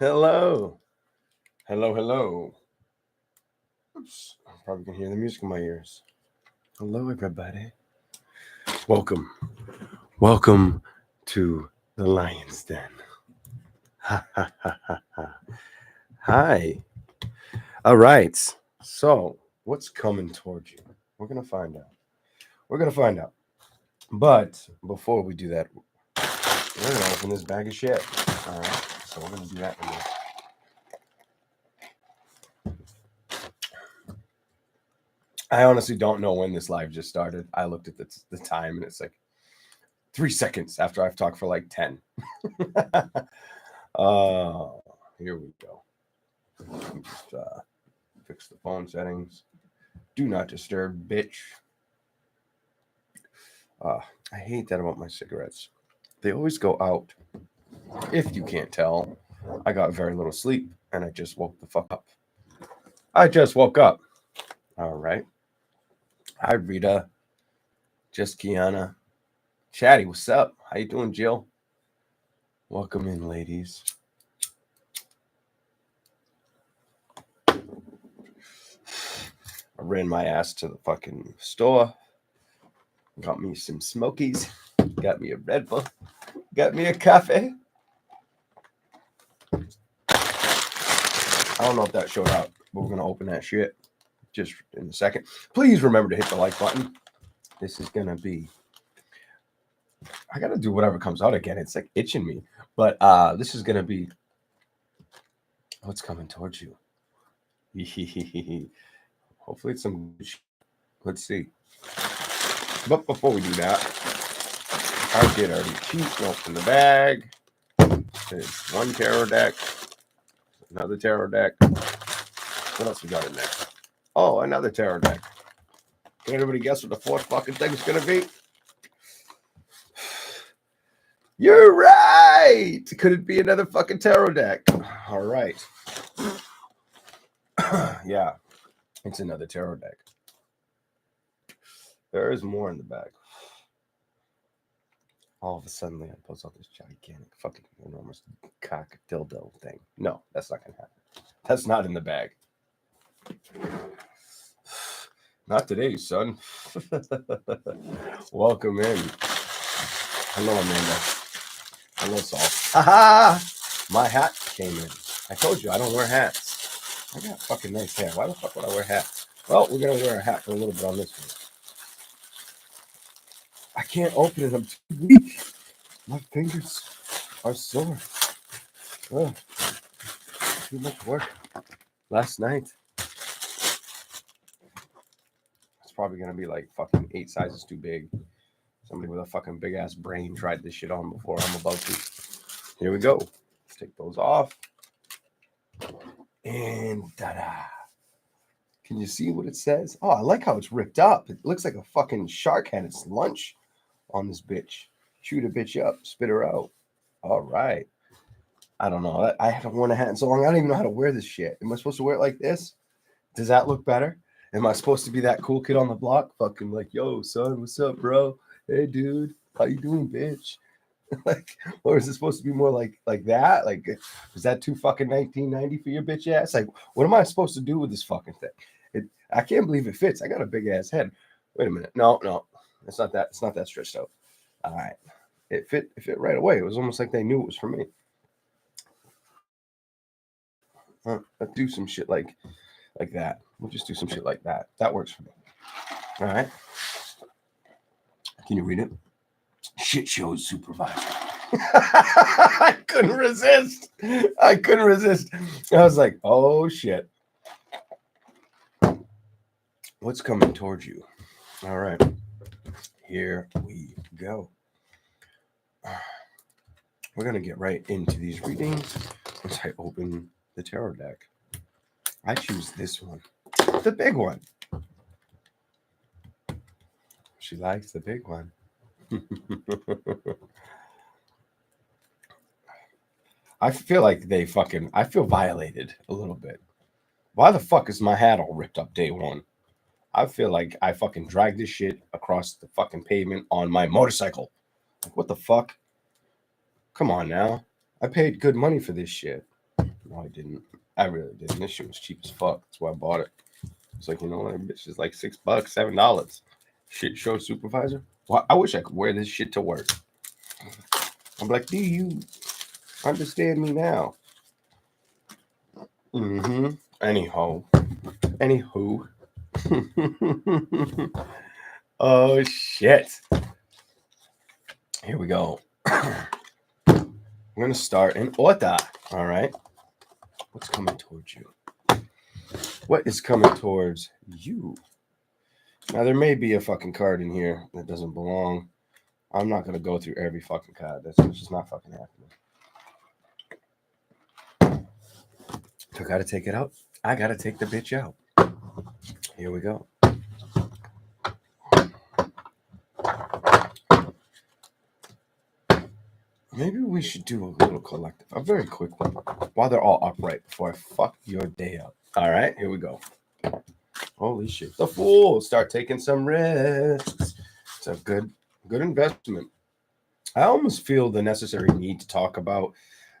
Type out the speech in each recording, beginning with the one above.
Hello. Hello, hello. Oops. I probably can hear the music in my ears. Hello, everybody. Welcome. Welcome to the Lion's Den. Ha, ha, ha, ha, ha. Hi. All right. So, what's coming towards you? We're going to find out. We're going to find out. But before we do that, we're going to open this bag of shit. All right. So, we're going to do that in a minute. I honestly don't know when this live just started. I looked at the time and it's like 3 seconds after I've talked for like 10. Here we go. Let me just fix the phone settings. Do not disturb, bitch. I hate that about my cigarettes. They always go out. If you can't tell, I got very little sleep and I just woke the fuck up. I just woke up. All right. Hi, Rita. Just Kiana. Chatty, what's up? How you doing, Jill? Welcome in, ladies. I ran my ass to the fucking store. Got me some Smokies. Got me a Red Bull. Got me a coffee. I don't know if that showed up, but we're going to open that shit just in a second. Please remember to hit the like button. This is going to be... I got to do whatever comes out again. It's like itching me. But this is going to be... What's coming towards you? Hopefully it's some good shit. Let's see. But before we do that, I did already cheat. Open the bag. There's one tarot deck. Another tarot deck. What else we got in there? Oh, another tarot deck. Can everybody guess what the fourth fucking thing is going to be? You're right! Could it be another fucking tarot deck? All right. Yeah, it's another tarot deck. There is more in the bag. All of a sudden, I pulls out this gigantic fucking enormous cock dildo thing. No, that's not going to happen. That's not in the bag. Not today, son. Welcome in. Hello, Amanda. Hello, Saul. Ha! My hat came in. I told you, I don't wear hats. I got fucking nice hair. Why the fuck would I wear hats? Well, we're going to wear a hat for a little bit on this one. I can't open it. I'm too weak. My fingers are sore. Oh, too much work last night. It's probably going to be like fucking 8 sizes too big. Somebody with a fucking big ass brain tried this shit on before I'm about to. Here we go. Let's take those off. And ta-da. Can you see what it says? Oh, I like how it's ripped up. It looks like a fucking shark had its lunch on this bitch. Shoot a bitch up, spit her out. All right. I don't know. I haven't worn a hat in so long. I don't even know how to wear this shit. Am I supposed to wear it like this? Does that look better? Am I supposed to be that cool kid on the block? Fucking like, yo, son, what's up, bro? Hey, dude, how you doing, bitch? Like, or is it supposed to be more like that? Like, is that too fucking 1990 for your bitch ass? Like, what am I supposed to do with this fucking thing? I can't believe it fits. I got a big ass head. Wait a minute. No, it's not that. It's not that stretched out. All right, it fit right away. It was almost like they knew it was for me. Let's do some shit like that. We'll just do some shit like that. That works for me. All right. Can you read it? Shit show supervisor. I couldn't resist. I was like, oh shit. What's coming towards you? All right. Here we go. We're going to get right into these readings once I open the tarot deck. I choose this one. The big one. She likes the big one. I feel like I feel violated a little bit. Why the fuck is my hat all ripped up day one? I feel like I fucking dragged this shit across the fucking pavement on my motorcycle. Like, what the fuck? Come on now. I paid good money for this shit. I didn't. I really didn't. This shit was cheap as fuck. That's why I bought it. It's like, you know what? Bitch is like $6, $7. Shit show supervisor. Well, I wish I could wear this shit to work. I'm like, do you understand me now? Mm-hmm. Anywho. Oh shit. Here we go. We're gonna start in order. All right. What's coming towards you? What is coming towards you? Now there may be a fucking card in here that doesn't belong. I'm not gonna go through every fucking card. That's just not fucking happening. I gotta take it out. I gotta take the bitch out. Here we go. Maybe we should do a little collective, a very quick one, while they're all upright before I fuck your day up. All right, here we go. Holy shit. The Fool. Start taking some risks. It's a good investment. I almost feel the necessary need to talk about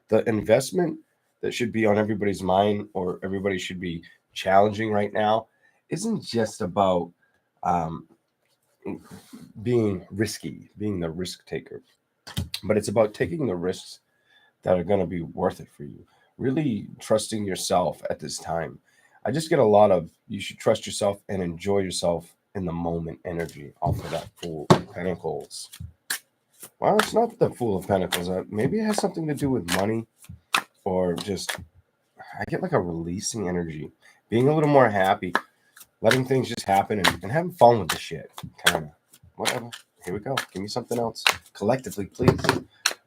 the investment that should be on everybody's mind, or everybody should be challenging right now, isn't just about being risky, being the risk taker, but it's about taking the risks that are going to be worth it for you. Really trusting yourself at this time. I just get a lot of, you should trust yourself and enjoy yourself in the moment energy off of that Fool of Pentacles. Well, it's not the Fool of Pentacles. Maybe it has something to do with money, or just, I get like a releasing energy, being a little more happy, letting things just happen, and having fun with the shit. Kind of, whatever. Here we go. Give me something else. Collectively, please.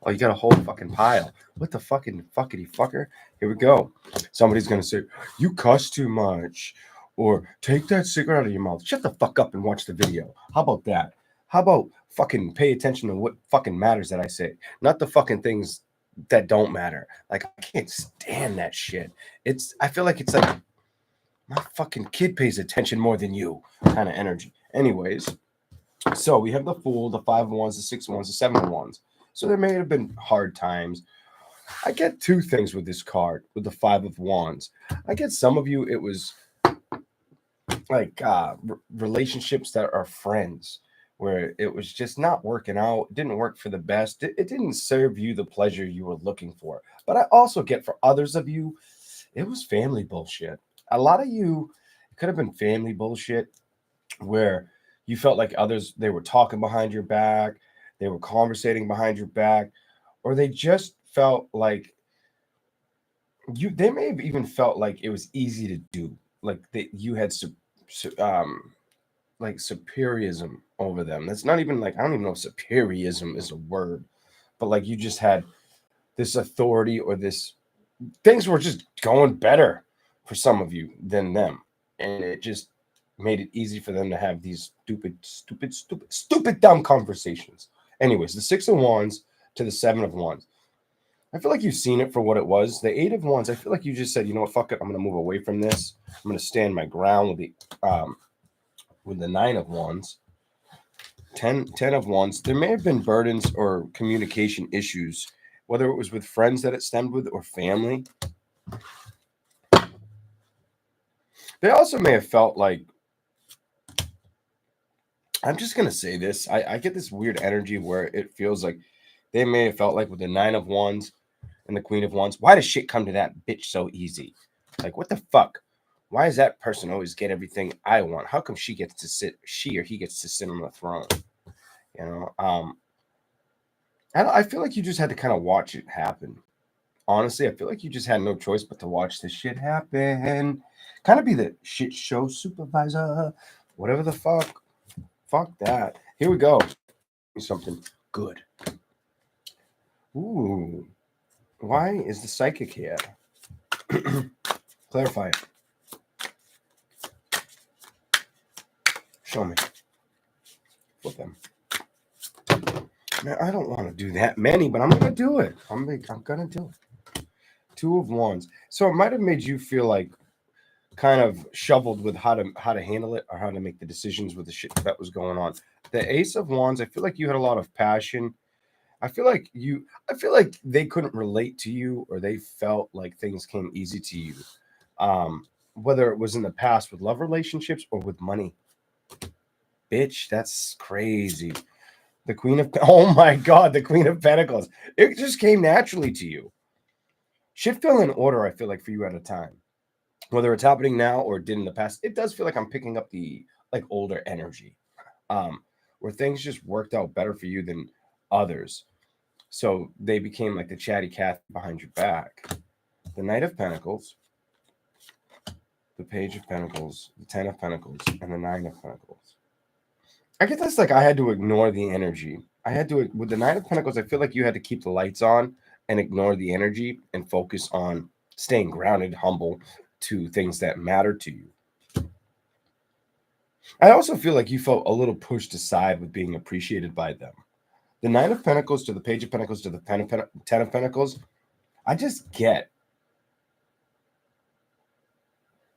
Oh, you got a whole fucking pile. What the fucking fuckity fucker? Here we go. Somebody's going to say, you cuss too much, or take that cigarette out of your mouth. Shut the fuck up and watch the video. How about that? How about fucking pay attention to what fucking matters that I say? Not the fucking things that don't matter. Like, I can't stand that shit. I feel like it's like my fucking kid pays attention more than you kind of energy. Anyways, so we have the Fool, the 5 of Wands, the 6 of Wands, the 7 of Wands. So there may have been hard times. I get two things with this card, with the 5 of Wands. I get some of you, it was like relationships that are friends, where it was just not working out. It didn't work for the best. It didn't serve you the pleasure you were looking for. But I also get for others of you, it was family bullshit. A lot of you, it could have been family bullshit where you felt like others, they were talking behind your back, they were conversating behind your back, or they just felt like they may have even felt like it was easy to do, like that you had like superiorism over them. That's not even like, I don't even know if superiorism is a word, but like you just had this authority, or this, things were just going better for some of you than them, and it just made it easy for them to have these stupid dumb conversations. Anyways, the 6 of Wands to the 7 of Wands, I feel like you've seen it for what it was. The 8 of Wands, I feel like you just said, you know what, fuck it, I'm gonna move away from this. I'm gonna stand my ground with the 9 of Wands. 10 of Wands, there may have been burdens or communication issues, whether it was with friends that it stemmed with, or family. They also may have felt like, I'm just going to say this, I get this weird energy where it feels like they may have felt like with the 9 of Wands and the Queen of Wands, why does shit come to that bitch so easy? Like, what the fuck? Why does that person always get everything I want? How come she or he gets to sit on the throne? You know, I feel like you just had to kind of watch it happen. Honestly, I feel like you just had no choice but to watch this shit happen. Kind of be the shit show supervisor, whatever the fuck. Fuck that. Here we go. Something good. Ooh. Why is the psychic here? Clarify it. Show me. Flip them. Now, I don't want to do that many, but I'm going to do it. I'm going to do it. 2 of Wands. So it might have made you feel like kind of shoveled with how to handle it, or how to make the decisions with the shit that was going on. The Ace of Wands, I feel like you had a lot of passion. I feel like they couldn't relate to you, or they felt like things came easy to you. Whether it was in the past with love relationships or with money. Bitch, that's crazy. The Queen of Oh my God, the Queen of Pentacles. It just came naturally to you. Shit fell in order, I feel like, for you at a time. Whether it's happening now or it did in the past, it does feel like I'm picking up the like older energy. Where things just worked out better for you than others. So they became like the chatty cat behind your back. The Knight of Pentacles, the Page of Pentacles, the Ten of Pentacles, and the Nine of Pentacles. I get this like I had to ignore the energy. I had to, with the Nine of Pentacles, I feel like you had to keep the lights on and ignore the energy and focus on staying grounded, humble to things that matter to you. I also feel like you felt a little pushed aside with being appreciated by them. The Nine of Pentacles to the Page of Pentacles to the Ten of Pentacles, I just get.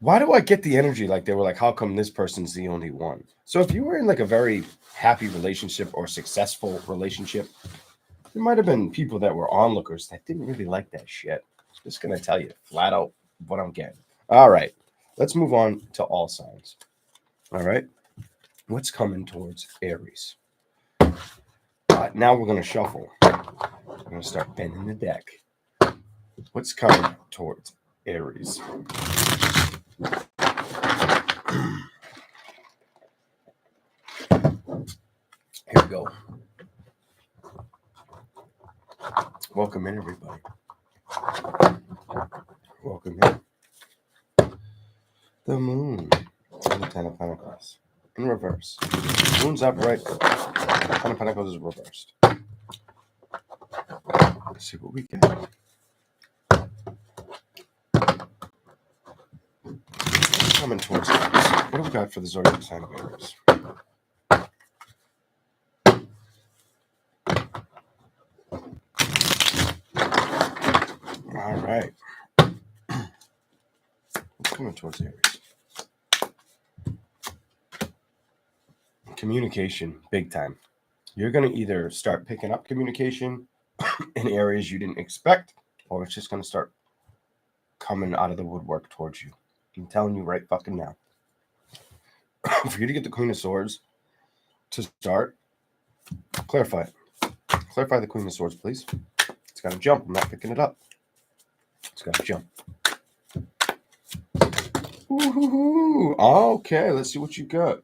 Why do I get the energy like they were like, how come this person's the only one? So if you were in like a very happy relationship or successful relationship, there might have been people that were onlookers that didn't really like that shit. Just going to tell you flat out what I'm getting. All right, let's move on to all signs. All right, what's coming towards Aries? Now we're going to shuffle. We're going to start bending the deck. What's coming towards Aries? Here we go. Welcome in, everybody. Welcome in. The Moon and the Ten of Pentacles in reverse. Moon's upright. Ten of Pentacles is reversed. Let's see what we get. Coming towards Aries. What do we got for the zodiac sign of Aries? All right. What's coming towards Aries? Communication, big time. You're going to either start picking up communication in areas you didn't expect, or it's just going to start coming out of the woodwork towards you. I'm telling you right fucking now. For you to get the Queen of Swords to start, clarify it. Clarify the Queen of Swords, please. It's got to jump. I'm not picking it up. It's got to jump. Ooh, okay, let's see what you got.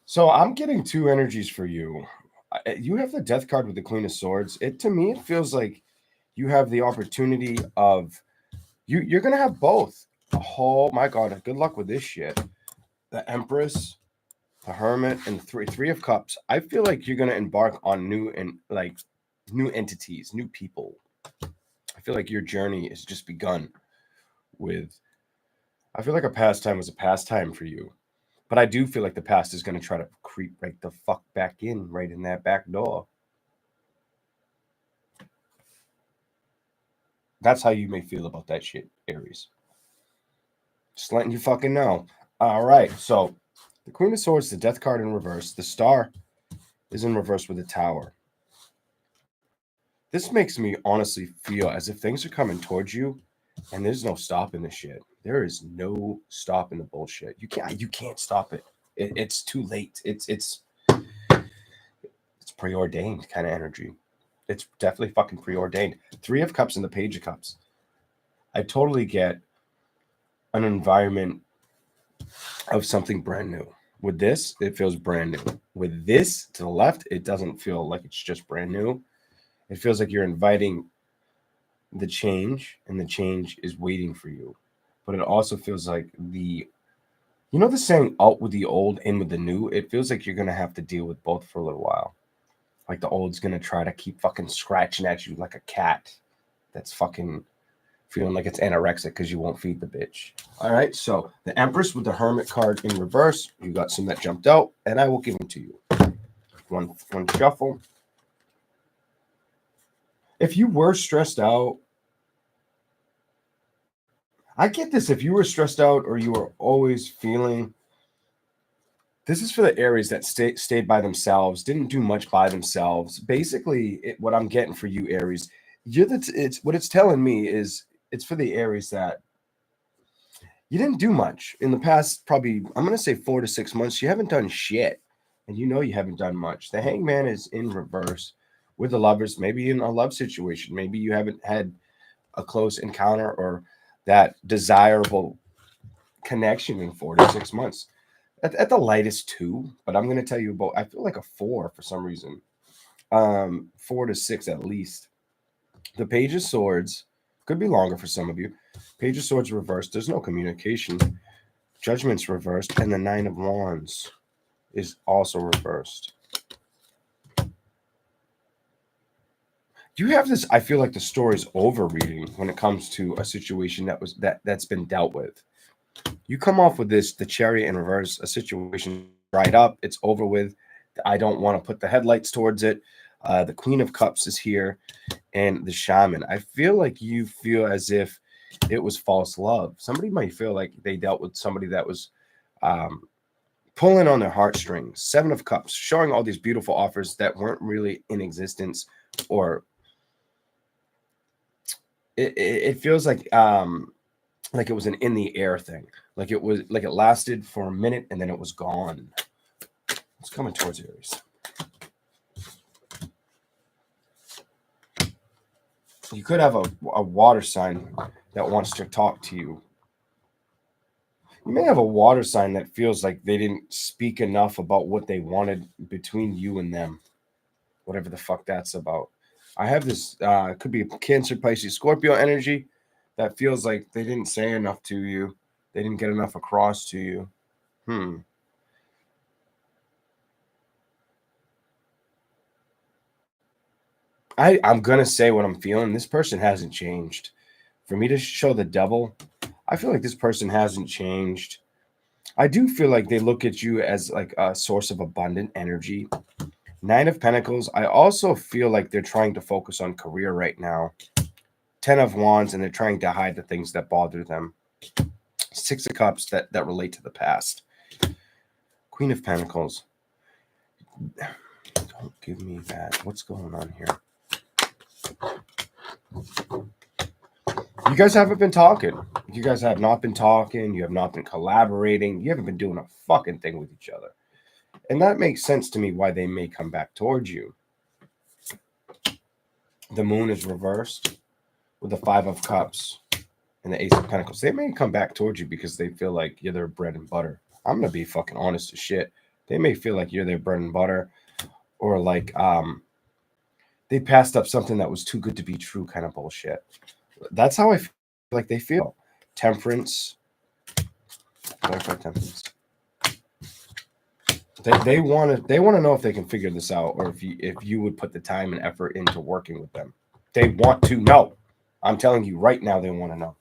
So I'm getting two energies for you. You have the Death card with the Queen of Swords. To me, it feels like you have the opportunity of you're gonna have both. Oh my God! Good luck with this shit. The Empress, the Hermit, and Three of Cups. I feel like you're gonna embark on new entities, new people. I feel like your journey has just begun. I feel like a pastime was a pastime for you. But I do feel like the past is going to try to creep right the fuck back in, right in that back door. That's how you may feel about that shit, Aries. Just letting you fucking know. All right, so the Queen of Swords, the Death card in reverse. The Star is in reverse with the Tower. This makes me honestly feel as if things are coming towards you, and there's no stopping this shit. There is no stopping the bullshit. You can't stop it. It's too late. It's preordained kind of energy. It's definitely fucking preordained. Three of Cups and the Page of Cups. I totally get an environment of something brand new. With this, it feels brand new. With this to the left, it doesn't feel like it's just brand new. It feels like you're inviting the change, and the change is waiting for you. But it also feels like the saying out with the old, in with the new? It feels like you're going to have to deal with both for a little while. Like the old's going to try to keep fucking scratching at you like a cat that's fucking feeling like it's anorexic because you won't feed the bitch. All right, so the Empress with the Hermit card in reverse. You got some that jumped out, and I will give them to you. One shuffle. If you were stressed out, I get this. If you were stressed out or you were always feeling This is for the Aries that stayed by themselves, didn't do much by themselves. Basically, what I'm getting for you, Aries, it's what it's telling me is it's for the Aries that you didn't do much in the past. Probably, I'm gonna say 4 to 6 months. You haven't done shit, and you know you haven't done much. The Hangman is in reverse with the Lovers. Maybe in a love situation. Maybe you haven't had a close encounter or that desirable connection in 4 to 6 months. At the lightest 2, but I'm going to tell you about, I feel like a 4 for some reason. 4 to 6 at least. The Page of Swords could be longer for some of you. Page of Swords reversed. There's no communication. Judgment's reversed. And the Nine of Wands is also reversed. You have this, I feel like the story's over reading when it comes to a situation that's been dealt with. You come off with this, the Chariot in reverse, a situation dried up, it's over with. I don't want to put the headlights towards it. The Queen of Cups is here, and the Shaman. I feel like you feel as if it was false love. Somebody might feel like they dealt with somebody that was pulling on their heartstrings. 7 of Cups, showing all these beautiful offers that weren't really in existence, or it feels like it was an in the air thing. Like it lasted for a minute and then it was gone. It's coming towards Aries. You could have a water sign that wants to talk to you. You may have a water sign that feels like they didn't speak enough about what they wanted between you and them. Whatever the fuck that's about. I have this, could be a Cancer, Pisces, Scorpio energy that feels like they didn't say enough to you. They didn't get enough across to you. I'm going to say what I'm feeling. This person hasn't changed. For me to show the devil, I feel like this person hasn't changed. I do feel like they look at you as like a source of abundant energy. 9 of Pentacles. I also feel like they're trying to focus on career right now. 10 of Wands, and they're trying to hide the things that bother them. 6 of Cups that relate to the past. Queen of Pentacles. Don't give me that. What's going on here? You guys haven't been talking. You guys have not been talking. You have not been collaborating. You haven't been doing a fucking thing with each other. And that makes sense to me why they may come back towards you. The Moon is reversed with the 5 of Cups and the Ace of Pentacles. They may come back towards you because they feel like you're their bread and butter. I'm going to be fucking honest as shit. They may feel like you're their bread and butter, or like they passed up something that was too good to be true kind of bullshit. That's how I feel like they feel. Temperance. Temperance. They want to know if they can figure this out, or if you would put the time and effort into working with them. They want to know. I'm telling you right now, they want to know.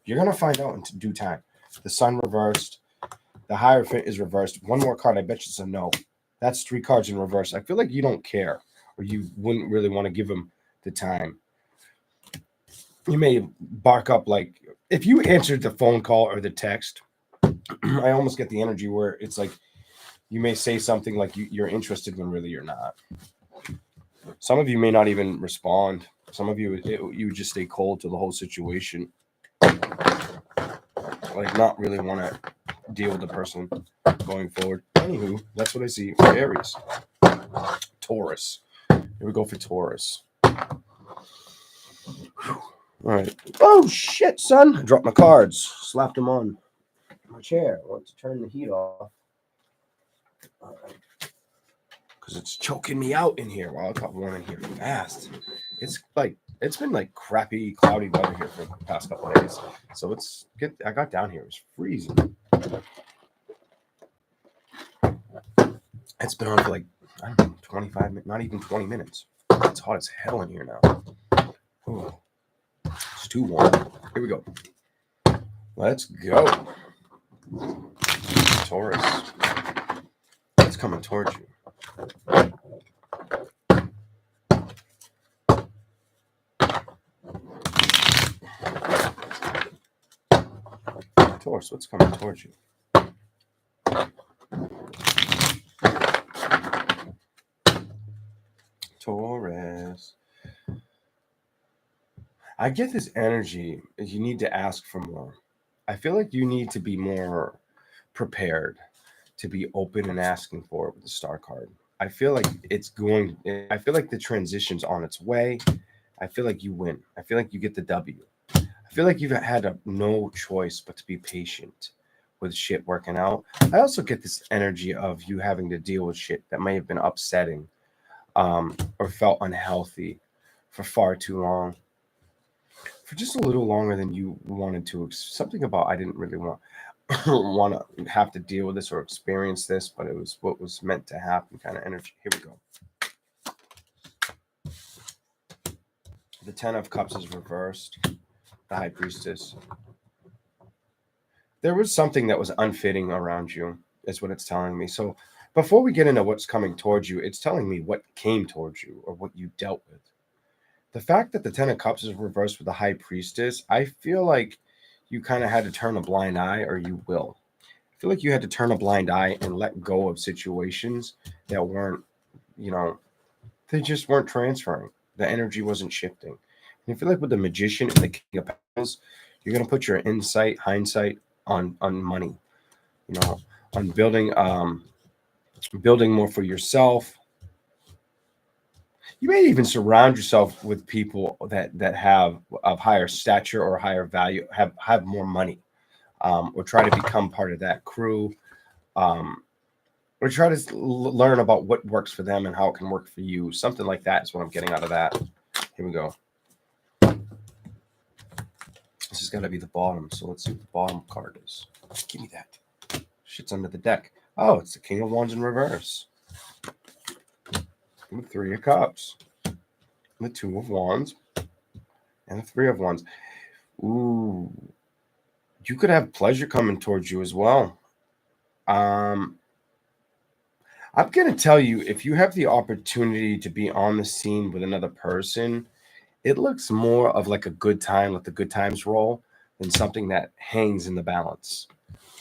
You're gonna find out in due time. The Sun reversed. The Hierophant is reversed. One more card. I bet you it's a no. That's 3 cards in reverse. I feel like you don't care, or you wouldn't really want to give them the time. You may bark up like, if you answered the phone call or the text, I almost get the energy where it's like you may say something like you're interested when really you're not. Some of you may not even respond. Some of you, you just stay cold to the whole situation. Like not really want to deal with the person going forward. Anywho, that's what I see for Aries. Taurus. Here we go for Taurus. All right. Oh, shit, son. I dropped my cards. Slapped them on my chair. I want to turn the heat off. Because it's choking me out in here. Well, I got one in here fast. It's been like crappy, cloudy weather here for the past couple of days. So it's good. I got down here. It was freezing. It's been on for like, I don't know, 25 minutes, not even 20 minutes. It's hot as hell in here now. Ooh, it's too warm. Here we go. Let's go. Taurus. It's coming towards you. Taurus, what's coming towards you? I get this energy. You need to ask for more. I feel like you need to be more prepared to be open and asking for it with the star card. I feel like I feel like the transition's on its way. I feel like you win. I feel like you get the W. I feel like you've had no choice but to be patient with shit working out. I also get this energy of you having to deal with shit that may have been upsetting, or felt unhealthy for far too long, for just a little longer than you wanted to. Something about I didn't really want to have to deal with this or experience this, but it was what was meant to happen kind of energy. Here we go. The Ten of Cups is reversed. The High Priestess. There was something that was unfitting around you, is what it's telling me. So before we get into what's coming towards you, it's telling me what came towards you or what you dealt with. The fact that the Ten of Cups is reversed with the High Priestess, I feel like you kind of had to turn a blind eye, or you will. I feel like you had to turn a blind eye and let go of situations that weren't, you know, they just weren't transferring. The energy wasn't shifting. And I feel like with the Magician and the King of Pentacles, you're gonna put your hindsight on money, on building more for yourself. You may even surround yourself with people that have of higher stature or higher value, have more money, or try to become part of that crew, or try to learn about what works for them and how it can work for you. Something like that is what I'm getting out of that. Here we go. This is gonna be the bottom, so let's see what the bottom card is. Give me that. Shit's under the deck. Oh, it's the King of Wands in reverse. And the Three of Cups. And the Two of Wands. And the Three of Wands. Ooh. You could have pleasure coming towards you as well. I'm going to tell you, if you have the opportunity to be on the scene with another person, it looks more of like a good time, like the good times roll, than something that hangs in the balance.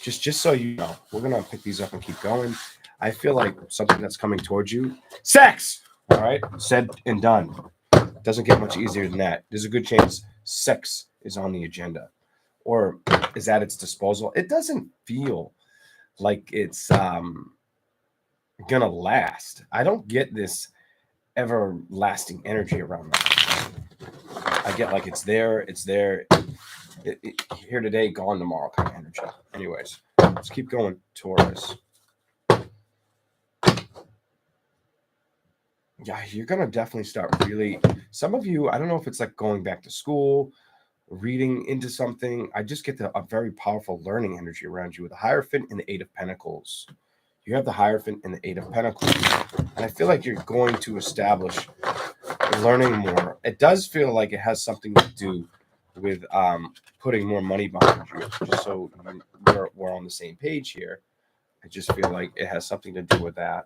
Just so you know, we're going to pick these up and keep going. I feel like something that's coming towards you. Sex! All right? Said and done. Doesn't get much easier than that. There's a good chance sex is on the agenda or is at its disposal. It doesn't feel like it's gonna last. I don't get this everlasting energy around that. I get like it's there, here today, gone tomorrow kind of energy. Anyways, let's keep going. Taurus. Yeah, you're gonna definitely start really. Some of you, I don't know if it's like going back to school, reading into something. I just get a very powerful learning energy around you with the Hierophant and the Eight of Pentacles. You have the Hierophant and the Eight of Pentacles, and I feel like you're going to establish learning more. It does feel like it has something to do with putting more money behind you. Just so we're on the same page here, I just feel like it has something to do with that.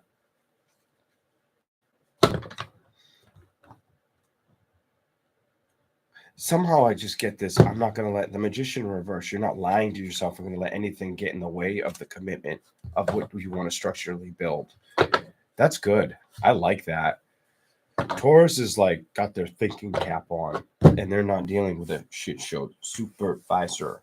Somehow I just get this. I'm not going to let the Magician reverse. You're not lying to yourself. I'm going to let anything get in the way of the commitment of what you want to structurally build. That's good. I like that. Taurus is like got their thinking cap on and they're not dealing with a shit show supervisor.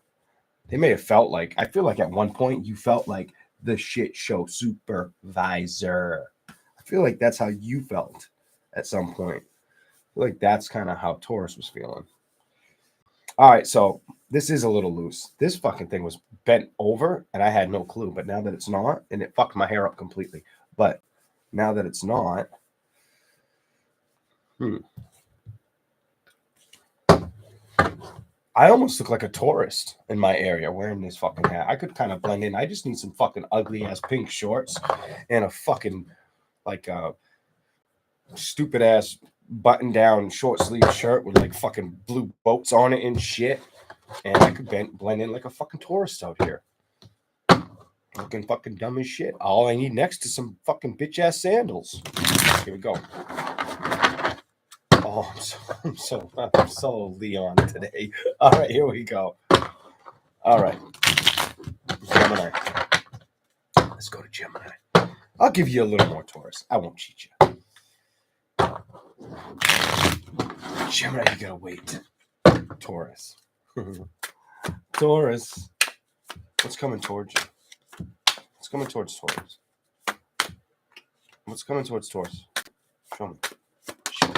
They may have felt like, I feel like at one point you felt like the shit show supervisor. I feel like that's how you felt at some point. I feel like that's kind of how Taurus was feeling. All right, so this is a little loose. This fucking thing was bent over, and I had no clue. But now that it's not, and it fucked my hair up completely. But now that it's not, I almost look like a tourist in my area wearing this fucking hat. I could kind of blend in. I just need some fucking ugly ass pink shorts and a fucking like stupid ass button down short sleeve shirt with like fucking blue boats on it and shit. And I could blend in like a fucking tourist out here. Looking fucking dumb as shit. All I need next is some fucking bitch ass sandals. Here we go. Oh, I'm so Leon today. All right, here we go. All right. Gemini. Let's go to Gemini. I'll give you a little more Taurus. I won't cheat you. Gemini, you gotta wait. Taurus. Taurus. What's coming towards you? What's coming towards Taurus? What's coming towards Taurus? Show me. Show me.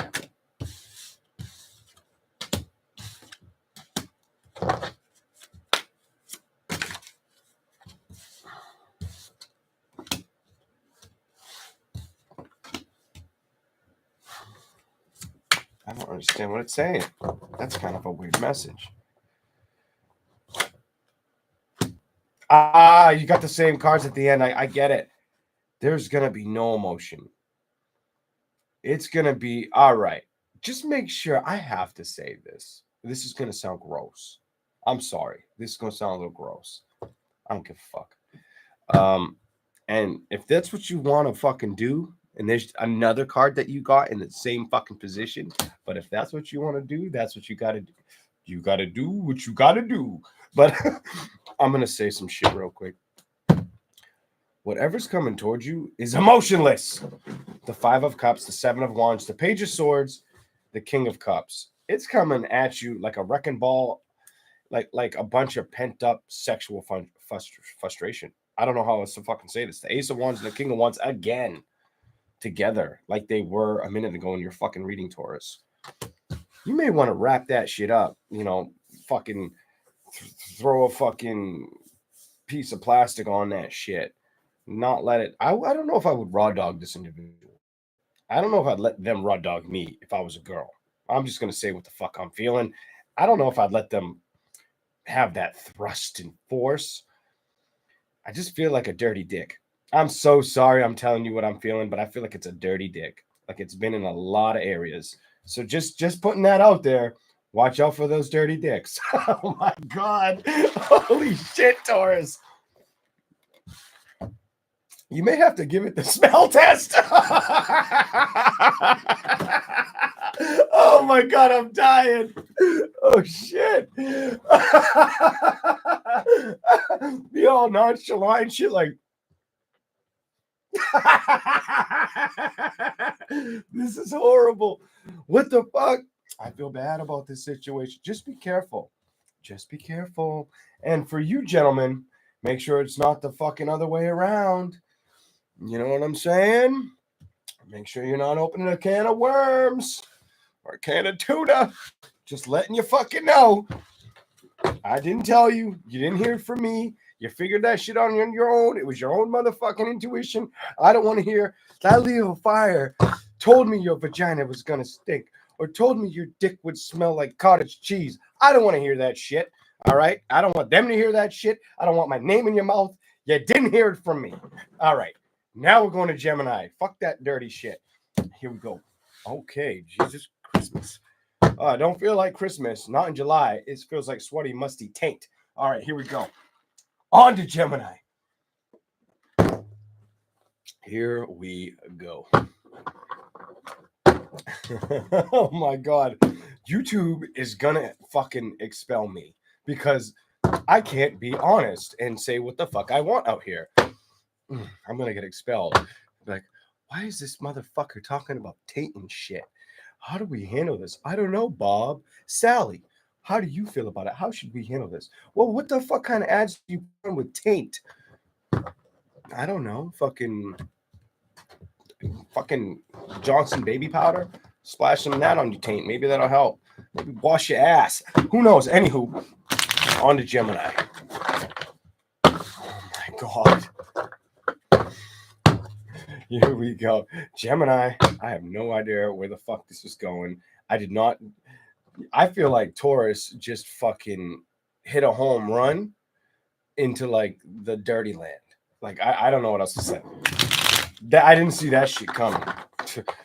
I don't understand what it's saying. That's kind of a weird message. You got the same cards at the end. I get it. There's going to be no emotion. It's going to be, all right. Just make sure, I have to say this. This is going to sound gross. I'm sorry. This is going to sound a little gross. I don't give a fuck. And if that's what you want to fucking do, and there's another card that you got in the same fucking position, but if that's what you want to do, that's what you got to do. You got to do what you got to do. But I'm going to say some shit real quick. Whatever's coming towards you is emotionless. The 5 of Cups, the 7 of Wands, the Page of Swords, the King of Cups. It's coming at you like a wrecking ball, like a bunch of pent-up sexual frustration. I don't know how else to fucking say this. The Ace of Wands and the King of Wands again together like they were a minute ago in your fucking reading, Taurus. You may want to wrap that shit up, you know, fucking throw a fucking piece of plastic on that shit. Not let it. I don't know if I would raw dog this individual. I don't know if I'd let them raw dog me if I was a girl. I'm just going to say what the fuck I'm feeling. I don't know if I'd let them have that thrust and force. I just feel like a dirty dick. I'm so sorry I'm telling you what I'm feeling, but I feel like it's a dirty dick. Like it's been in a lot of areas. So just putting that out there. Watch out for those dirty dicks. Oh my God. Holy shit, Taurus. You may have to give it the smell test. Oh my God, I'm dying. Oh shit. Be all nonchalant and shit like. This is horrible. What the fuck? I feel bad about this situation. Just be careful. Just be careful. And for you gentlemen, make sure it's not the fucking other way around. You know what I'm saying? Make sure you're not opening a can of worms or a can of tuna. Just letting you fucking know. I didn't tell you. You didn't hear it from me. You figured that shit on your own. It was your own motherfucking intuition. I don't want to hear that little fire told me your vagina was going to stink or told me your dick would smell like cottage cheese. I don't want to hear that shit. All right? I don't want them to hear that shit. I don't want my name in your mouth. You didn't hear it from me. All right. Now we're going to Gemini. Fuck that dirty shit. Here we go. Okay. Jesus Christmas. Don't feel like Christmas. Not in July. It feels like sweaty, musty taint. All right. Here we go. On to Gemini. Here we go. Oh my God. YouTube is gonna fucking expel me because I can't be honest and say what the fuck I want out here. I'm gonna get expelled. Like, why is this motherfucker talking about taint and shit? How do we handle this? I don't know, Bob. Sally, how do you feel about it? How should we handle this? Well, what the fuck kind of ads do you put on with taint? I don't know. Fucking Johnson baby powder. Splash some of that on your taint. Maybe that'll help. Maybe wash your ass. Who knows? Anywho, on to Gemini. Oh my God. Here we go. Gemini. I have no idea where the fuck this is going. I feel like Taurus just fucking hit a home run into like the dirty land. Like, I don't know what else to say. I didn't see that shit coming.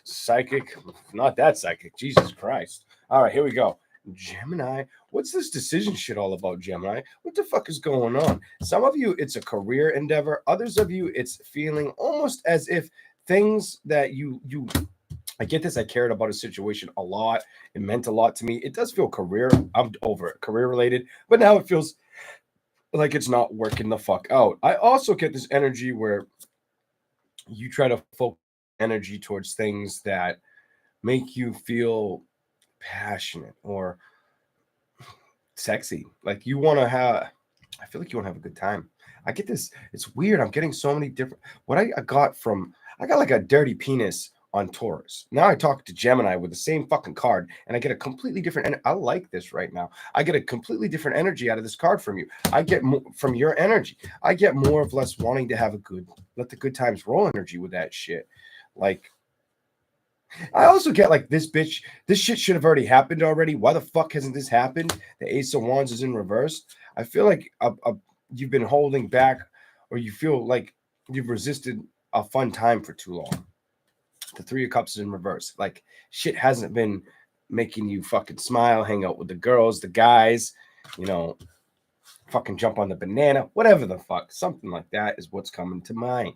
Psychic. Not that psychic. Jesus Christ. All right, here we go. Gemini. What's this decision shit all about, Gemini? What the fuck is going on? Some of you, it's a career endeavor. Others of you, it's feeling almost as if things that you I get this. I cared about a situation a lot. It meant a lot to me. It does feel career. I'm over it. Career related. But now it feels like it's not working the fuck out. I also get this energy where you try to focus energy towards things that make you feel passionate or sexy. Like you want to have, I feel like you want to have a good time. I get this. It's weird. I'm getting so many different. What I got from, I got like a dirty penis on Taurus. Now I talk to Gemini with the same fucking card, and I get a completely different. And I like this right now. I get a completely different energy out of this card from you. I get more from your energy. I get more of less wanting to have a good, let the good times roll energy with that shit. Like, I also get like this bitch, this shit should have already happened already. Why the fuck hasn't this happened? The Ace of Wands is in reverse. I feel like you've been holding back, or you feel like you've resisted a fun time for too long. The Three of Cups is in reverse. Like shit hasn't been making you fucking smile, hang out with the girls, the guys, you know, fucking jump on the banana, whatever the fuck. Something like that is what's coming to mind.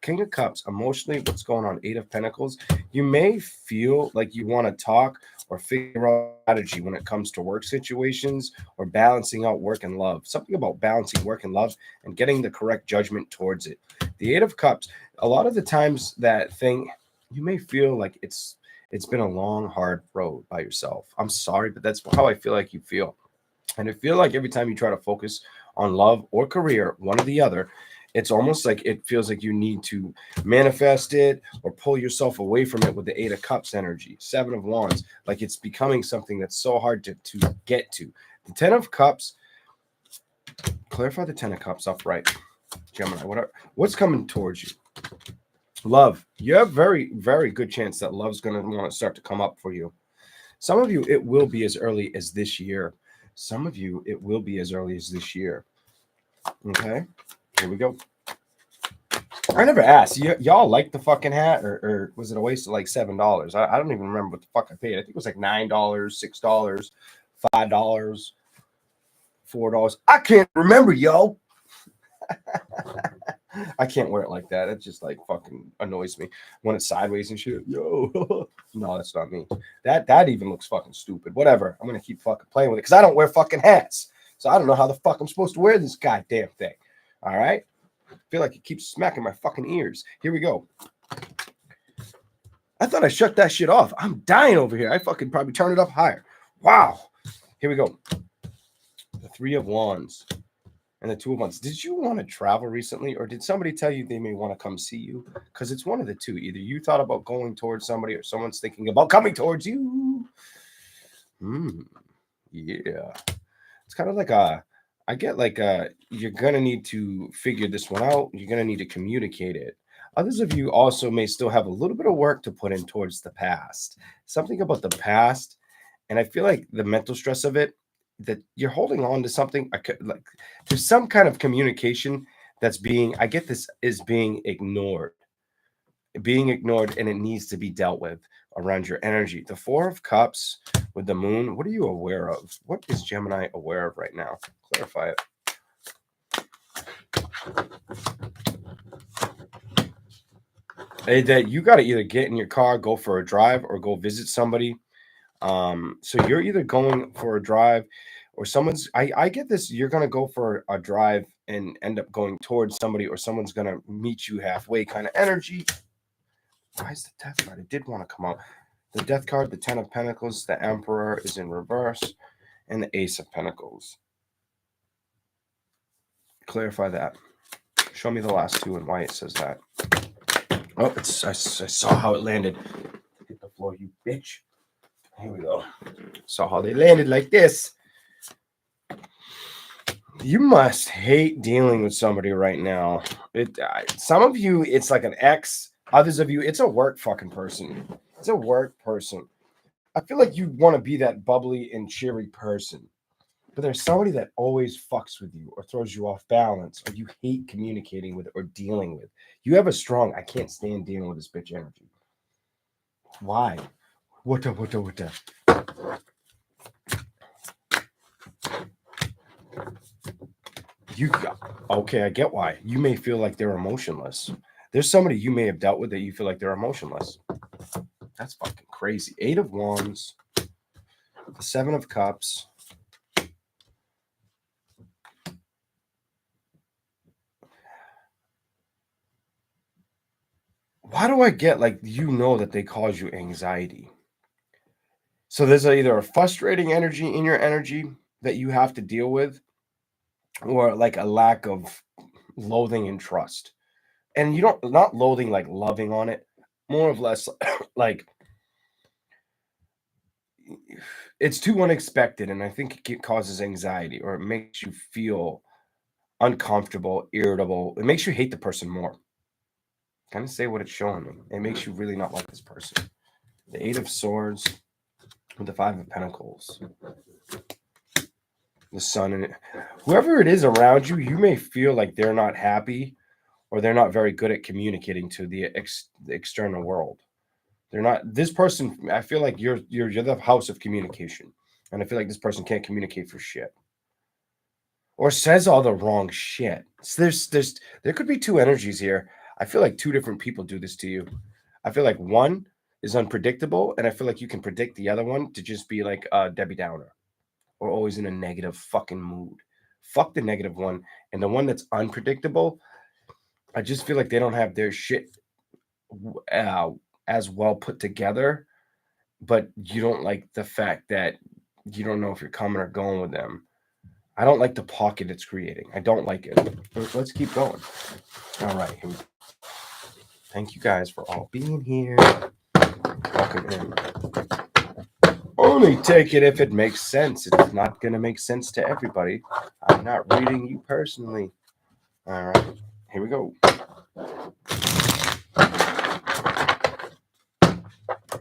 King of Cups, emotionally, what's going on? Eight of Pentacles. You may feel like you want to talk or figure out strategy when it comes to work situations or balancing out work and love. Something about balancing work and love and getting the correct judgment towards it. The Eight of Cups, a lot of the times that thing, you may feel like it's been a long, hard road by yourself. I'm sorry, but that's how I feel like you feel. And I feel like every time you try to focus on love or career, one or the other, it's almost like it feels like you need to manifest it or pull yourself away from it with the Eight of Cups energy. Seven of Wands, like it's becoming something that's so hard to get to. The Ten of Cups, clarify the Ten of Cups upright. Gemini, what's coming towards you? Love. You have very, very good chance that love's going to want to start to come up for you. Some of you, it will be as early as this year. Some of you, it will be as early as this year. Okay, here we go. I never asked. Y'all like the fucking hat, or was it a waste of like $7? I don't even remember what the fuck I paid. I think it was like $9, $6, $5, $4. I can't remember, yo. I can't wear it like that. It just like fucking annoys me when it's sideways and shit. Yo, no, that's not me. That even looks fucking stupid. Whatever. I'm gonna keep fucking playing with it because I don't wear fucking hats, so I don't know how the fuck I'm supposed to wear this goddamn thing. All right. I feel like it keeps smacking my fucking ears. Here we go. I thought I shut that shit off. I'm dying over here. I fucking probably turn it up higher. Wow. Here we go. The Three of Wands. And the Two of Wands. Did you want to travel recently, or did somebody tell you they may want to come see you? Because it's one of the two. Either you thought about going towards somebody, or someone's thinking about coming towards you. Yeah. It's kind of like I get like you're going to need to figure this one out. You're going to need to communicate it. Others of you also may still have a little bit of work to put in towards the past. Something about the past. And I feel like the mental stress of it, that you're holding on to something, like there's some kind of communication that's being, I get this, is being ignored, and it needs to be dealt with around your energy. The Four of Cups with the Moon, what are you aware of? What is Gemini aware of right now? Clarify it. That you got to either get in your car, go for a drive, or go visit somebody. So you're either going for a drive, or someone's, I get this, you're going to go for a drive and end up going towards somebody, or someone's going to meet you halfway kind of energy. Why is the Death card? It did want to come out. The Death card, the Ten of Pentacles, the Emperor is in reverse, and the Ace of Pentacles. Clarify that. Show me the last two and why it says that. Oh, I saw how it landed. Hit the floor, you bitch. Here we go. Saw how they landed like this. You must hate dealing with somebody right now. Some of you, it's like an ex. Others of you, it's a work fucking person. It's a work person. I feel like you want to be that bubbly and cheery person. But there's somebody that always fucks with you or throws you off balance, or you hate communicating with or dealing with. You have a strong, I can't stand dealing with this bitch energy. Why? What the? Okay, I get why. You may feel like they're emotionless. There's somebody you may have dealt with that you feel like they're emotionless. That's fucking crazy. Eight of Wands, the Seven of Cups. Why do I get like, you know, that they cause you anxiety? So there's either a frustrating energy in your energy, that you have to deal with, or like a lack of loathing and trust. And you don't, not loathing like loving on it, more or less like it's too unexpected, and I think it causes anxiety, or it makes you feel uncomfortable, irritable. It makes you hate the person more. Kind of say what it's showing me. It makes you really not like this person. The Eight of Swords with the Five of Pentacles. The Sun, and whoever it is around you, you may feel like they're not happy, or they're not very good at communicating to the external world. They're not, this person, I feel like you're the house of communication, and I feel like this person can't communicate for shit, or says all the wrong shit. So there could be two energies here. I feel like two different people do this to you. I feel like one is unpredictable, and I feel like you can predict the other one to just be like a Debbie Downer, or always in a negative fucking mood. Fuck the negative one. And the one that's unpredictable, I just feel like they don't have their shit uh, as well put together. But you don't like the fact that you don't know if you're coming or going with them. I don't like the pocket it's creating. I don't like it. Let's keep going. All right. Here we go. Thank you guys for all being here. Welcome in. Only take it if it makes sense. It's not going to make sense to everybody. I'm not reading you personally. All right, here we go.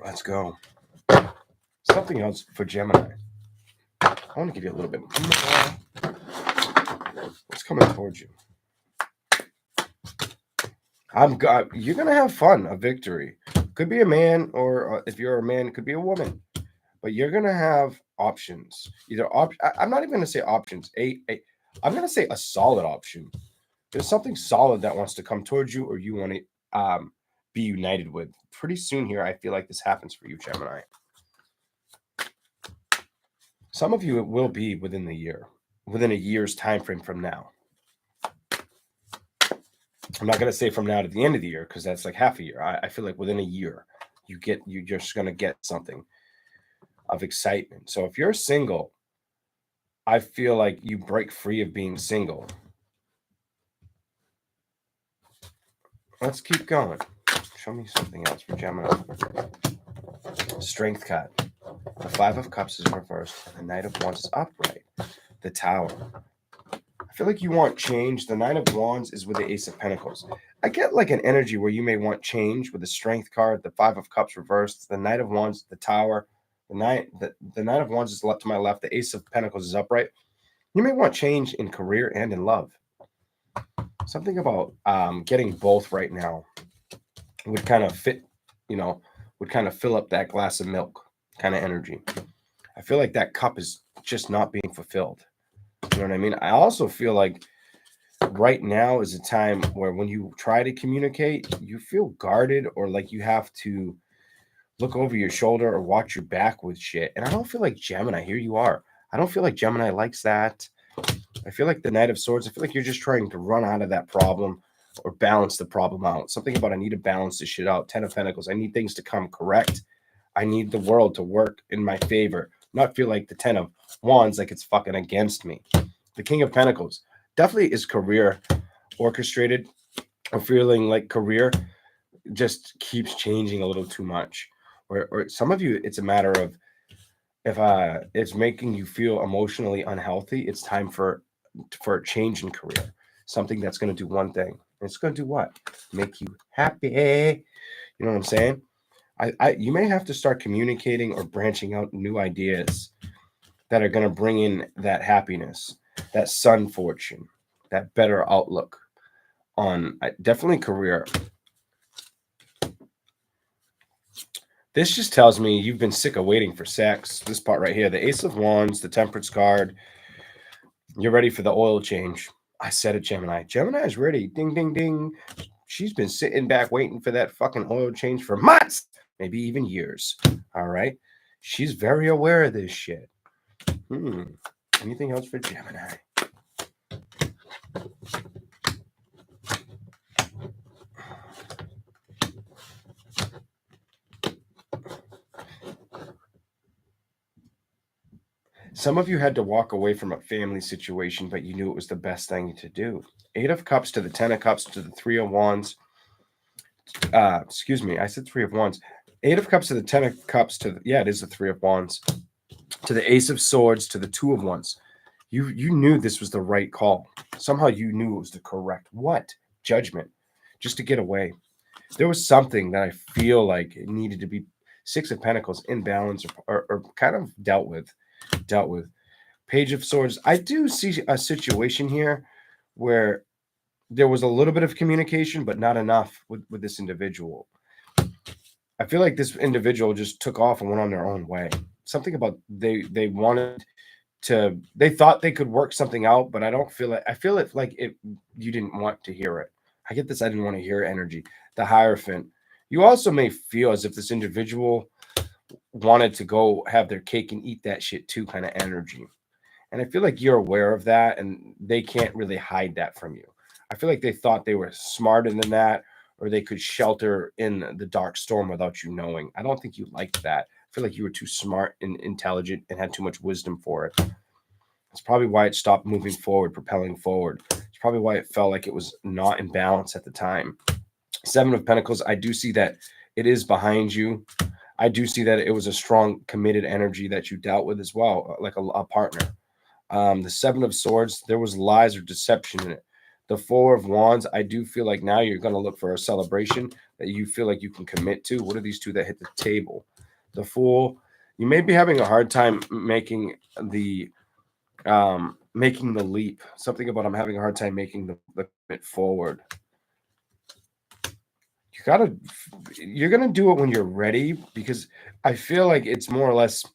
Let's go. Something else for Gemini. I want to give you a little bit more. What's coming towards you? You're going to have fun, a victory. Could be a man, or if you're a man, it could be a woman. But you're going to have options. I'm not even going to say options. I'm going to say a solid option. There's something solid that wants to come towards you, or you want to be united with. Pretty soon here, I feel like this happens for you, Gemini. Some of you, it will be within the year, within a year's time frame from now. I'm not going to say from now to the end of the year, because that's like half a year. I feel like within a year, you're just going to get something of excitement. So if you're single, I feel like you break free of being single. Let's keep going. Show me something else for Gemini. Strength card. The Five of Cups is reversed, and the Knight of Wands is upright. The Tower. I feel like you want change. The Nine of Wands is with the Ace of Pentacles. I get like an energy where you may want change with the Strength card, the Five of Cups reversed, the Knight of Wands, the Tower. The Knight of Wands is left to my left. The Ace of Pentacles is upright. You may want change in career and in love. Something about getting both right now would kind of fit, would kind of fill up that glass of milk kind of energy. I feel like that cup is just not being fulfilled. You know what I mean? I also feel like right now is a time where when you try to communicate, you feel guarded, or like you have to look over your shoulder or watch your back with shit. And I don't feel like Gemini, here you are. I don't feel like Gemini likes that. I feel like the Knight of Swords, I feel like you're just trying to run out of that problem or balance the problem out. Something about I need to balance this shit out. Ten of Pentacles. I need things to come correct. I need the world to work in my favor. Not feel like the Ten of Wands like it's fucking against me. The King of Pentacles definitely is career orchestrated. I'm feeling like career just keeps changing a little too much. Or some of you, it's a matter of if it's making you feel emotionally unhealthy, it's time for a change in career. Something that's going to do one thing. It's going to do what? Make you happy. You know what I'm saying? You may have to start communicating or branching out new ideas that are going to bring in that happiness, that sun fortune, that better outlook on definitely career. This just tells me you've been sick of waiting for sex. This part right here, the Ace of Wands, the Temperance card. You're ready for the oil change. I said it, Gemini. Gemini is ready. Ding, ding, ding. She's been sitting back waiting for that fucking oil change for months, maybe even years. All right. She's very aware of this shit. Anything else for Gemini? Some of you had to walk away from a family situation, but you knew it was the best thing to do. 8 of Cups to the 10 of Cups to the 3 of Wands. Excuse me, I said 3 of Wands. 8 of Cups to the 10 of Cups to the, yeah, it is the 3 of Wands. To the Ace of Swords to the 2 of Wands. You knew this was the right call. Somehow you knew it was the correct what? Judgment. Just to get away. There was something that I feel like it needed to be 6 of Pentacles in balance or kind of dealt with. Page of Swords. I do see a situation here where there was a little bit of communication, but not enough with this individual. I feel like this individual just took off and went on their own way. Something about they wanted to, they thought they could work something out, but I don't feel it. I feel it like you didn't want to hear it. I get this. I didn't want to hear energy. The Hierophant. You also may feel as if this individual wanted to go have their cake and eat that shit too, kind of energy. And I feel like you're aware of that and they can't really hide that from you. I feel like they thought they were smarter than that, or they could shelter in the dark storm without you knowing. I don't think you liked that. I feel like you were too smart and intelligent and had too much wisdom for it. It's probably why it stopped moving forward, propelling forward. It's probably why it felt like it was not in balance at the time. 7 of Pentacles, I do see that it is behind you. I do see that it was a strong, committed energy that you dealt with as well, like a partner. The 7 of Swords, there was lies or deception in it. The 4 of Wands, I do feel like now you're going to look for a celebration that you feel like you can commit to. What are these two that hit the table? The Fool, you may be having a hard time making the leap. Something about I'm having a hard time making the commit forward. You're going to do it when you're ready, because I feel like it's more or less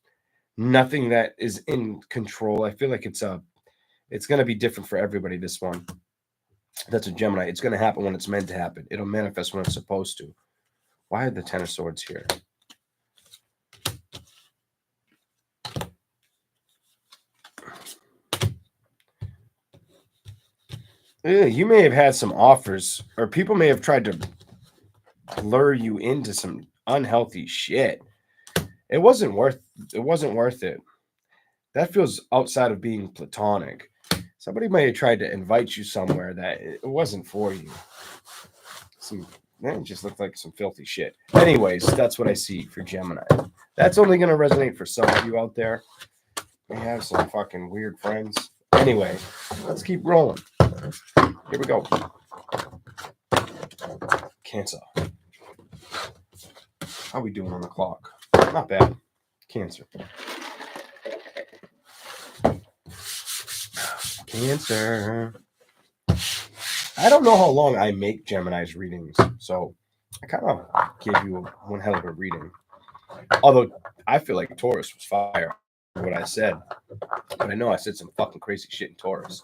nothing that is in control. I feel like it's going to be different for everybody, this one. That's a Gemini. It's going to happen when it's meant to happen. It'll manifest when it's supposed to. Why are the 10 of Swords here? Yeah, you may have had some offers, or people may have tried to lure you into some unhealthy shit. It wasn't worth it. That feels outside of being platonic. Somebody may have tried to invite you somewhere that it wasn't for you. It just looked like some filthy shit. Anyways, that's what I see for Gemini. That's only going to resonate for some of you out there. We have some fucking weird friends. Anyway, let's keep rolling. Here we go. Cancer. How we doing on the clock? Not bad. Cancer. Cancer. I don't know how long I make Gemini's readings, so I kind of gave you one hell of a reading. Although I feel like Taurus was fire, what I said. But I know I said some fucking crazy shit in Taurus.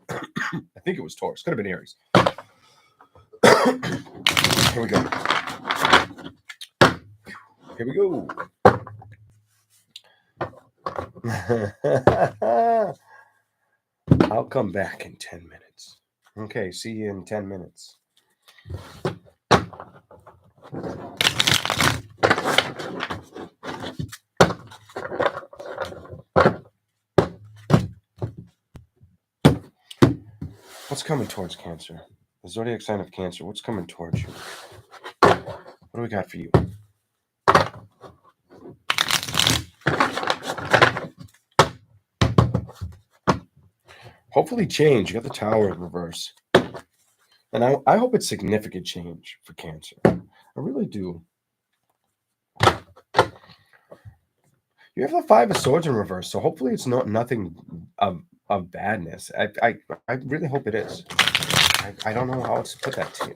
I think it was Taurus. Could have been Aries. Here we go. Here we go. I'll come back in 10 minutes. Okay, see you in 10 minutes. What's coming towards Cancer? The zodiac sign of Cancer. What's coming towards you? What do we got for you? Hopefully change. You got the Tower in reverse. And I hope it's significant change for Cancer. I really do. You have the 5 of Swords in reverse, so hopefully it's nothing of badness. I really hope it is. I don't know how else to put that to you.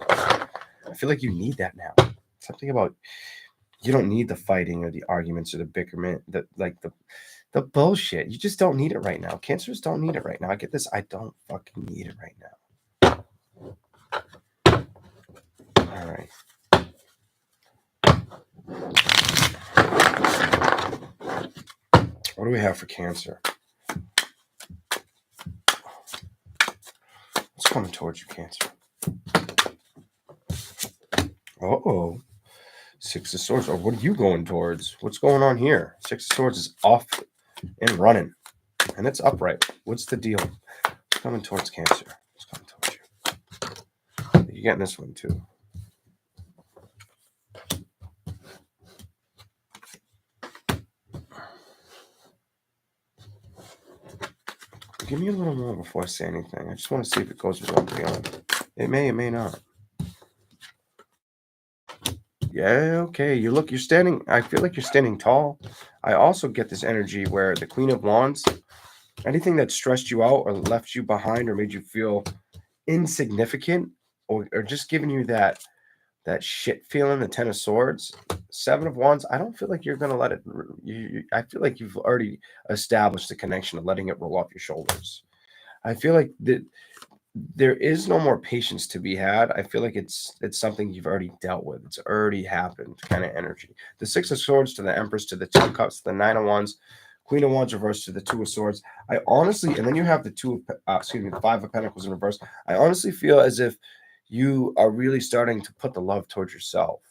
I feel like you need that now. Something about you don't need the fighting or the arguments or the bickerment, the bullshit. You just don't need it right now. Cancers don't need it right now. I get this. I don't fucking need it right now. All right. What do we have for Cancer? What's coming towards you, Cancer? Uh-oh. 6 of Swords. Or what are you going towards? What's going on here? 6 of Swords is off and running. And it's upright. What's the deal? It's coming towards Cancer. It's coming towards you. You're getting this one too. Give me a little more before I say anything. I just want to see if it goes with what I'm feeling. It may not. Yeah, okay. You're standing, I feel like you're standing tall. I also get this energy where the Queen of Wands, anything that stressed you out or left you behind or made you feel insignificant or just giving you that shit feeling, the Ten of Swords, Seven of Wands, I don't feel like you're going to let it, I feel like you've already established the connection of letting it roll off your shoulders. I feel like that there is no more patience to be had. I feel like it's something you've already dealt with. It's already happened kind of energy. The Six of Swords to the Empress to the Two of Cups to the Nine of Wands, Queen of Wands reversed to the Two of Swords. I honestly, and then you have the Five of Pentacles in reverse. I honestly feel as if you are really starting to put the love towards yourself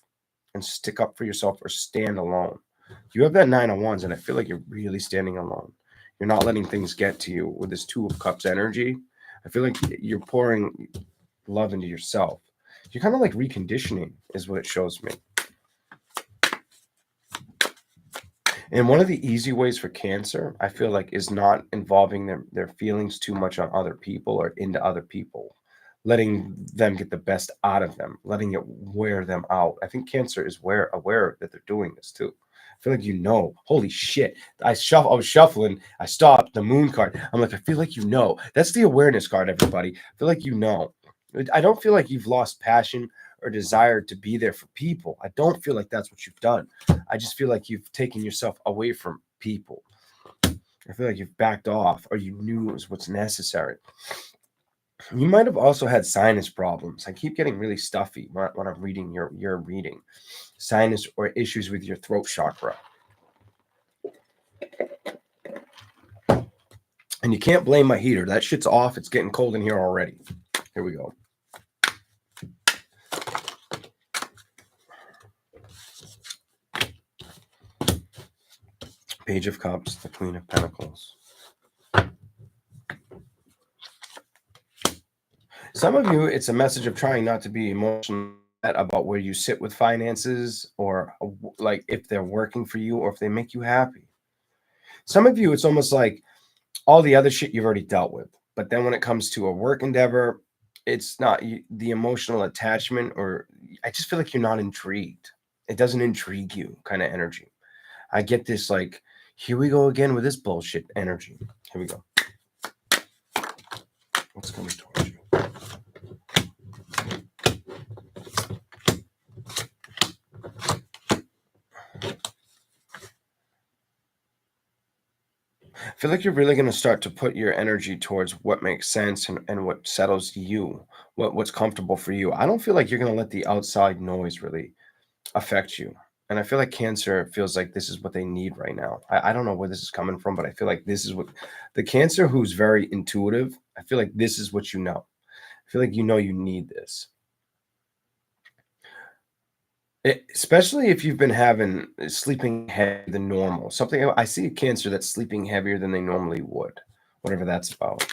and stick up for yourself or stand alone. You have that Nine of Wands, and I feel like you're really standing alone. You're not letting things get to you with this Two of Cups energy. I feel like you're pouring love into yourself. You're kind of like reconditioning is what it shows me. And one of the easy ways for Cancer, I feel like, is not involving their feelings too much on other people or into other people, letting them get the best out of them, letting it wear them out. I think Cancer is aware that they're doing this too. I feel like holy shit. I was shuffling. I stopped the Moon card. I'm like, I feel like That's the awareness card, everybody. I feel like I don't feel like you've lost passion or desire to be there for people. I don't feel like that's what you've done. I just feel like you've taken yourself away from people. I feel like you've backed off or you knew it was what's necessary. You might have also had sinus problems. I keep getting really stuffy when I'm reading your reading. Sinus or issues with your throat chakra. And you can't blame my heater. That shit's off. It's getting cold in here already. Here we go. Page of Cups, the Queen of Pentacles. Some of you, it's a message of trying not to be emotional about where you sit with finances or like if they're working for you or if they make you happy. Some of you, it's almost like all the other shit you've already dealt with. But then when it comes to a work endeavor, it's not the emotional attachment, or I just feel like you're not intrigued. It doesn't intrigue you kind of energy. I get this like, here we go again with this bullshit energy. Here we go. What's coming towards you? I feel like you're really going to start to put your energy towards what makes sense and what settles you, what's comfortable for you. I don't feel like you're going to let the outside noise really affect you. And I feel like Cancer feels like this is what they need right now. I don't know where this is coming from, but I feel like this is what the Cancer who's very intuitive, I feel like this is what you know. I feel like you need this. Especially if you've been having sleeping heavier than normal. Something I see a Cancer that's sleeping heavier than they normally would, whatever that's about.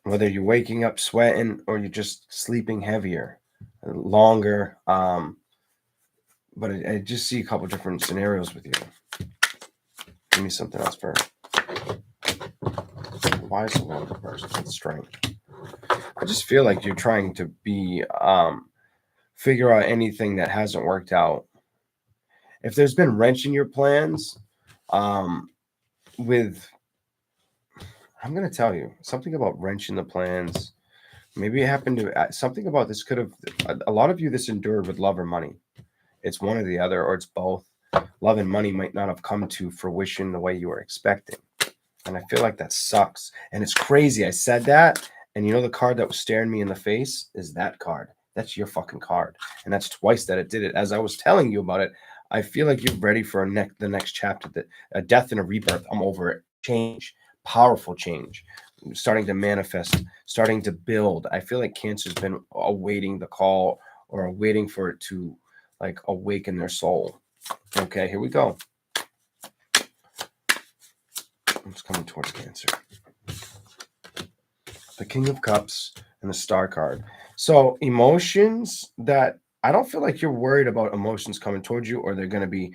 Whether you're waking up sweating or you're just sleeping heavier, longer. But I just see a couple different scenarios with you. Give me something else first. Why is the one reversed? That's strength. I just feel like you're trying to be figure out anything that hasn't worked out. If there's been wrench in your plans, I'm going to tell you something about wrench in the plans. Maybe it happened to something about this could have, a lot of you, this endured with love or money. It's one or the other, or it's both. Love and money might not have come to fruition the way you were expecting. And I feel like that sucks. And it's crazy. I said that. And the card that was staring me in the face is that card. That's your fucking card. And that's twice that it did it. As I was telling you about it, I feel like you're ready for the next chapter, that a death and a rebirth. I'm over it. Change, powerful change, starting to manifest, starting to build. I feel like Cancer's been awaiting the call or waiting for it to awaken their soul. Okay, here we go. What's coming towards Cancer? The King of Cups and the Star card. So emotions that I don't feel like you're worried about emotions coming towards you, or they're going to be.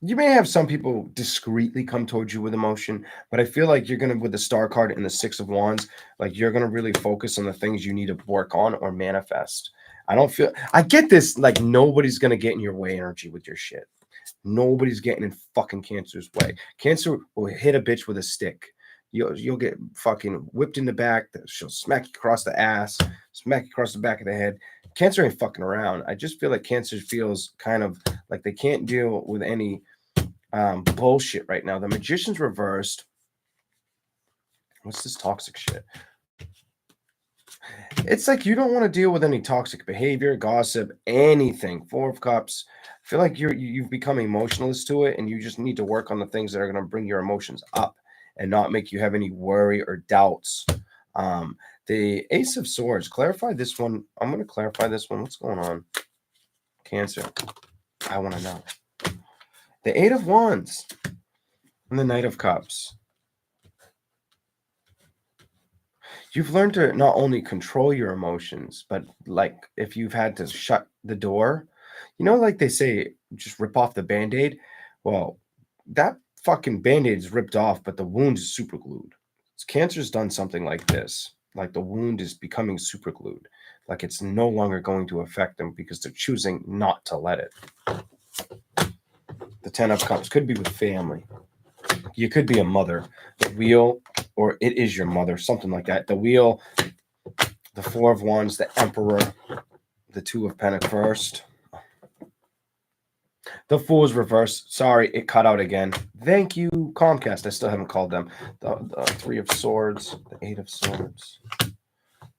You may have some people discreetly come towards you with emotion, but I feel like you're going to, with the Star card and the Six of Wands, like you're going to really focus on the things you need to work on or manifest. I get this, like nobody's going to get in your way energy with your shit. Nobody's getting in fucking Cancer's way. Cancer will hit a bitch with a stick. You'll get fucking whipped in the back. She'll smack you across the ass, smack you across the back of the head. Cancer ain't fucking around. I just feel like Cancer feels kind of like they can't deal with any bullshit right now. The Magician's reversed. What's this toxic shit? It's like you don't want to deal with any toxic behavior, gossip, anything. Four of Cups. I feel like you've become emotionalist to it, and you just need to work on the things that are going to bring your emotions up and not make you have any worry or doubts. The Ace of Swords. Clarify this one. I'm going to clarify this one. What's going on? Cancer. I want to know. The Eight of Wands and the Knight of Cups. You've learned to not only control your emotions, but like if you've had to shut the door, like they say, just rip off the Band-Aid. Well, that fucking Band-Aid is ripped off, but the wound is super glued. Cancer's done something like this. Like the wound is becoming super glued. Like it's no longer going to affect them because they're choosing not to let it. The Ten of Cups could be with family. You could be a mother. The Wheel, or it is your mother, something like that. The Wheel, the Four of Wands, the Emperor, the Two of Pentacles first. The Fool's reversed. Sorry, it cut out again. Thank you, Comcast. I still haven't called them. The Three of Swords, the Eight of Swords,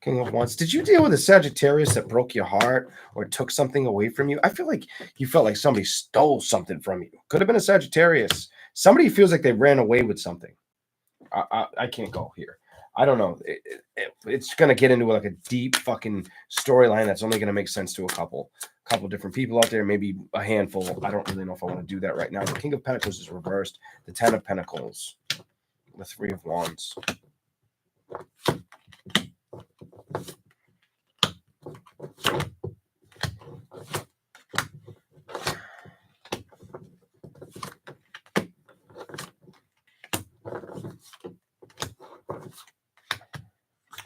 King of Wands. Did you deal with a Sagittarius that broke your heart or took something away from you? I feel like you felt like somebody stole something from you. Could have been a Sagittarius. Somebody feels like they ran away with something. I can't go here. I don't know. It's going to get into like a deep fucking storyline that's only going to make sense to a couple different people out there, maybe a handful. I don't really know if I want to do that right now. The King of Pentacles is reversed. The Ten of Pentacles. The Three of Wands.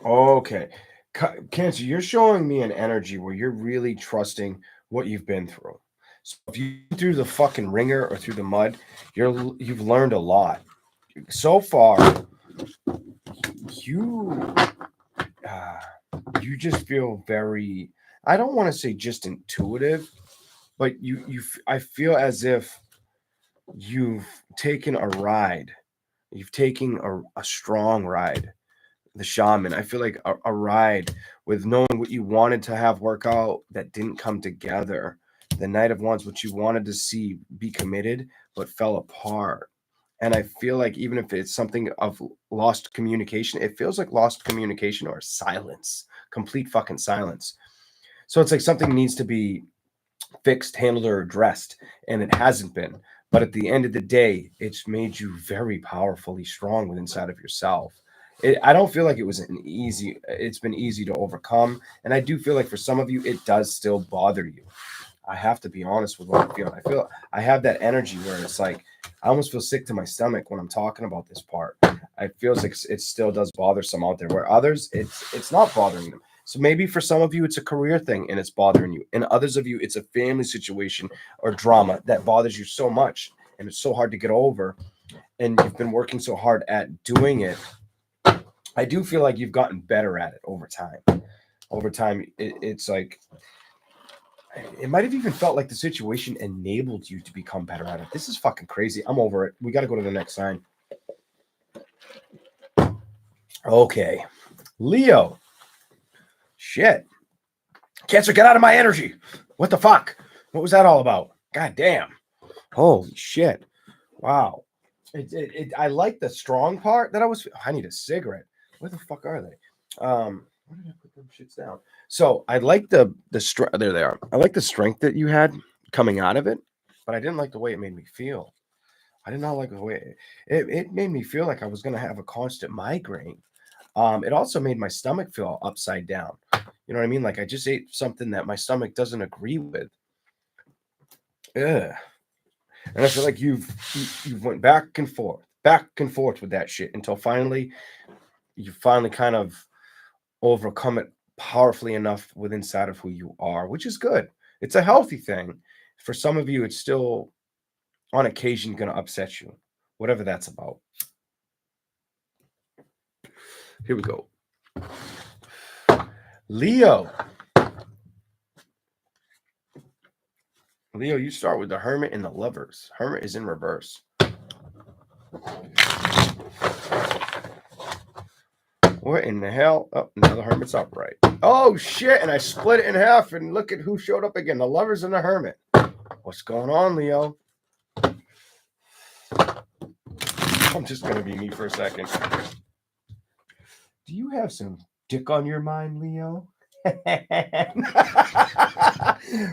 Okay. Cancer, you're showing me an energy where you're really trusting what you've been through. So if you through the fucking ringer or through the mud, you've learned a lot. So far, you just feel very, I don't want to say just intuitive, but I feel as if you've taken a ride. You've taken a strong ride. The Shaman. I feel like a ride with knowing what you wanted to have work out that didn't come together. The Knight of Wands, what you wanted to see be committed, but fell apart. And I feel like even if it's something of lost communication, it feels like lost communication or silence, complete fucking silence. So it's like something needs to be fixed, handled, or addressed, and it hasn't been. But at the end of the day, it's made you very powerfully strong within inside of yourself. I don't feel like it's been easy to overcome. And I do feel like for some of you, it does still bother you. I have to be honest with what I feel. I have that energy where it's like, I almost feel sick to my stomach when I'm talking about this part. It feels like it still does bother some out there, where others, it's not bothering them. So maybe for some of you, it's a career thing and it's bothering you. And others of you, it's a family situation or drama that bothers you so much. And it's so hard to get over. And you've been working so hard at doing it. I do feel like you've gotten better at it over time. Over time, it's like, it might have even felt like the situation enabled you to become better at it. This is fucking crazy. I'm over it. We got to go to the next sign. Okay. Leo. Shit. Cancer, get out of my energy. What the fuck? What was that all about? God damn. Holy shit. Wow. I like the strong part that I need a cigarette. Where the fuck are they? Where did I put them shits down? So I like the strength. There they are. I like the strength that you had coming out of it, but I didn't like the way it made me feel. I did not like the way it made me feel like I was going to have a constant migraine. It also made my stomach feel upside down. You know what I mean? Like I just ate something that my stomach doesn't agree with. Ugh. And I feel like you've went back and forth with that shit until finally you finally kind of overcome it powerfully enough with inside of who you are, which is good. It's a healthy thing. For some of you, it's still on occasion going to upset you, whatever that's about. Here we go. Leo. Leo, you start with the Hermit and the Lovers. Hermit is in reverse. What in the hell? Oh, now the Hermit's upright. Oh, shit. And I split it in half, and look at who showed up again. The Lovers and the Hermit. What's going on, Leo? I'm just going to be me for a second. Do you have some dick on your mind, Leo?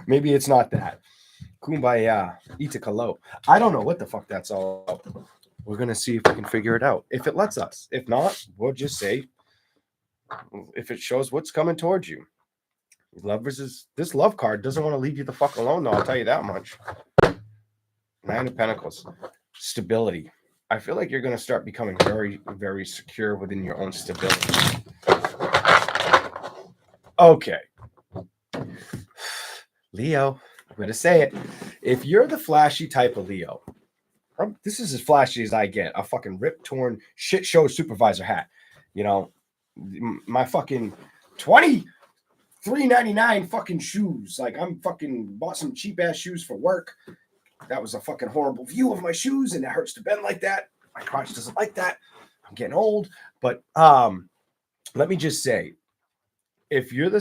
Maybe it's not that. Kumbaya, itakalo. I don't know what the fuck that's all about. We're going to see if we can figure it out. If it lets us. If not, we'll just say, if it shows what's coming towards you. This love card doesn't want to leave you the fuck alone, though. I'll tell you that much. Nine of Pentacles. Stability. I feel like you're going to start becoming very, very secure within your own stability. Okay. Leo, I'm going to say it. If you're the flashy type of Leo, this is as flashy as I get. A fucking ripped, torn, shit show supervisor hat. You know, my fucking $23.99 fucking shoes. Like, I'm fucking bought some cheap ass shoes for work. That was a fucking horrible view of my shoes, and it hurts to bend like that. My crotch doesn't like that. I'm getting old. But let me just say, if you're the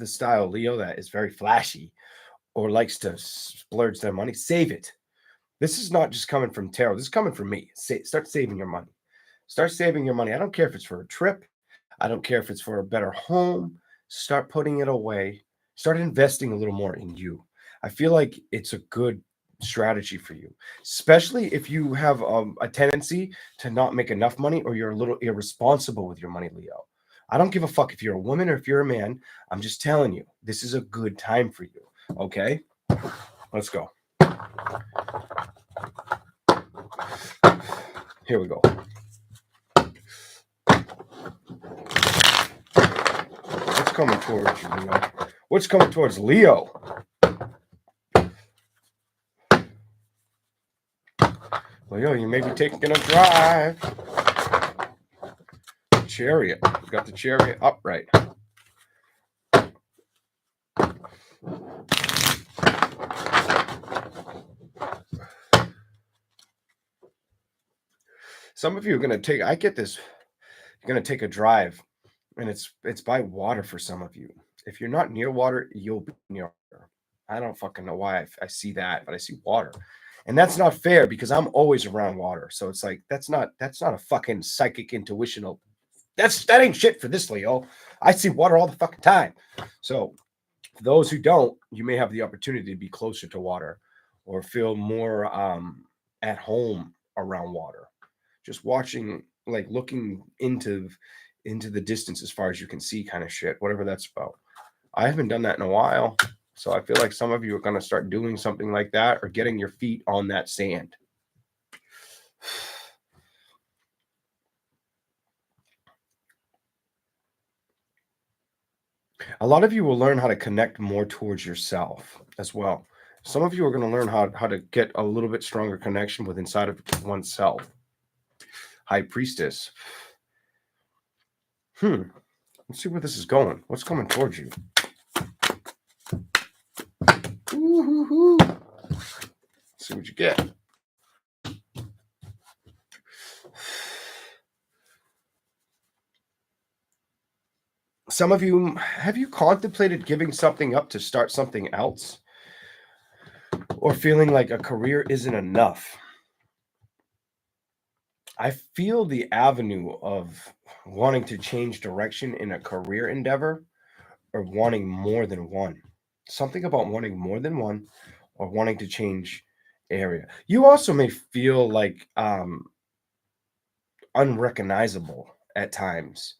style Leo that is very flashy or likes to splurge their money, save it. This is not just coming from tarot. This is coming from me. Start saving your money. Start saving your money. I don't care if it's for a trip. I don't care if it's for a better home. Start putting it away. Start investing a little more in you. I feel like it's a good strategy for you, especially if you have a tendency to not make enough money or you're a little irresponsible with your money, Leo. I don't give a fuck if you're a woman or if you're a man. I'm just telling you, this is a good time for you. Okay? Let's go. Here we go. What's coming towards you, Leo? What's coming towards Leo? Leo, you may be taking a drive. Chariot. We got the Chariot upright. Some of you are going to take, I get this, you're going to take a drive, and it's by water for some of you. If you're not near water, you'll be near water. I don't fucking know why I see that, but I see water. And that's not fair because I'm always around water. So it's like, that's not a fucking psychic intuitional. That ain't shit for this, Leo. I see water all the fucking time. So for those who don't, you may have the opportunity to be closer to water or feel more at home around water. Just watching, like looking into the distance as far as you can see kind of shit, whatever that's about. I haven't done that in a while. So I feel like some of you are going to start doing something like that or getting your feet on that sand. A lot of you will learn how to connect more towards yourself as well. Some of you are going to learn how to get a little bit stronger connection with inside of oneself. High Priestess. Let's see where this is going. What's coming towards you? Ooh, let's see what you get. Some of you, have you contemplated giving something up to start something else? Or feeling like a career isn't enough? I feel the avenue of wanting to change direction in a career endeavor or wanting more than one. Something about wanting more than one or wanting to change area. You also may feel like unrecognizable at times.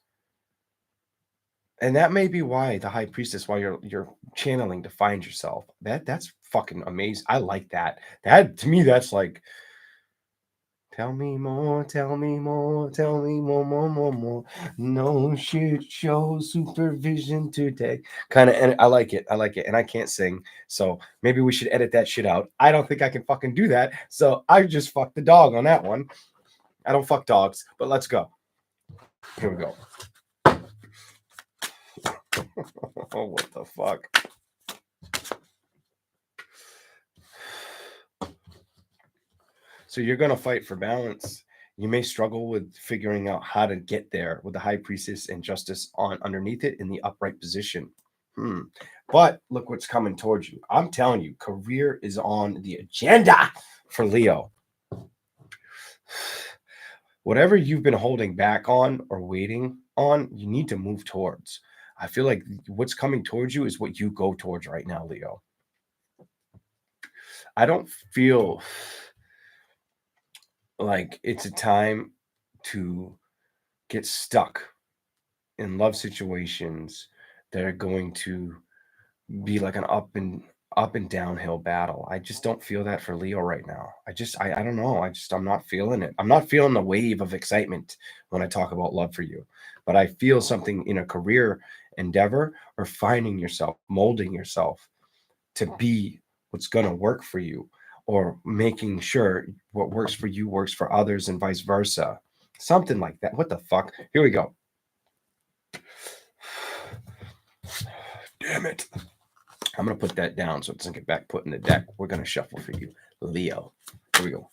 And that may be why the high priestess, while you're channeling to find yourself. That's fucking amazing. I like that. That to me, that's like, tell me more, tell me more, tell me more, more, more, more. No shit show supervision today. Kind of, and I like it. I like it. And I can't sing. So maybe we should edit that shit out. I don't think I can fucking do that. So I just fucked the dog on that one. I don't fuck dogs, but let's go. Here we go. Oh, what the fuck? So you're going to fight for balance. You may struggle with figuring out how to get there with the high priestess and justice on underneath it in the upright position. But look what's coming towards you. I'm telling you, career is on the agenda for Leo. Whatever you've been holding back on or waiting on, you need to move towards. I feel like what's coming towards you is what you go towards right now, Leo. I don't feel like it's a time to get stuck in love situations that are going to be like an up and downhill battle. I just don't feel that for Leo right now. I don't know. I'm not feeling it. I'm not feeling the wave of excitement when I talk about love for you. But I feel something in a career endeavor or finding yourself, molding yourself to be what's going to work for you, or making sure what works for you works for others and vice versa. Something like that. What the fuck? Here we go. Damn it. I'm going to put that down so it doesn't get back put in the deck. We're going to shuffle for you, Leo. Here we go.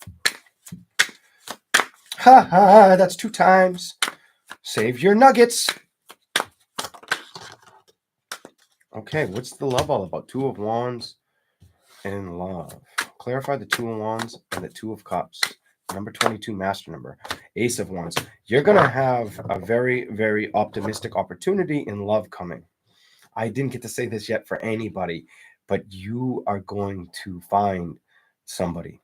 Ha ha, that's 2 times. Save your nuggets. Okay, what's the love all about? 2 of Wands and love. Clarify the 2 of Wands and the 2 of Cups. Number 22, master number. Ace of Wands. You're going to have a very, very optimistic opportunity in love coming. I didn't get to say this yet for anybody, but you are going to find somebody,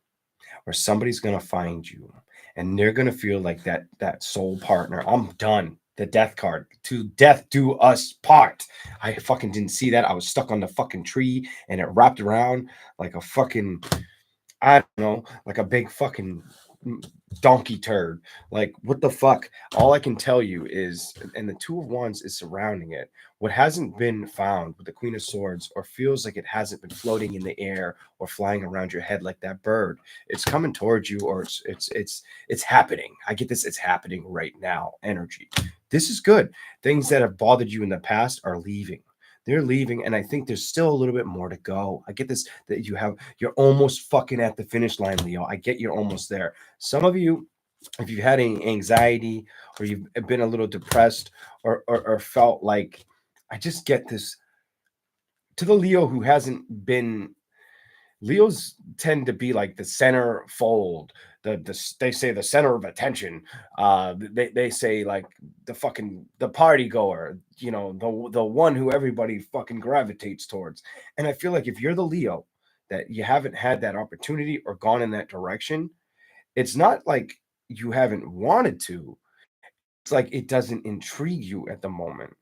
or somebody's going to find you, and they're going to feel like that soul partner. I'm done. The death card. To death do us part. I fucking didn't see that. I was stuck on the fucking tree and it wrapped around like a fucking, I don't know, like a big fucking donkey turd. Like, what the fuck? All I can tell you is, and the 2 of Wands is surrounding it, what hasn't been found with the Queen of Swords, or feels like it hasn't been floating in the air or flying around your head like that bird, it's coming towards you, or it's happening. I get this. It's happening right now. Energy. This is good. Things that have bothered you in the past are leaving. They're leaving, and I think there's still a little bit more to go. I get this, that you're almost fucking at the finish line, Leo. I get you're almost there. Some of you, if you've had any anxiety, or you've been a little depressed, or felt like, I just get this, to the Leo who hasn't been, Leos tend to be like the center fold, they say the center of attention. They say like the party goer, the one who everybody fucking gravitates towards. And I feel like if you're the Leo that you haven't had that opportunity or gone in that direction, it's not like you haven't wanted to. It's like it doesn't intrigue you at the moment.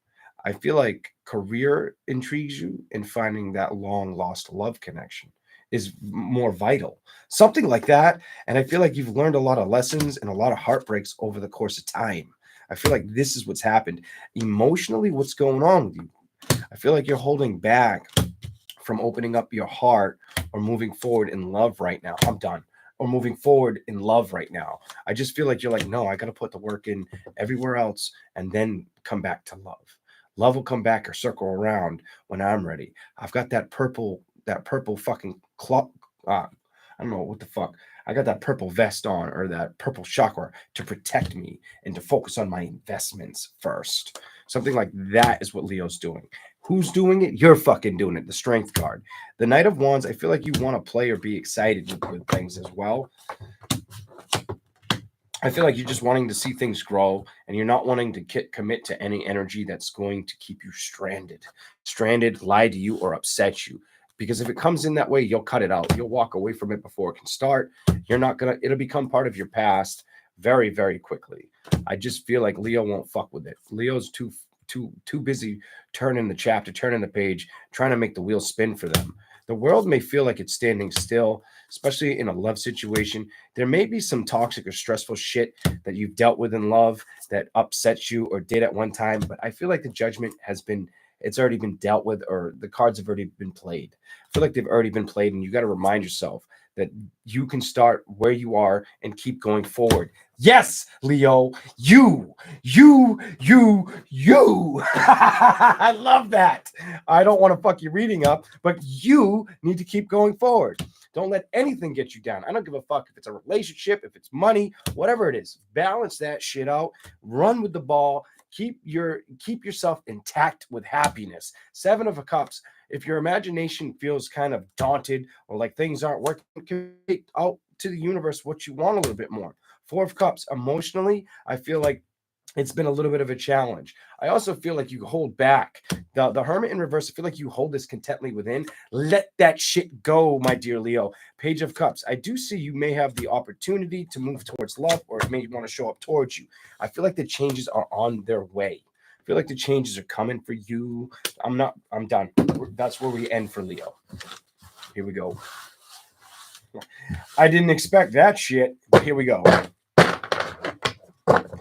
I feel like career intrigues you, and finding that long lost love connection is more vital. Something like that. And I feel like you've learned a lot of lessons and a lot of heartbreaks over the course of time. I feel like this is what's happened. Emotionally, what's going on with you? I feel like you're holding back from opening up your heart or moving forward in love right now. I'm done. Or moving forward in love right now. I just feel like you're like, no, I got to put the work in everywhere else and then come back to love. Love will come back or circle around when I'm ready. I've got that purple fucking clock. I don't know what the fuck. I got that purple vest on, or that purple chakra, to protect me and to focus on my investments first. Something like that is what Leo's doing. Who's doing it? You're fucking doing it. The Strength card. The Knight of Wands, I feel like you want to play or be excited with things as well. I feel like you're just wanting to see things grow, and you're not wanting to commit to any energy that's going to keep you stranded, lie to you, or upset you. Because if it comes in that way, you'll cut it out. You'll walk away from it before it can start. You're not going to, it'll become part of your past very, very quickly. I just feel like Leo won't fuck with it. Leo's too busy turning the chapter, turning the page, trying to make the wheel spin for them. The world may feel like it's standing still, especially in a love situation. There may be some toxic or stressful shit that you've dealt with in love that upsets you or did at one time. But I feel like the judgment it's already been dealt with, or the cards have already been played. I feel like they've already been played, and you got to remind yourself that you can start where you are and keep going forward. Yes, Leo, you. I love that. I don't want to fuck your reading up, but you need to keep going forward. Don't let anything get you down. I don't give a fuck if it's a relationship, if it's money, whatever it is. Balance that shit out. Run with the ball. Keep yourself intact with happiness. 7 of Cups. If your imagination feels kind of daunted or like things aren't working, communicate out to the universe what you want a little bit more. 4 of Cups. Emotionally, I feel like it's been a little bit of a challenge. I also feel like you hold back. The Hermit in reverse, I feel like you hold this contently within. Let that shit go, my dear Leo. Page of Cups. I do see you may have the opportunity to move towards love, or it may want to show up towards you. I feel like the changes are on their way. I feel like the changes are coming for you. I'm done. That's where we end for Leo. Here we go. I didn't expect that shit, but here we go.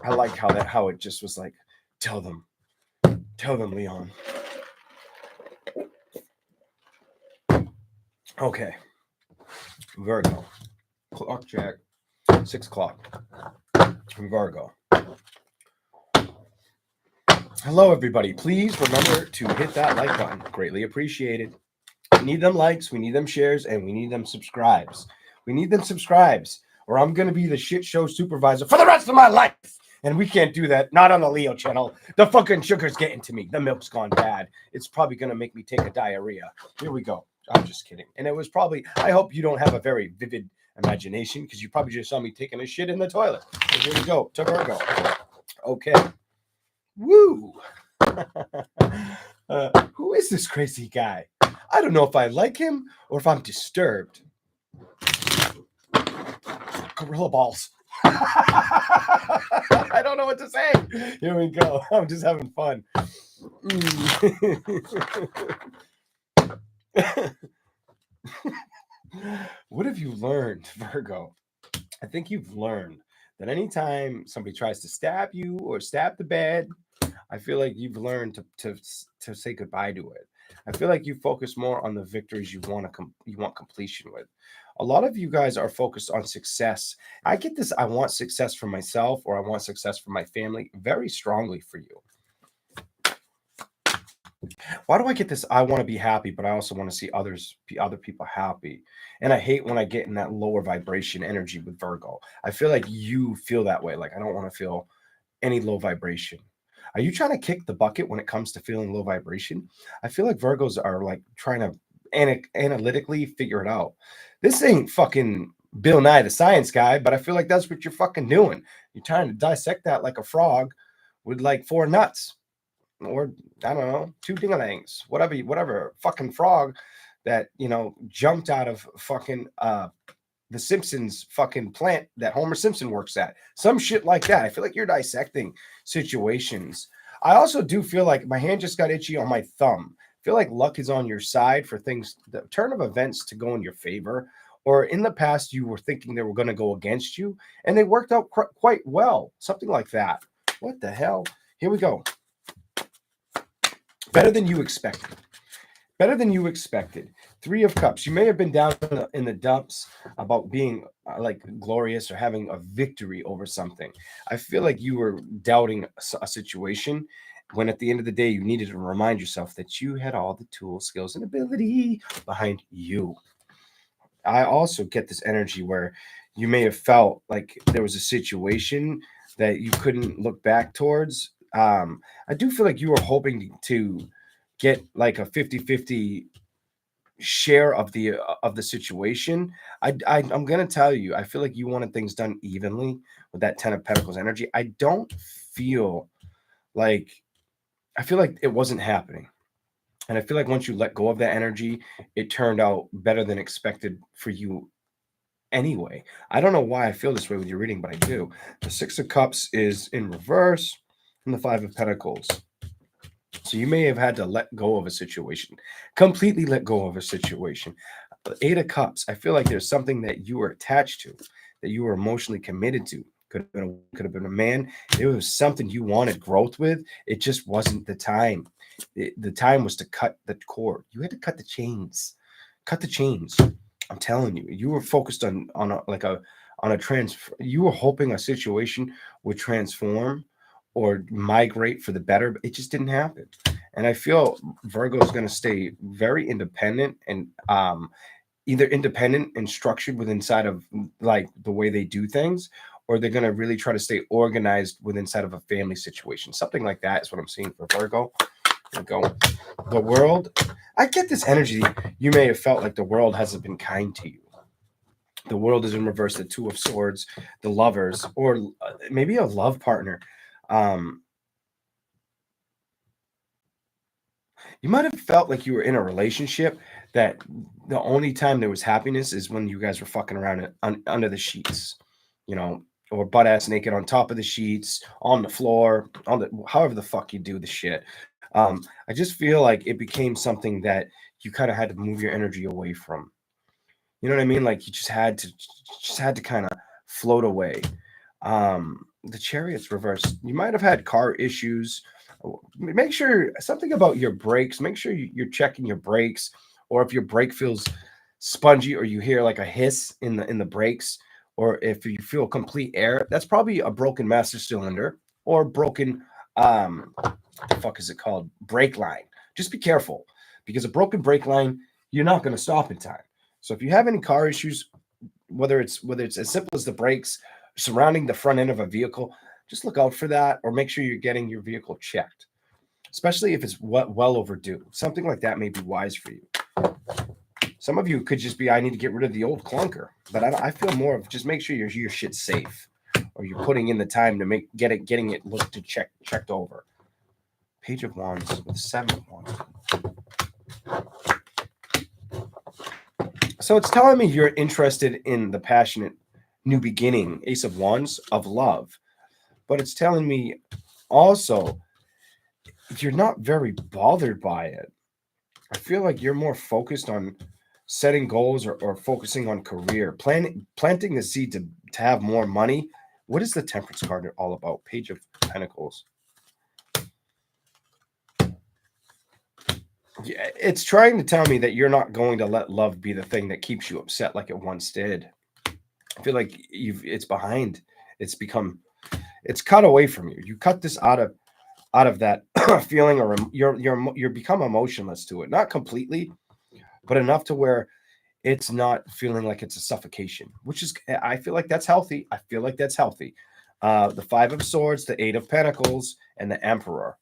I like how it just was like, tell them, Leon. Okay. Virgo. Clock check. 6 o'clock. Virgo. Hello, everybody. Please remember to hit that like button. Greatly appreciated. We need them likes, we need them shares, and we need them subscribes. We need them subscribes, or I'm going to be the shit show supervisor for the rest of my life. And we can't do that. Not on the Leo channel. The fucking sugar's getting to me. The milk's gone bad. It's probably going to make me take a diarrhea. Here we go. I'm just kidding. And it was probably, I hope you don't have a very vivid imagination, because you probably just saw me taking a shit in the toilet. So here we go. To Virgo. Okay. Woo. Who is this crazy guy? I don't know if I like him or if I'm disturbed. Gorilla balls. I don't know what to say. Here we go. I'm just having fun. What have you learned, Virgo? I think you've learned that anytime somebody tries to stab you or stab the bed, I feel like you've learned to say goodbye to it. I feel like you focus more on the victories you want completion with. A lot of you guys are focused on success. I get this, I want success for myself, or I want success for my family very strongly for you. Why do I get this? I want to be happy, but I also want to see other people happy. And I hate when I get in that lower vibration energy with Virgo. I feel like you feel that way. Like, I don't want to feel any low vibration. Are you trying to kick the bucket when it comes to feeling low vibration? I feel like Virgos are like trying to analytically figure it out. This ain't fucking Bill Nye the Science Guy, but I feel like that's what you're fucking doing. You're trying to dissect that like a frog with like 4 nuts, or I don't know, 2 dingalangs, whatever fucking frog that, you know, jumped out of fucking the Simpsons fucking plant that Homer Simpson works at. Some shit like that. I feel like you're dissecting situations. I also do feel like my hand just got itchy on my thumb. I feel like luck is on your side for things, the turn of events to go in your favor. Or in the past, you were thinking they were going to go against you, and they worked out quite well. Something like that. What the hell? Here we go. Better than you expected. Better than you expected. 3 of Cups. You may have been down in the dumps about being like glorious or having a victory over something. I feel like you were doubting a situation when at the end of the day, you needed to remind yourself that you had all the tools, skills, and ability behind you. I also get this energy where you may have felt like there was a situation that you couldn't look back towards. I do feel like you were hoping to get like a 50-50 share of the situation. I'm gonna tell you, I feel like you wanted things done evenly with that 10 of Pentacles energy. I feel like it wasn't happening. And I feel like once you let go of that energy, it turned out better than expected for you anyway. I don't know why I feel this way with your reading, but I do. The Six of Cups is in reverse, and the Five of Pentacles. So you may have had to let go of a situation, completely let go of a situation. The Eight of Cups, I feel like there's something that you were attached to, that you were emotionally committed to. Could have been a man. It was something you wanted growth with. It just wasn't the time. The time was to cut the cord. You had to cut the chains. Cut the chains. I'm telling you, you were focused on a transfer. You were hoping a situation would transform or migrate for the better, but it just didn't happen. And I feel Virgo is going to stay very independent and either independent and structured within inside of like the way they do things, or they're going to really try to stay organized within inside of a family situation. Something like that is what I'm seeing for Virgo. Here we go. The world. I get this energy. You may have felt like the world hasn't been kind to you. The world is in reverse. The Two of Swords, the lovers, or maybe a love partner. You might have felt like you were in a relationship that the only time there was happiness is when you guys were fucking around under the sheets, or butt ass naked on top of the sheets, on the floor, however the fuck you do the shit. I just feel like it became something that you kind of had to move your energy away from. You know what I mean? Like you just had to kind of float away. The Chariot's reversed. You might have had car issues. Make sure something about your brakes. Make sure you're checking your brakes, or if your brake feels spongy, or you hear like a hiss in the brakes, or if you feel complete air, that's probably a broken master cylinder or broken the fuck is it called? Brake line. Just be careful, because a broken brake line, you're not going to stop in time. So if you have any car issues, whether it's as simple as the brakes surrounding the front end of a vehicle, just look out for that, or make sure you're getting your vehicle checked, especially if it's well overdue. Something like that may be wise for you. Some of you could just be, I need to get rid of the old clunker, but I feel more of just make sure your shit's safe, or you're putting in the time to getting it looked to checked over. Page of Wands with Seven of Wands. So it's telling me you're interested in the passionate new beginning, Ace of Wands, of love. But it's telling me also you're not very bothered by it. I feel like you're more focused on setting goals, or focusing on career, planting the seed to have more money. What is the Temperance card all about? Page of Pentacles. Yeah, it's trying to tell me that you're not going to let love be the thing that keeps you upset like it once did. I feel like it's behind. It's cut away from you. You cut this out of that feeling, or you're become emotionless to it. Not completely, but enough to where it's not feeling like it's a suffocation, which is, I feel like that's healthy. I feel like that's healthy. The Five of Swords, the Eight of Pentacles, and the Emperor.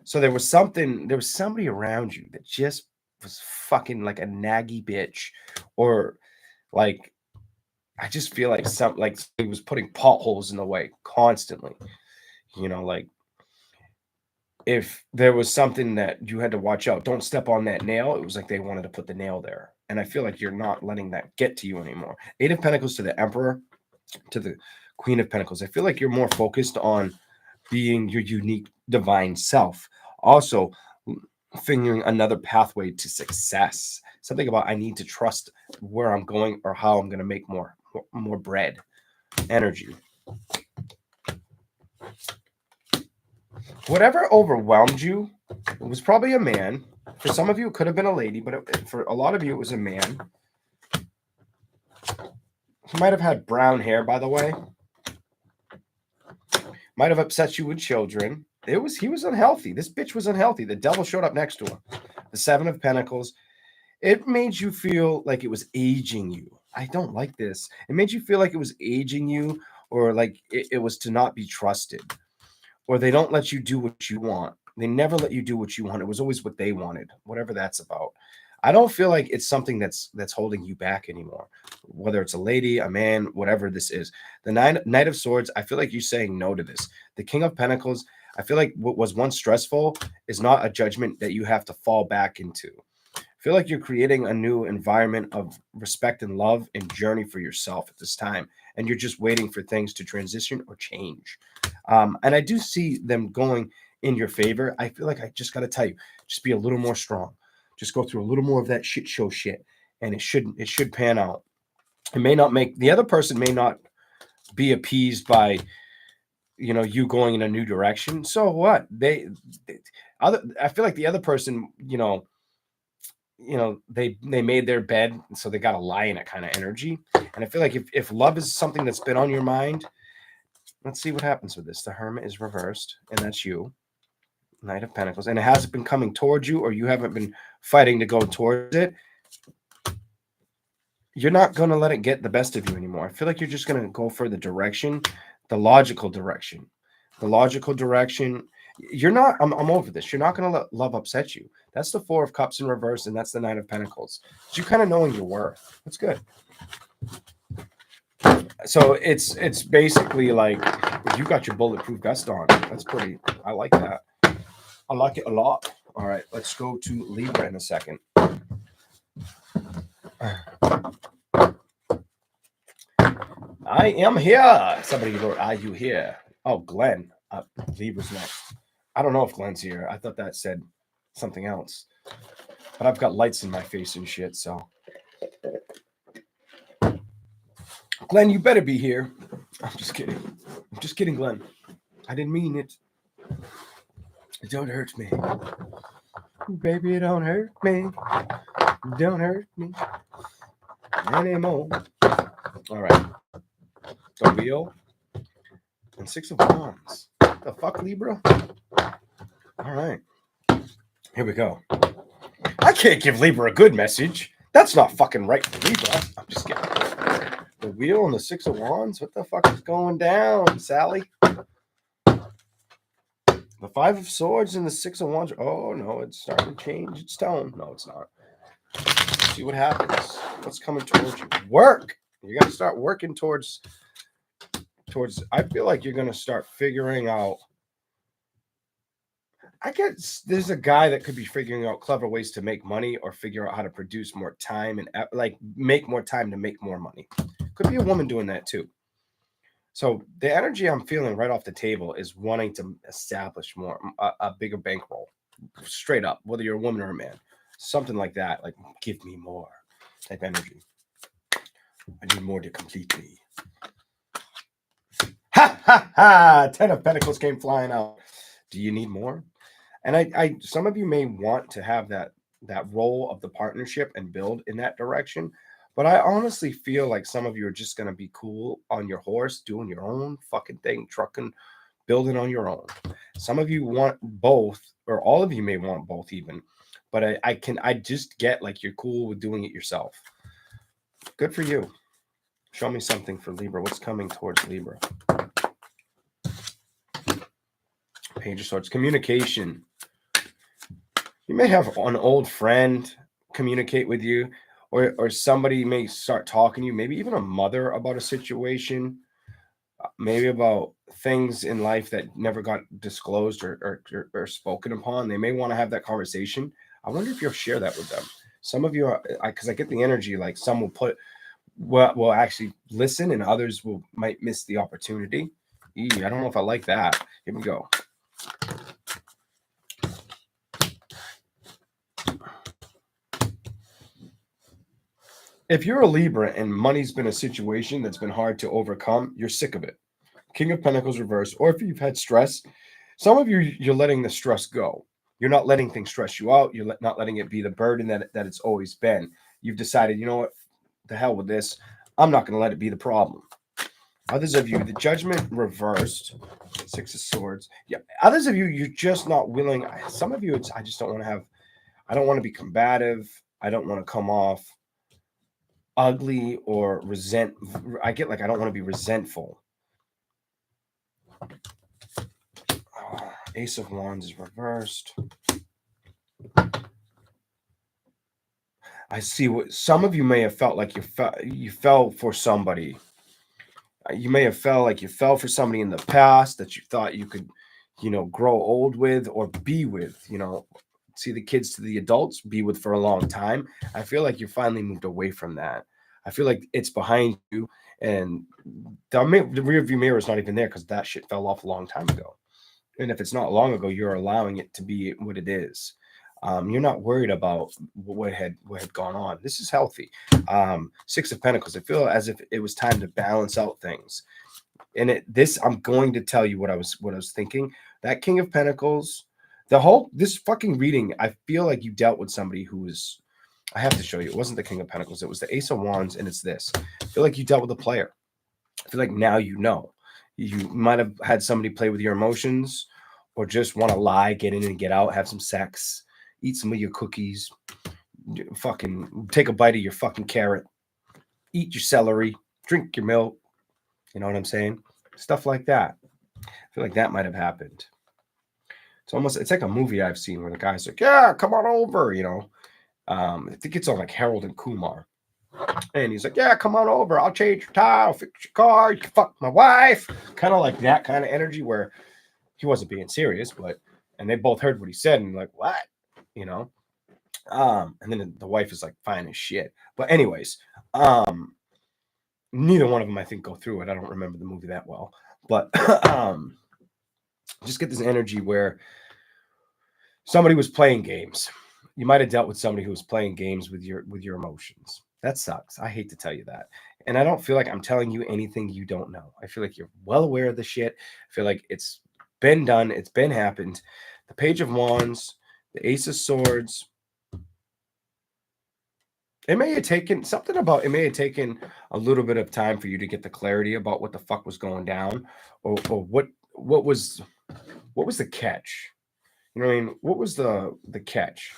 So there was somebody around you that just was fucking like a naggy bitch, or like, I just feel like it was putting potholes in the way constantly. Like if there was something that you had to watch out, don't step on that nail. It was like they wanted to put the nail there. And I feel like you're not letting that get to you anymore. Eight of Pentacles to the Emperor, to the Queen of Pentacles. I feel like you're more focused on being your unique divine self. Also, figuring another pathway to success. Something about, I need to trust where I'm going, or how I'm going to make more bread. Energy. Whatever overwhelmed you, it was probably a man. For some of you, it could have been a lady, but for a lot of you, it was a man. He might have had brown hair, by the way. Might have upset you with children. He was unhealthy. This bitch was unhealthy. The devil showed up next to him. The Seven of Pentacles. It made you feel like it was aging you. I don't like this. It made you feel like it was aging you, or like it was to not be trusted, or they don't let you do what you want. They never let you do what you want. It was always what they wanted, whatever that's about. I don't feel like it's something that's holding you back anymore, whether it's a lady, a man, whatever this is. The Knight of Swords, I feel like you're saying no to this. The King of Pentacles, I feel like what was once stressful is not a judgment that you have to fall back into. I feel like you're creating a new environment of respect and love and journey for yourself at this time. And you're just waiting for things to transition or change. And I do see them going in your favor. I feel like I just got to tell you, just be a little more strong. Just go through a little more of that shit show shit. And it should pan out. It may not make the other person may not be appeased by you going in a new direction. So what? I feel like the other person, they made their bed, so they got to lie in it kind of energy. And I feel like if love is something that's been on your mind, let's see what happens with this. The Hermit is reversed, and that's you. Knight of Pentacles, and it hasn't been coming towards you, or you haven't been fighting to go towards it. You're not going to let it get the best of you anymore. I feel like you're just going to go for the direction, the logical direction. The logical direction. You're not, I'm over this. You're not going to let love upset you. That's the Four of Cups in reverse, and that's the Knight of Pentacles. So you kind of knowing your worth. That's good. So it's basically like you got your bulletproof vest on. That's pretty, I like that. I like it a lot. All right, let's go to Libra in a second. I am here. Somebody wrote, "Are you here?" Oh, Glenn. Libra's next. I don't know if Glenn's here. I thought that said something else. But I've got lights in my face and shit, so. Glenn, you better be here. I'm just kidding. I'm just kidding, Glenn. I didn't mean it. Don't hurt me. Baby, don't hurt me. Don't hurt me anymore. All right. The Wheel and Six of Wands. The fuck, Libra? All right. Here we go. I can't give Libra a good message. That's not fucking right for Libra. I'm just kidding. The Wheel and the Six of Wands. What the fuck is going down, Sally? The Five of Swords and the Six of Wands. Oh, no, it's starting to change its tone. No, it's not. Let's see what happens. What's coming towards you? Work. You're going to start working towards. I feel like you're going to start figuring out. I guess there's a guy that could be figuring out clever ways to make money or figure out how to produce more time and like make more time to make more money. Could be a woman doing that too. So the energy I'm feeling right off the table is wanting to establish more, a bigger bankroll, straight up, whether you're a woman or a man, something like that. Like, give me more type energy. I need more to complete me. Ha ha ha! 10 of Pentacles came flying out. Do you need more? And I some of you may want to have that role of the partnership and build in that direction. But I honestly feel like some of you are just going to be cool on your horse, doing your own fucking thing, trucking, building on your own. Some of you want both, or all of you may want both even. But I just get like you're cool with doing it yourself. Good for you. Show me something for Libra. What's coming towards Libra? Page of Swords. Communication. You may have an old friend communicate with you. Or somebody may start talking to you, maybe even a mother about a situation, maybe about things in life that never got disclosed or spoken upon. They may want to have that conversation. I wonder if you'll share that with them. Some of you are, because I get the energy like some will actually listen and others might miss the opportunity. I don't know if I like that. Here we go. If you're a Libra and money's been a situation that's been hard to overcome, you're sick of it. King of Pentacles reverse, or if you've had stress, some of you, you're letting the stress go. You're not letting things stress you out. You're not letting it be the burden that it's always been. You've decided, you know what, the hell with this. I'm not going to let it be the problem. Others of you, the Judgment reversed, Six of Swords. Yeah, others of you, you're just not willing. Some of you, I just don't want to have, I don't want to be combative. I don't want to come off ugly or resent. I get like I don't want to be resentful. Ace of Wands is reversed. I see what some of you may have felt like you fell for somebody. You may have felt like you fell for somebody in the past that you thought you could grow old with or be with, see the kids to the adults, be with for a long time. I feel like you finally moved away from that. I feel like it's behind you, and the rear view mirror is not even there because that shit fell off a long time ago. And if it's not long ago, you're allowing it to be what it is. You're not worried about what had gone on. This is healthy. Six of Pentacles. I feel as if it was time to balance out things. And I'm going to tell you what I was thinking. That King of Pentacles, this fucking reading, I feel like you dealt with somebody who was. I have to show you. It wasn't the King of Pentacles. It was the Ace of Wands, and it's this. I feel like you dealt with a player. I feel like now you know. You might have had somebody play with your emotions, or just want to lie, get in and get out, have some sex, eat some of your cookies, fucking take a bite of your fucking carrot, eat your celery, drink your milk. You know what I'm saying? Stuff like that. I feel like that might have happened. It's like a movie I've seen where the guy's like, yeah, come on over, I think it's on like Harold and Kumar. And he's like, yeah, come on over. I'll change your tire. I'll fix your car. You can fuck my wife. Kind of like that kind of energy where he wasn't being serious, and they both heard what he said and like, what? And then the wife is like, fine as shit. But anyways, neither one of them, I think, go through it. I don't remember the movie that well. But just get this energy where somebody was playing games. You might have dealt with somebody who was playing games with your emotions. That sucks. I hate to tell you that. And I don't feel like I'm telling you anything you don't know. I feel like you're well aware of the shit. I feel like it's been done. It's been happened. The Page of Wands, the Ace of Swords. It may have taken a little bit of time for you to get the clarity about what the fuck was going down, or what was the catch? You know what I mean? What was the catch?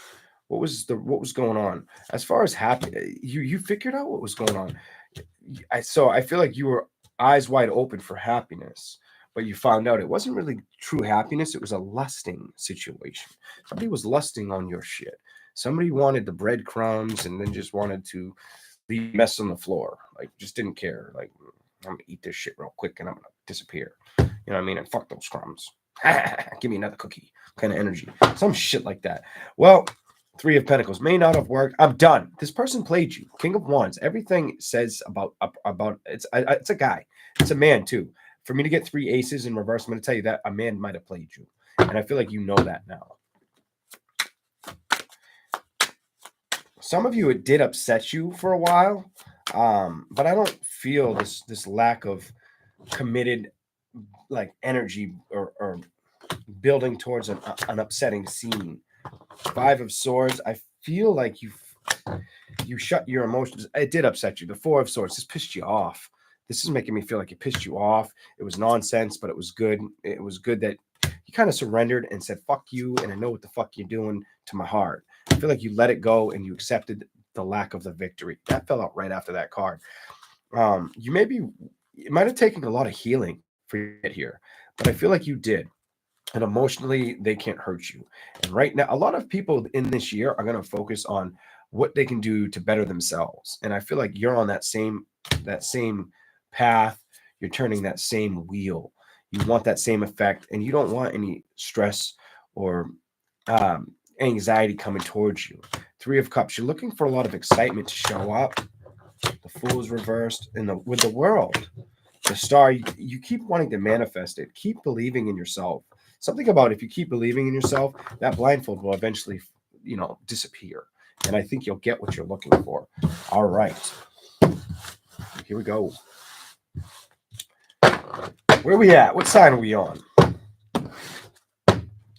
What was going on? As far as happy, you figured out what was going on. I feel like you were eyes wide open for happiness, but you found out it wasn't really true happiness. It was a lusting situation. Somebody was lusting on your shit. Somebody wanted the breadcrumbs and then just wanted to leave mess on the floor. Like, just didn't care. Like, I'm gonna eat this shit real quick and I'm gonna disappear. You know what I mean? And fuck those crumbs. Give me another cookie kind of energy. Some shit like that. Well, Three of Pentacles may not have worked. I'm done. This person played you. King of Wands. Everything says about it's a guy. It's a man too. For me to get three aces in reverse, I'm going to tell you that a man might have played you, and I feel like you know that now. Some of you, it did upset you for a while, but I don't feel this lack of committed like energy or building towards an upsetting scene. Five of Swords. I feel like you shut your emotions. It did upset you. The Four of Swords. This pissed you off. This is making me feel like it pissed you off. It was nonsense, but it was good. It was good that you kind of surrendered and said, fuck you, and I know what the fuck you're doing to my heart. I feel like you let it go and you accepted the lack of the victory. That fell out right after that card. It might have taken a lot of healing for you to get here, but I feel like you did. And emotionally, they can't hurt you. And right now, a lot of people in this year are going to focus on what they can do to better themselves. And I feel like you're on that same path. You're turning that same wheel. You want that same effect, and you don't want any stress or anxiety coming towards you. Three of Cups. You're looking for a lot of excitement to show up. The Fool is reversed. With the World, the Star, you keep wanting to manifest it. Keep believing in yourself. Something about if you keep believing in yourself, that blindfold will eventually, disappear. And I think you'll get what you're looking for. All right. Here we go. Where are we at? What sign are we on?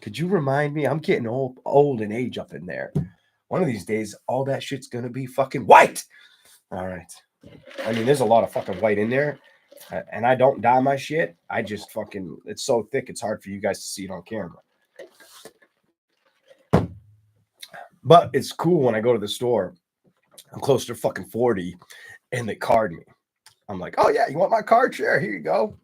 Could you remind me? I'm getting old in age up in there. One of these days, all that shit's going to be fucking white. All right. I mean, there's a lot of fucking white in there. And I don't dye my shit. I just fucking, it's so thick, it's hard for you guys to see it on camera. But it's cool when I go to the store. I'm close to fucking 40 and they card me. I'm like, oh yeah, you want my card? Sure, here you go.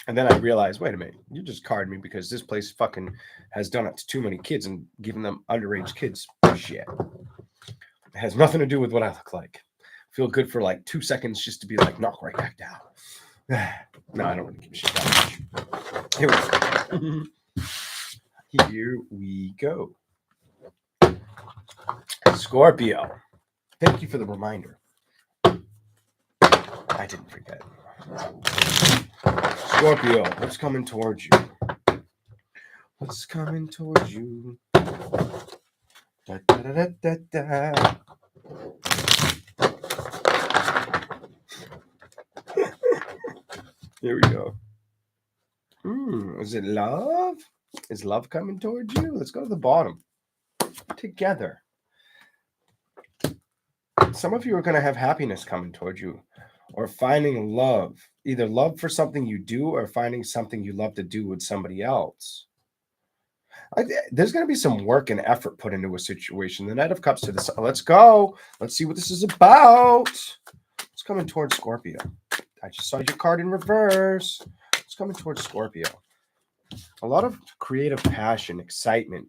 And then I realize, wait a minute, you just card me because this place fucking has done it to too many kids and given them underage kids shit. It has nothing to do with what I look like. Feel good for like 2 seconds just to be like, knock right back down. No, I don't really give a shit that much. Here we go. Here we go. Scorpio. Thank you for the reminder. I didn't forget. Scorpio, what's coming towards you? What's coming towards you? Da, da, da, da, da, da. Here we go. Is it love? Is love coming towards you? Let's go to the bottom. Together. Some of you are going to have happiness coming towards you, or finding love. Either love for something you do or finding something you love to do with somebody else. There's going to be some work and effort put into a situation. The Knight of Cups to the side. Let's go. Let's see what this is about. It's coming towards Scorpio. I just saw your card in reverse. It's coming towards Scorpio. A lot of creative passion, excitement,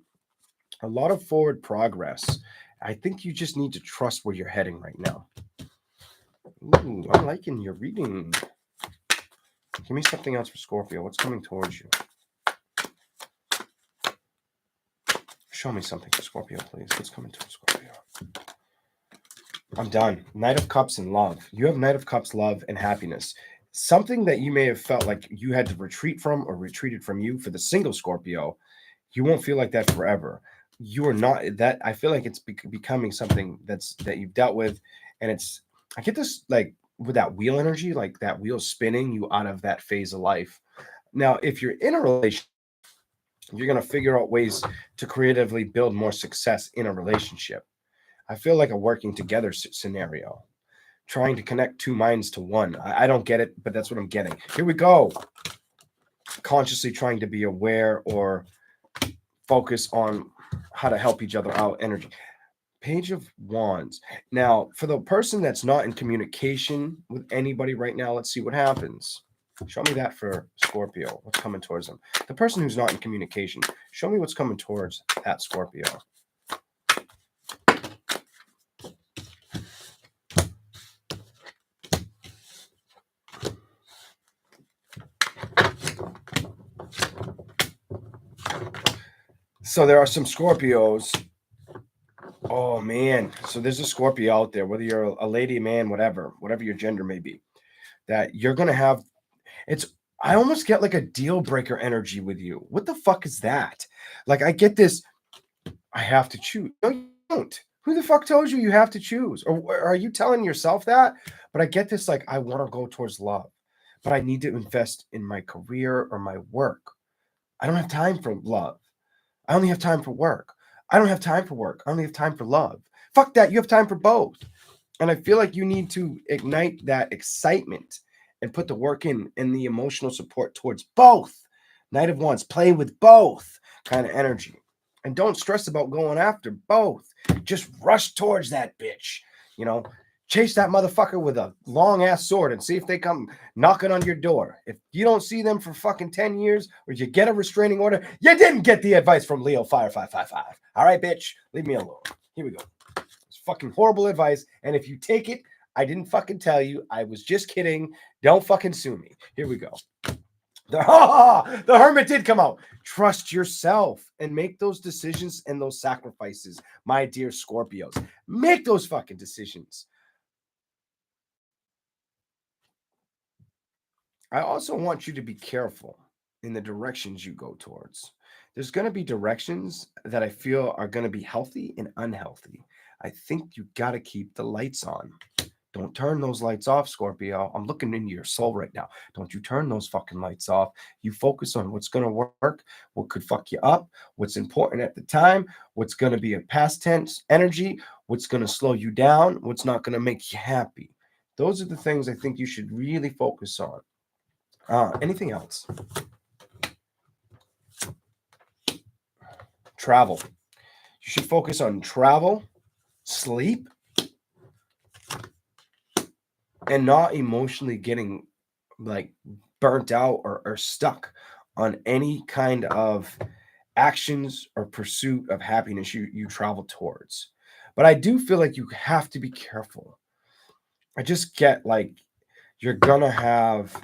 a lot of forward progress. I think you just need to trust where you're heading right now. Ooh, I'm liking your reading. Give me something else for Scorpio. What's coming towards you? Show me something for Scorpio, please. What's coming towards Scorpio? I'm done. Knight of Cups and love. You have Knight of Cups, love, and happiness. Something that you may have felt like you had to retreat from or retreated from you for the single Scorpio, you won't feel like that forever. You are not that. I feel like it's becoming something that you've dealt with, and I get this like with that wheel energy, like that wheel spinning you out of that phase of life. Now, if you're in a relationship, you're going to figure out ways to creatively build more success in a relationship. I feel like a working together scenario, trying to connect two minds to one. I don't get it, but that's what I'm getting. Here we go. Consciously trying to be aware or focus on how to help each other out. Energy. Page of Wands. Now, for the person that's not in communication with anybody right now, let's see what happens. Show me that for Scorpio. What's coming towards them? The person who's not in communication. Show me what's coming towards that Scorpio. So there are some Scorpios. Oh, man. So there's a Scorpio out there, whether you're a lady, man, whatever your gender may be, that you're going to have. I almost get like a deal breaker energy with you. What the fuck is that? Like, I get this, I have to choose. No, you don't. Who the fuck tells you have to choose? Or are you telling yourself that? But I get this, like, I want to go towards love, but I need to invest in my career or my work. I don't have time for love. I only have time for work. I don't have time for work. I only have time for love. Fuck that. You have time for both. And I feel like you need to ignite that excitement and put the work in and the emotional support towards both. Knight of Wands, play with both kind of energy. And don't stress about going after both. Just rush towards that bitch. You know, chase that motherfucker with a long ass sword and see if they come knocking on your door. If you don't see them for fucking 10 years or you get a restraining order, you didn't get the advice from Leo Fire 555. All right, bitch, leave me alone. Here we go. It's fucking horrible advice. And if you take it, I didn't fucking tell you. I was just kidding. Don't fucking sue me. Here we go. The Hermit did come out. Trust yourself and make those decisions and those sacrifices, my dear Scorpios. Make those fucking decisions. I also want you to be careful in the directions you go towards. There's going to be directions that I feel are going to be healthy and unhealthy. I think you got to keep the lights on. Don't turn those lights off, Scorpio. I'm looking into your soul right now. Don't you turn those fucking lights off. You focus on what's going to work, what could fuck you up, what's important at the time, what's going to be a past tense energy, what's going to slow you down, what's not going to make you happy. Those are the things I think you should really focus on. Anything else? Travel. You should focus on travel, sleep, and not emotionally getting like burnt out or stuck on any kind of actions or pursuit of happiness you travel towards. But I do feel like you have to be careful. I just get like you're gonna have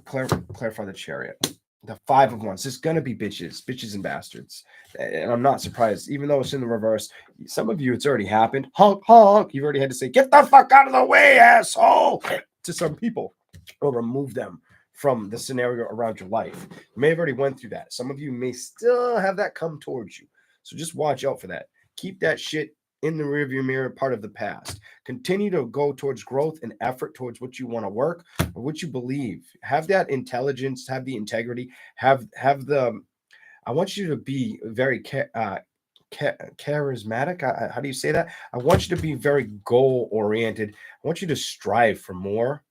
clarify the Chariot. The Five of Wands. There's gonna be bitches and bastards, and I'm not surprised. Even though it's in the reverse, some of you it's already happened. Honk honk. You've already had to say, "Get the fuck out of the way, asshole," to some people, or remove them from the scenario around your life. You may have already went through that. Some of you may still have that come towards you. So just watch out for that. Keep that shit in the rearview mirror, part of the past. Continue to go towards growth and effort towards what you want to work or what you believe. Have that intelligence, have the integrity, have the. I want you to be very charismatic. How do you say that? I want you to be very goal oriented. I want you to strive for more,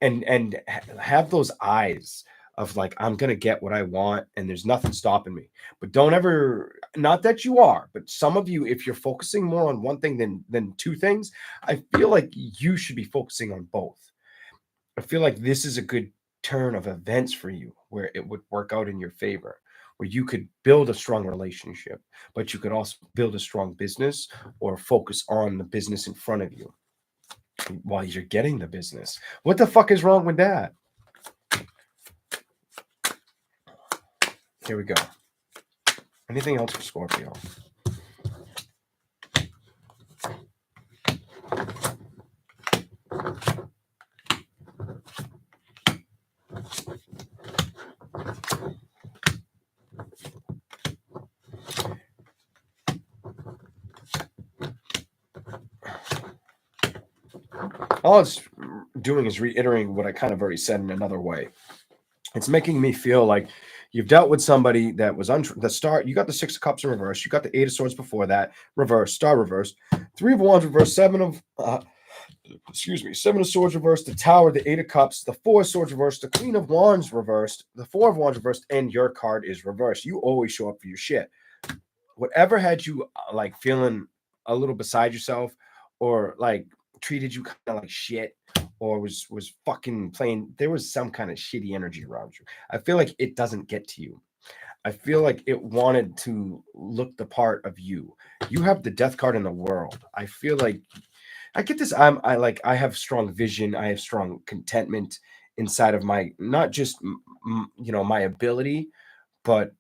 and have those eyes of like, I'm gonna get what I want and there's nothing stopping me. But don't ever, not that you are, but some of you, if you're focusing more on one thing than two things, I feel like you should be focusing on both. I feel like this is a good turn of events for you where it would work out in your favor, where you could build a strong relationship, but you could also build a strong business or focus on the business in front of you while you're getting the business. What the fuck is wrong with that? Here we go. Anything else for Scorpio? All it's doing is reiterating what I kind of already said in another way. It's making me feel like you've dealt with somebody that was the start. You got the Six of Cups in reverse. You got the Eight of Swords before that, reverse, star reverse, Three of Wands reverse, Seven of Swords reversed, the Tower, the Eight of Cups, the Four of Swords reversed, the Queen of Wands reversed, the Four of Wands reversed, and your card is reversed. You always show up for your shit. Whatever had you like feeling a little beside yourself, or like treated you kind of like shit, or was fucking playing, there was some kind of shitty energy around you. I feel like it doesn't get to you. I feel like it wanted to look the part of you. You have the Death card in the World. I feel like I get this. I have strong vision. I have strong contentment inside of my, not just my ability, but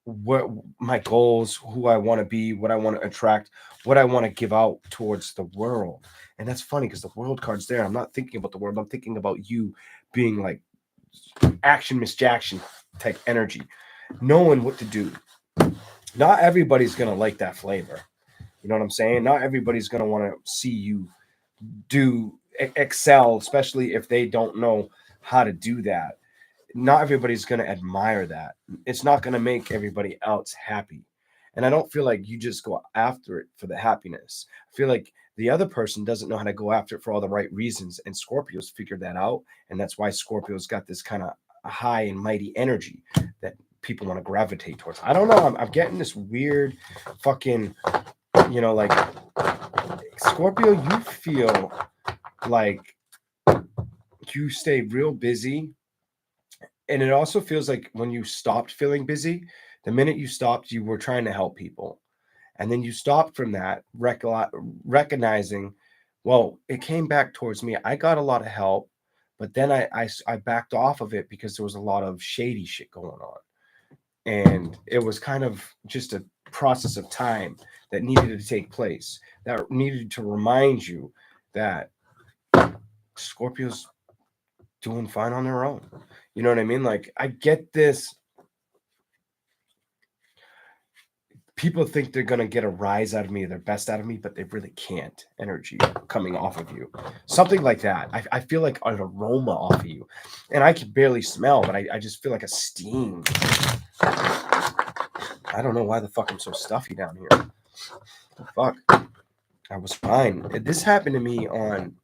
what my goals, who I want to be, what I want to attract, what I want to give out towards the world. And that's funny because the World card's there. I'm not thinking about the world. I'm thinking about you being like action, Miss Jackson type energy, knowing what to do. Not everybody's going to like that flavor. You know what I'm saying? Not everybody's going to want to see you do excel, especially if they don't know how to do that. Not everybody's going to admire that. It's not going to make everybody else happy. And I don't feel like you just go after it for the happiness. I feel like the other person doesn't know how to go after it for all the right reasons. And Scorpio's figured that out. And that's why Scorpio's got this kind of high and mighty energy that people want to gravitate towards. I don't know. I'm getting this weird fucking, like Scorpio, you feel like you stay real busy. And it also feels like when you stopped feeling busy, the minute you stopped, you were trying to help people. And then you stopped from that, recognizing, well, it came back towards me. I got a lot of help, but then I backed off of it because there was a lot of shady shit going on. And it was kind of just a process of time that needed to take place, that needed to remind you that Scorpio's doing fine on their own. You know what I mean? Like, I get this. People think they're going to get a rise out of me, their best out of me, but they really can't. Energy coming off of you. Something like that. I feel like an aroma off of you. And I can barely smell, but I just feel like a steam. I don't know why the fuck I'm so stuffy down here. The fuck? I was fine. This happened to me on...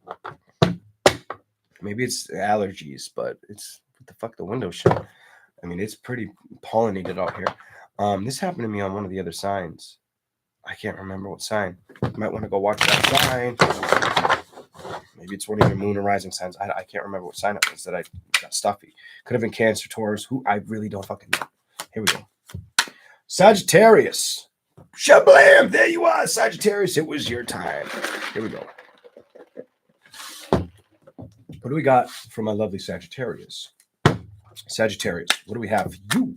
Maybe it's allergies, but it's... What the fuck? The window's shut. I mean, it's pretty pollinated out here. This happened to me on one of the other signs. I can't remember what sign. You might want to go watch that sign. Maybe it's one of your moon or rising signs. I can't remember what sign it was that I got stuffy. Could have been Cancer, Taurus. Who I really don't fucking know. Here we go. Sagittarius. Shablam! There you are, Sagittarius. It was your time. Here we go. What do we got for my lovely Sagittarius? Sagittarius, what do we have? You.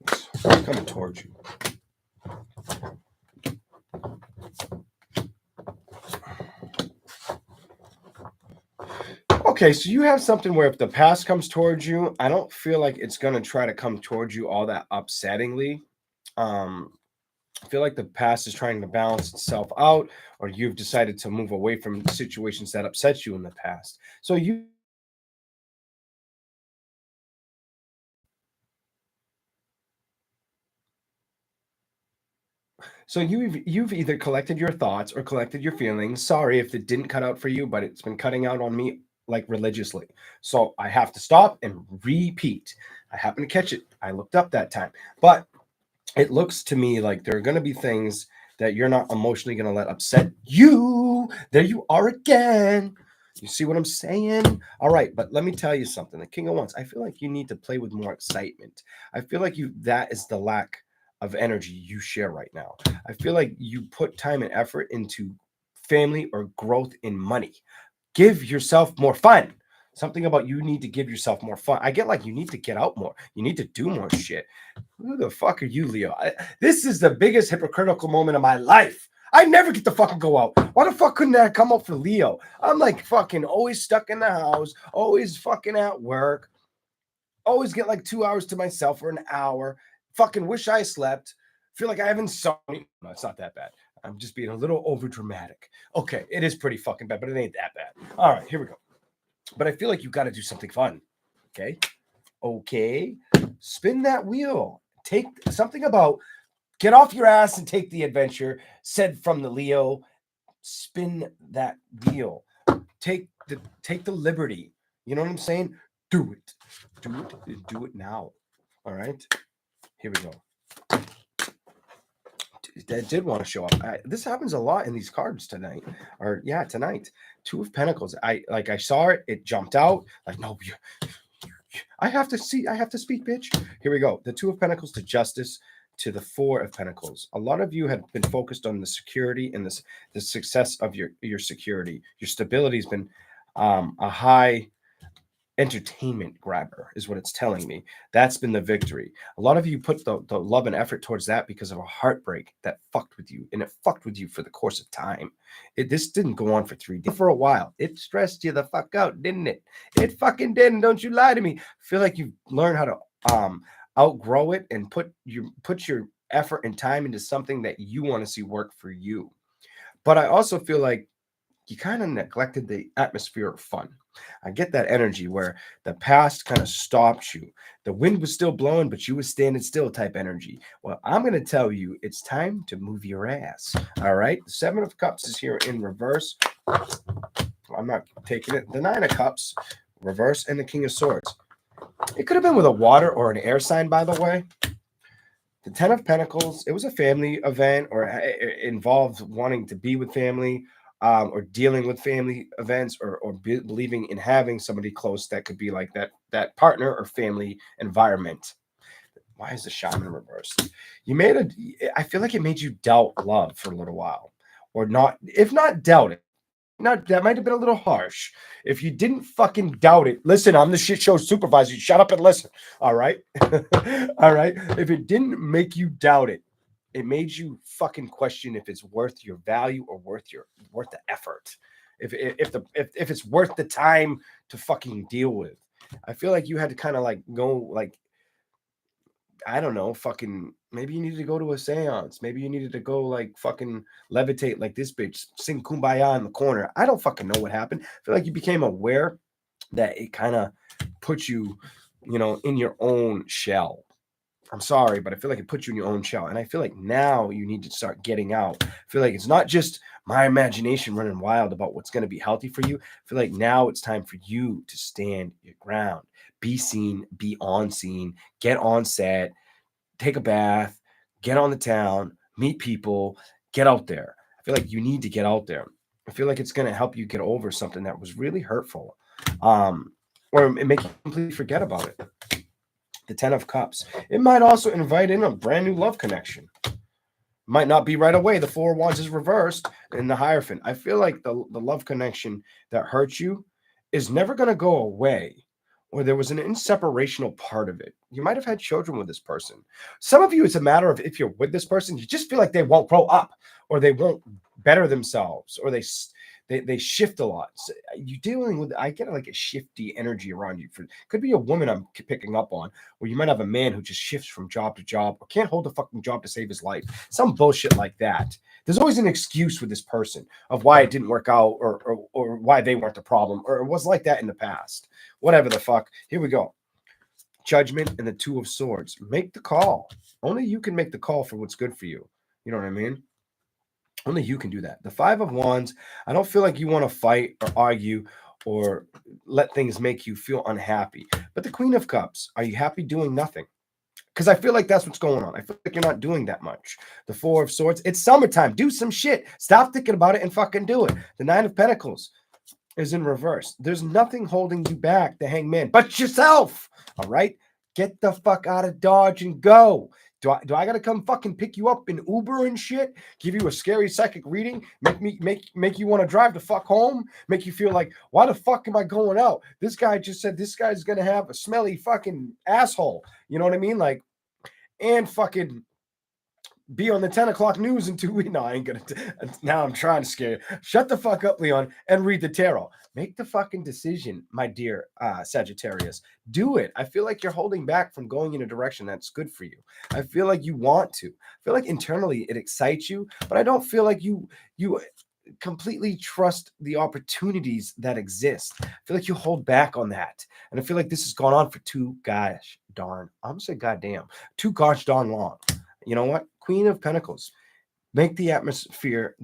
It's coming towards you. Okay, so you have something where if the past comes towards you, I don't feel like it's going to try to come towards you all that upsettingly. I feel like the past is trying to balance itself out, or you've decided to move away from situations that upset you in the past. So you've either collected your thoughts or collected your feelings. Sorry if it didn't cut out for you, but it's been cutting out on me like religiously. So I have to stop and repeat. I happened to catch it. I looked up that time. But it looks to me like there are going to be things that you're not emotionally going to let upset you. There you are again. You see what I'm saying? All right, but let me tell you something. The King of Wands, I feel like you need to play with more excitement. I feel like that is the lack of energy you share right now. I feel like you put time and effort into family or growth in money. Give yourself more fun. Something about you need to give yourself more fun. I get like you need to get out more. You need to do more shit. Who the fuck are you, Leo? This is the biggest hypocritical moment of my life. I never get to fucking go out. Why the fuck couldn't that come up for Leo? I'm like fucking always stuck in the house, always fucking at work, always get like 2 hours to myself or an hour. Fucking wish I slept. Feel like I have insomnia. No, it's not that bad. I'm just being a little over dramatic. Okay, it is pretty fucking bad, but it ain't that bad. All right, here we go. But I feel like you got to do something fun. Okay. Okay. Spin that wheel. Take something about get off your ass and take the adventure, said from the Leo. Spin that wheel. Take the liberty. You know what I'm saying? Do it. Do it now. All right. Here we go. That did want to show up. This happens a lot in these cards tonight. Or yeah, tonight. Two of Pentacles. I saw it. It jumped out. Like, no, I have to speak, bitch. Here we go. The Two of Pentacles to Justice to the Four of Pentacles. A lot of you have been focused on the security and the success of your security. Your stability has been a high entertainment grabber is what it's telling me. That's been the victory. A lot of you put the love and effort towards that because of a heartbreak that fucked with you, and it fucked with you for the course of time. This didn't go on for 3 days. For a while, it stressed you the fuck out, didn't it? It fucking didn't. Don't you lie to me. I feel like you've learned how to outgrow it and put your effort and time into something that you want to see work for you. But I also feel like you kind of neglected the atmosphere of fun. I get that energy where the past kind of stops you. The wind was still blowing, but you was standing still type energy. Well, I'm going to tell you it's time to move your ass. All right. The Seven of Cups is here in reverse. I'm not taking it. The Nine of Cups, reverse, and the King of Swords. It could have been with a water or an air sign, by the way. The Ten of Pentacles, it was a family event or it involved wanting to be with family. Or dealing with family events, or believing in having somebody close that could be like that partner or family environment. Why is the Shaman reversed? I feel like it made you doubt love for a little while, or not. If not doubt it, not that might have been a little harsh. If you didn't fucking doubt it, listen. I'm the shit show supervisor. You shut up and listen. All right, all right. If it didn't make you doubt it, it made you fucking question if it's worth your value or worth the effort. If it's worth the time to fucking deal with. I feel like you had to kind of like go like, I don't know, fucking maybe you needed to go to a seance. Maybe you needed to go like fucking levitate like this bitch, sing kumbaya in the corner. I don't fucking know what happened. I feel like you became aware that it kind of put you, in your own shell. I'm sorry, but I feel like it puts you in your own shell. And I feel like now you need to start getting out. I feel like it's not just my imagination running wild about what's going to be healthy for you. I feel like now it's time for you to stand your ground. Be seen, be on scene, get on set, take a bath, get on the town, meet people, get out there. I feel like you need to get out there. I feel like it's going to help you get over something that was really hurtful. Or make you completely forget about it. The Ten of Cups. It might also invite in a brand new love connection. Might not be right away. The Four of Wands is reversed in the Hierophant. I feel like the love connection that hurt you is never going to go away. or there was an inseparational part of it. You might have had children with this person. Some of you, it's a matter of if you're with this person, you just feel like they won't grow up, or they won't better themselves, or they shift a lot. So you dealing with, I get like a shifty energy around you. Could be a woman I'm picking up on, where you might have a man who just shifts from job to job, or can't hold a fucking job to save his life. Some bullshit like that. There's always an excuse with this person of why it didn't work out, or why they weren't the problem, or it was like that in the past. Whatever the fuck. Here we go. Judgment and the Two of Swords. Make the call. Only you can make the call for what's good for you. You know what I mean? Only you can do that. The Five of Wands, I don't feel like you want to fight or argue or let things make you feel unhappy. But the Queen of Cups, are you happy doing nothing? Because I feel like that's what's going on. I feel like you're not doing that much. The Four of Swords, it's summertime. Do some shit. Stop thinking about it and fucking do it. The Nine of Pentacles is in reverse. There's nothing holding you back, the Hangman, but yourself. All right? Get the fuck out of Dodge and go. Do I gotta come fucking pick you up in Uber and shit? Give you a scary psychic reading? Make you want to drive the fuck home? Make you feel like, why the fuck am I going out? This guy just said this guy's gonna have a smelly fucking asshole. You know what I mean? Like, and fucking be on the 10 o'clock news in 2 weeks. No, I ain't gonna. Now I'm trying to scare you. Shut the fuck up, Leon, and read the tarot. Make the fucking decision, my dear Sagittarius. Do it. I feel like you're holding back from going in a direction that's good for you. I feel like you want to. I feel like internally it excites you, but I don't feel like you completely trust the opportunities that exist. I feel like you hold back on that. And I feel like this has gone on for too gosh darn. I'm gonna say goddamn. Too gosh darn long. You know what? Queen of Pentacles. Make the atmosphere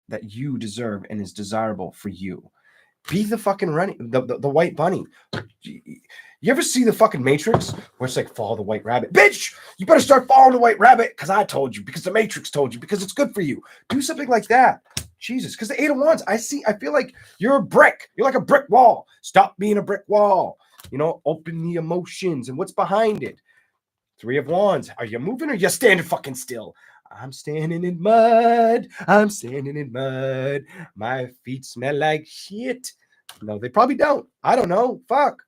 that you deserve and is desirable for you. Be the fucking the white bunny. You ever see the fucking Matrix where it's like, follow the white rabbit? Bitch, you better start following the white rabbit because I told you, because the Matrix told you, because it's good for you. Do something like that. Jesus, because the Eight of Wands, I feel like you're a brick. You're like a brick wall. Stop being a brick wall. You know, open the emotions and what's behind it. Three of Wands. Are you moving or you standing fucking still? I'm standing in mud. I'm standing in mud. My feet smell like shit. No, they probably don't. I don't know. Fuck.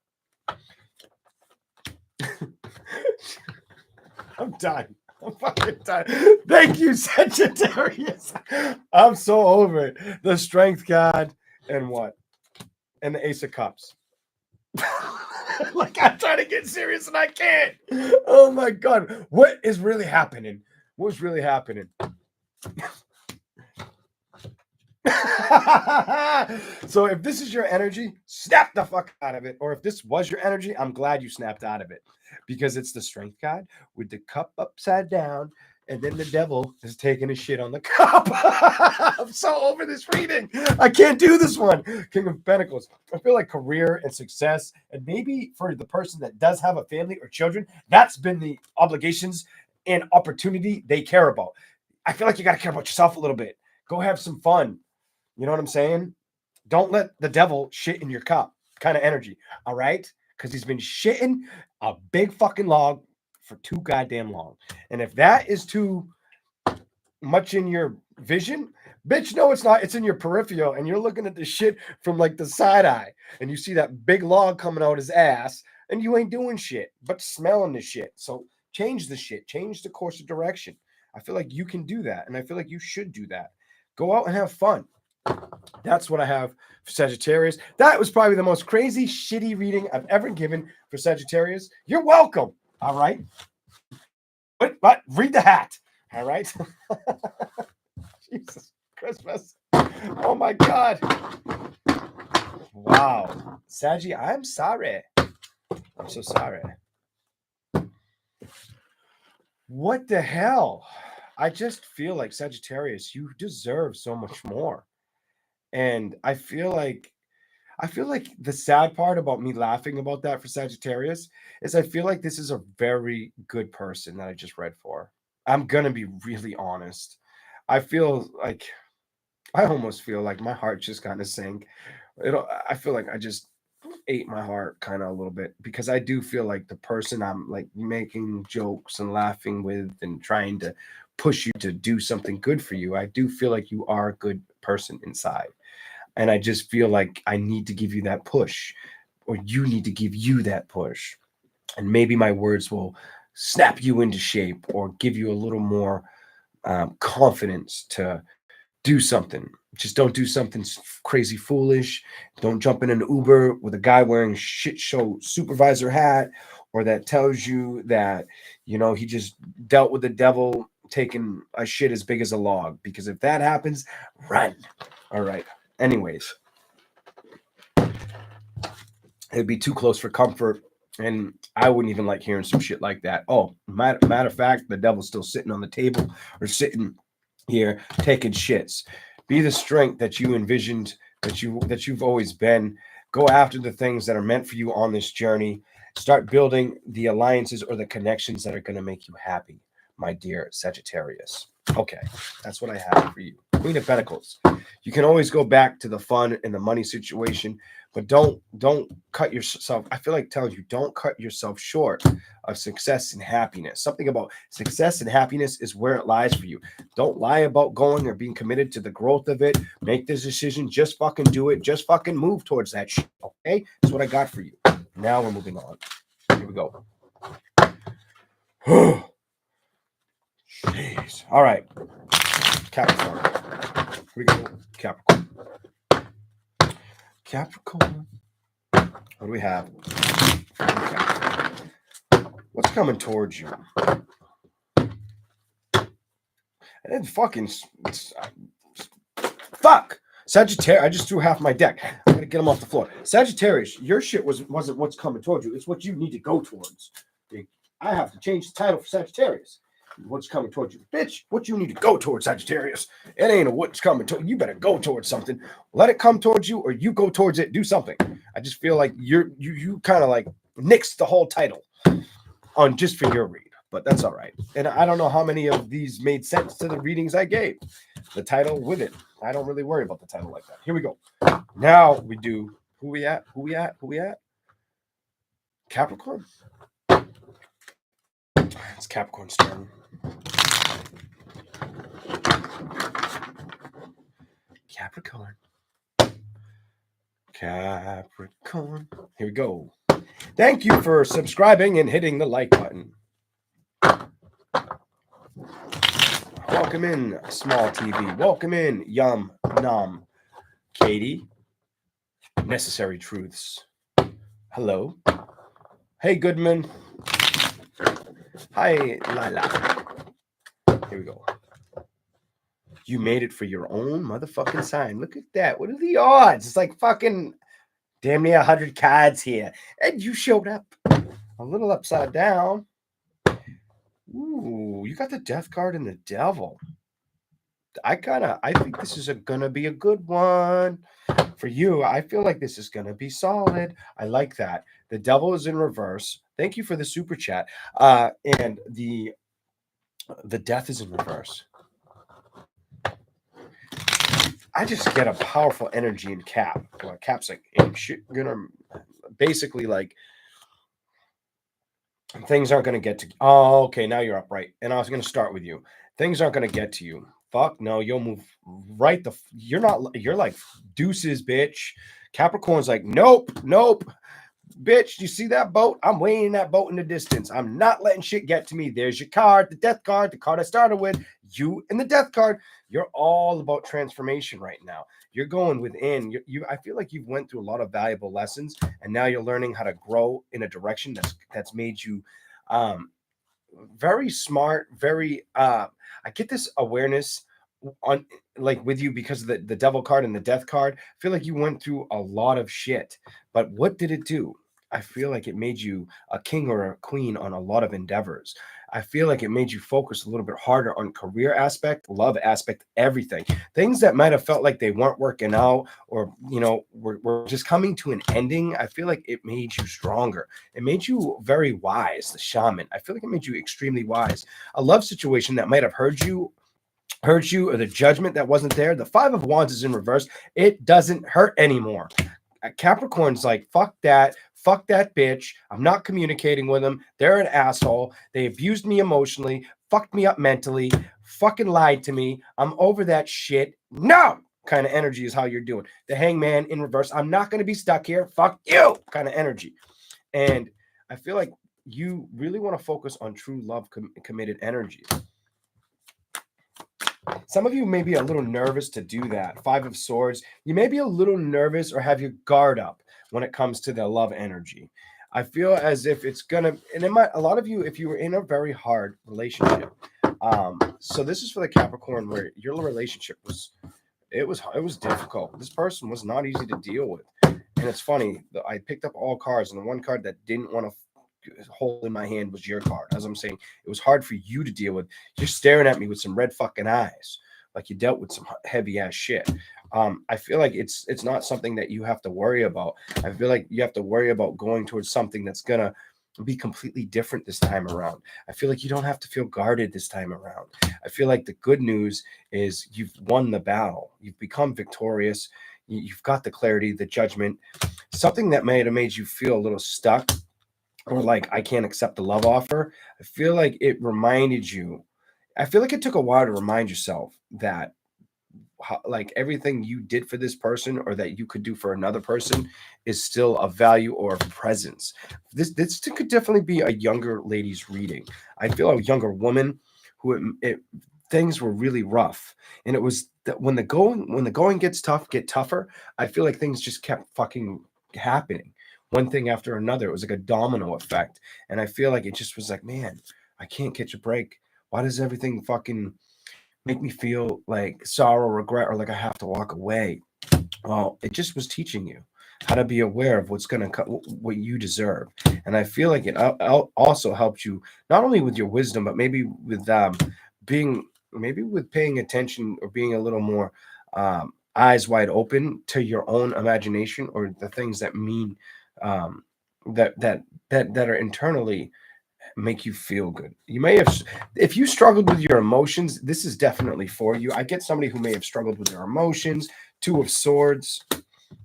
I'm done. I'm fucking done. Thank you, Sagittarius. I'm so over it. The Strength card and what? And the Ace of Cups. Like, I'm trying to get serious and I can't. Oh my God. What is really happening? What's really happening? So if this is your energy, snap the fuck out of it. Or if this was your energy, I'm glad you snapped out of it, because it's the Strength card with the cup upside down, and then the devil is taking a shit on the cup. I'm so over this reading. I can't do this one. King of Pentacles. I feel like career and success, and maybe for the person that does have a family or children, that's been the obligations and opportunity they care about. I feel like you got to care about yourself a little bit. Go have some fun. You know what I'm saying? Don't let the devil shit in your cup kind of energy. All right? Because he's been shitting a big fucking log for too goddamn long. And if that is too much in your vision, bitch, no, it's not. It's in your peripheral, and you're looking at the shit from like the side eye, and you see that big log coming out his ass, and you ain't doing shit but smelling the shit. So change the shit. Change the course of direction. I feel like you can do that, and I feel like you should do that. Go out and have fun. That's what I have for Sagittarius. That was probably the most crazy, shitty reading I've ever given for Sagittarius. You're welcome. All right. But read the hat. All right. Jesus Christmas. Oh my God. Wow. Saggy, I'm sorry. I'm so sorry. What the hell? I just feel like, Sagittarius, you deserve so much more. And I feel like the sad part about me laughing about that for Sagittarius is I feel like this is a very good person that I just read for. I'm going to be really honest. I almost feel like my heart just kind of sank. I feel like I just ate my heart kind of a little bit, because I do feel like the person I'm like making jokes and laughing with and trying to push you to do something good for you, I do feel like you are a good person inside. And I just feel like I need to give you that push. or you need to give you that push. And maybe my words will snap you into shape or give you a little more confidence to do something. Just don't do something crazy foolish. Don't jump in an Uber with a guy wearing a shit show supervisor hat, or that tells you that, you know, he just dealt with the devil taking a shit as big as a log. Because if that happens, run. All right. Anyways, it'd be too close for comfort. And I wouldn't even like hearing some shit like that. Oh, matter of fact, the devil's still sitting on the table or sitting here taking shits. Be the strength that you envisioned, that you've always been. Go after the things that are meant for you on this journey. Start building the alliances or the connections that are going to make you happy, my dear Sagittarius. Okay, that's what I have for you. Queen of Pentacles. You can always go back to the fun and the money situation, but don't cut yourself. I feel like telling you, don't cut yourself short of success and happiness. Something about success and happiness is where it lies for you. Don't lie about going or being committed to the growth of it. Make this decision. Just fucking do it. Just fucking move towards that shit. Okay? That's what I got for you. Now we're moving on. Here we go. Jeez. All right. Capricorn. Here we go. Capricorn. Capricorn. What do we have? Okay. What's coming towards you? And then fucking fuck Sagittarius. I just threw half my deck. I'm gonna get them off the floor. Sagittarius, your shit wasn't what's coming towards you. It's what you need to go towards. I have to change the title for Sagittarius. What's coming towards you, bitch? What you need to go towards, Sagittarius? It ain't a what's coming to you. Better go towards something. Let it come towards you, or you go towards it. Do something. I just feel like you kind of like nixed the whole title on just for your read, but that's all right. And I don't know how many of these made sense to the readings I gave. The title with it. I don't really worry about the title like that. Here we go. Now we do who we at? Who we at? Who we at? Capricorn. It's Capricorn's turn. Capricorn. Capricorn. Here we go. Thank you for subscribing and hitting the like button. Welcome in, Small TV. Welcome in, Yum Nom. Katie. Necessary Truths. Hello. Hey, Goodman. Hi, Lila. Here we go. You made it for your own motherfucking sign. Look at that. What are the odds? It's like fucking damn near 100 cards here. And you showed up a little upside down. Ooh, you got the Death card and the Devil. I think this is gonna be a good one for you. I feel like this is gonna be solid. I like that. The Devil is in reverse. Thank you for the super chat. And the Death is in reverse. I just get a powerful energy in Cap. Cap's like, gonna basically like things aren't gonna get to. Oh, okay, now you're upright. And I was gonna start with you. Things aren't gonna get to you. Fuck no, you'll move right. You're like deuces, bitch. Capricorn's like, nope. Bitch, you see that boat? I'm weighing that boat in the distance. I'm not letting shit get to me. There's your card, the Death card, the card I started with. You and the Death card. You're all about transformation right now. You're going within. I feel like you've went through a lot of valuable lessons, and now you're learning how to grow in a direction that's made you very smart. Very. I get this awareness on like with you because of the Devil card and the Death card. I feel like you went through a lot of shit, but what did it do? I feel like it made you a king or a queen on a lot of endeavors. I feel like it made you focus a little bit harder on career aspect, love aspect, everything. Things that might have felt like they weren't working out or, were just coming to an ending. I feel like it made you stronger. It made you very wise, the shaman. I feel like it made you extremely wise. A love situation that might have hurt you, or the judgment that wasn't there. The Five of Wands is in reverse. It doesn't hurt anymore. Capricorn's like, fuck that bitch. I'm not communicating with them. They're an asshole. They abused me emotionally, fucked me up mentally, fucking lied to me. I'm over that shit. No, kind of energy is how you're doing. The Hangman in reverse. I'm not going to be stuck here. Fuck you kind of energy. And I feel like you really want to focus on true love, committed energy. Some of you may be a little nervous to do that. Five of Swords. You may be a little nervous or have your guard up when it comes to the love energy. I feel as if it's gonna, and it might, a lot of you, if you were in a very hard relationship. So this is for the Capricorn, where your relationship was, it was difficult. This person was not easy to deal with. And it's funny, I picked up all cards, and the one card that didn't want to hold in my hand was your card. As I'm saying, it was hard for you to deal with. You're staring at me with some red fucking eyes, like you dealt with some heavy ass shit. I feel like it's not something that you have to worry about. I feel like you have to worry about going towards something that's gonna be completely different this time around. I feel like you don't have to feel guarded this time around. I feel like the good news is you've won the battle. You've become victorious. You've got the clarity, the judgment. Something that may have made you feel a little stuck, or like I can't accept the love offer. I feel like it reminded you. I feel like it took a while to remind yourself that like everything you did for this person or that you could do for another person is still a value or a presence. This could definitely be a younger lady's reading. I feel a younger woman who things were really rough, and it was that when the going gets tough, get tougher. I feel like things just kept fucking happening, one thing after another. It was like a domino effect, and I feel like it just was like, man, I can't catch a break. Why does everything fucking make me feel like sorrow, regret, or like I have to walk away? Well, it just was teaching you how to be aware of what's going to what you deserve. And I feel like it also helped you not only with your wisdom, but maybe with being maybe with paying attention or being a little more eyes wide open to your own imagination or the things that mean that are internally make you feel good. You may have, if you struggled with your emotions, this is definitely for you. I get somebody who may have struggled with their emotions. Two of Swords,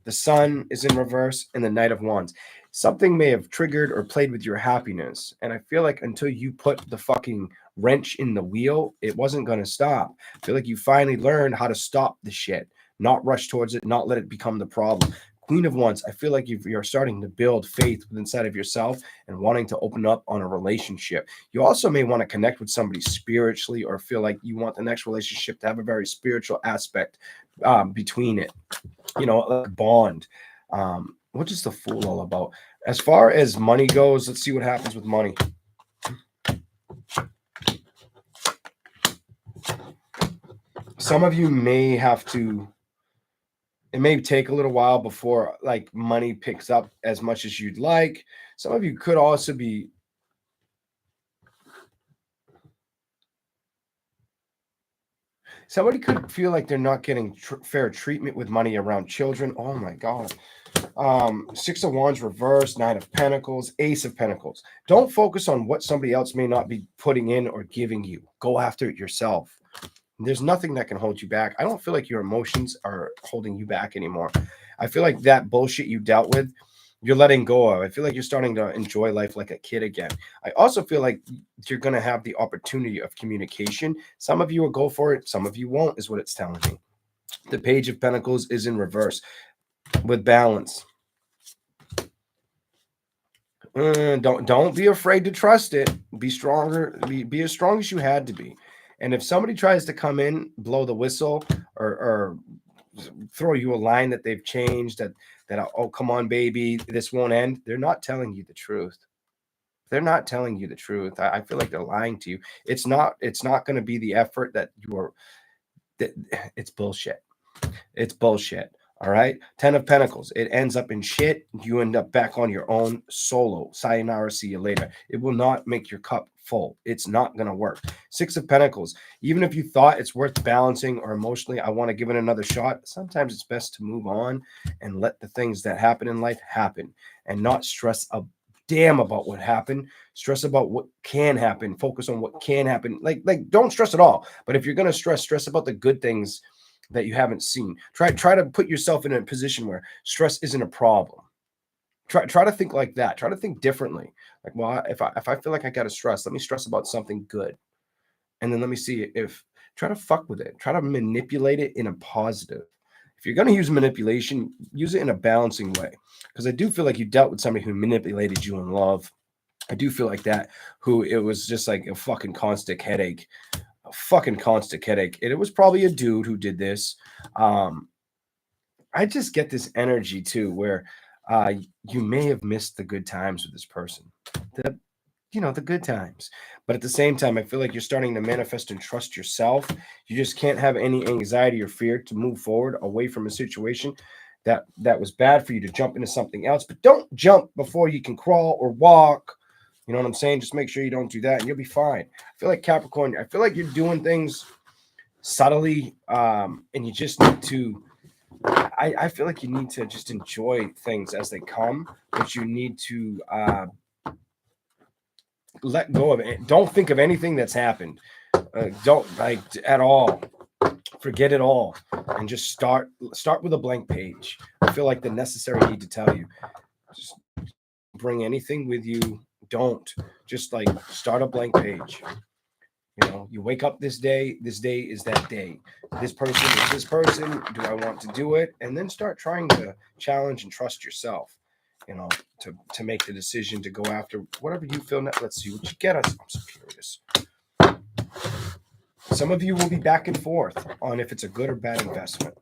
the Sun is in reverse, and the Knight of Wands. Something may have triggered or played with your happiness. And I feel like until you put the fucking wrench in the wheel, it wasn't going to stop. I feel like you finally learned how to stop the shit, not rush towards it, not let it become the problem. Queen of Wands, I feel like you're starting to build faith inside of yourself and wanting to open up on a relationship. You also may want to connect with somebody spiritually, or feel like you want the next relationship to have a very spiritual aspect between it, like a bond. What is the Fool all about? As far as money goes, let's see what happens with money. Some of you may have to, it may take a little while before like money picks up as much as you'd like. Some of you could also be, somebody could feel like they're not getting fair treatment with money around children. Oh my God. Six of Wands reverse, Nine of Pentacles, Ace of Pentacles. Don't focus on what somebody else may not be putting in or giving you. Go after it yourself. There's nothing that can hold you back. I don't feel like your emotions are holding you back anymore. I feel like that bullshit you dealt with, you're letting go of. I feel like you're starting to enjoy life like a kid again. I also feel like you're going to have the opportunity of communication. Some of you will go for it. Some of you won't, is what it's telling me. The Page of Pentacles is in reverse with balance. Don't be afraid to trust it. Be stronger. Be as strong as you had to be. And if somebody tries to come in, blow the whistle, or throw you a line that they've changed, that oh, come on, baby, this won't end, they're not telling you the truth. They're not telling you the truth. I feel like they're lying to you. It's not going to be the effort that you are. It's bullshit. It's bullshit. All right. 10 of Pentacles. It ends up in shit. You end up back on your own solo. Sayonara, see you later. It will not make your cup full. It's not going to work. 6 of Pentacles. Even if you thought it's worth balancing or emotionally, I want to give it another shot. Sometimes it's best to move on and let the things that happen in life happen and not stress a damn about what happened. Stress about what can happen. Focus on what can happen. Like don't stress at all. But if you're going to stress about the good things that you haven't seen. Try to put yourself in a position where stress isn't a problem. Try to think like that. Try to think differently. Like, well, if I feel like I got to stress, let me stress about something good, and then let me see if try to fuck with it. Try to manipulate it in a positive. if you're going to use manipulation, use it in a balancing way. Because I do feel like you dealt with somebody who manipulated you in love. I do feel like that, who it was just like a fucking constant headache. A fucking constant headache. And it was probably a dude who did this. I just get this energy too, where you may have missed the good times with this person. The good times. But at the same time, I feel like you're starting to manifest and trust yourself. You just can't have any anxiety or fear to move forward away from a situation that was bad for you to jump into something else. But don't jump before you can crawl or walk. You know what I'm saying? Just make sure you don't do that and you'll be fine. I feel like Capricorn, I feel like you're doing things subtly, and you just need to I feel like you need to just enjoy things as they come, but you need to let go of it. Don't think of anything that's happened. Don't like at all. Forget it all and just start with a blank page. I feel like the necessary need to tell you. Just bring anything with you. Don't just like start a blank page. You wake up this day is that day. This person is this person. Do I want to do it? And then start trying to challenge and trust yourself, to make the decision to go after whatever you feel. Let's see what you get us. I'm so curious. Some of you will be back and forth on if it's a good or bad investment.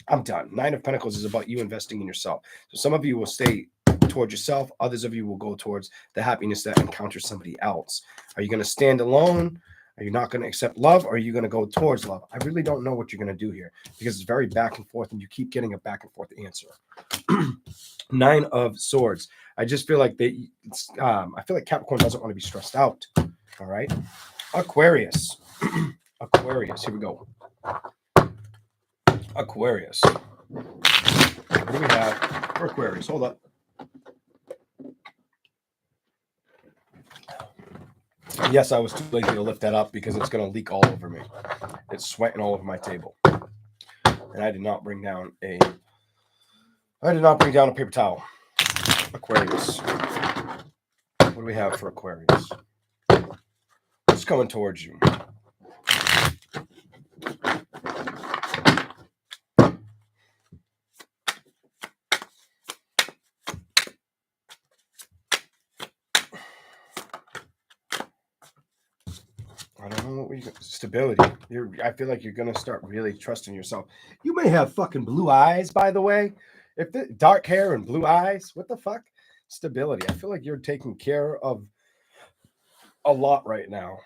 I'm done. 9 of Pentacles is about you investing in yourself. So some of you will stay towards yourself. Others of you will go towards the happiness that encounters somebody else. Are you going to stand alone? Are you not going to accept love, or are you going to go towards love? I really don't know what you're going to do here, because it's very back and forth, and you keep getting a back and forth answer. 9 of Swords. I just feel like I feel like Capricorn doesn't want to be stressed out. All right. Aquarius. Aquarius. Here we go. Aquarius. What do we have for Aquarius? Hold up. Yes, I was too lazy to lift that up because it's going to leak all over me. It's sweating all over my table. And I did not bring down a paper towel. Aquarius. What do we have for Aquarius? What's coming towards you? I don't know what we got. Stability. I feel like you're gonna start really trusting yourself. You may have fucking blue eyes, by the way. If the dark hair and blue eyes, what the fuck? Stability. I feel like you're taking care of a lot right now.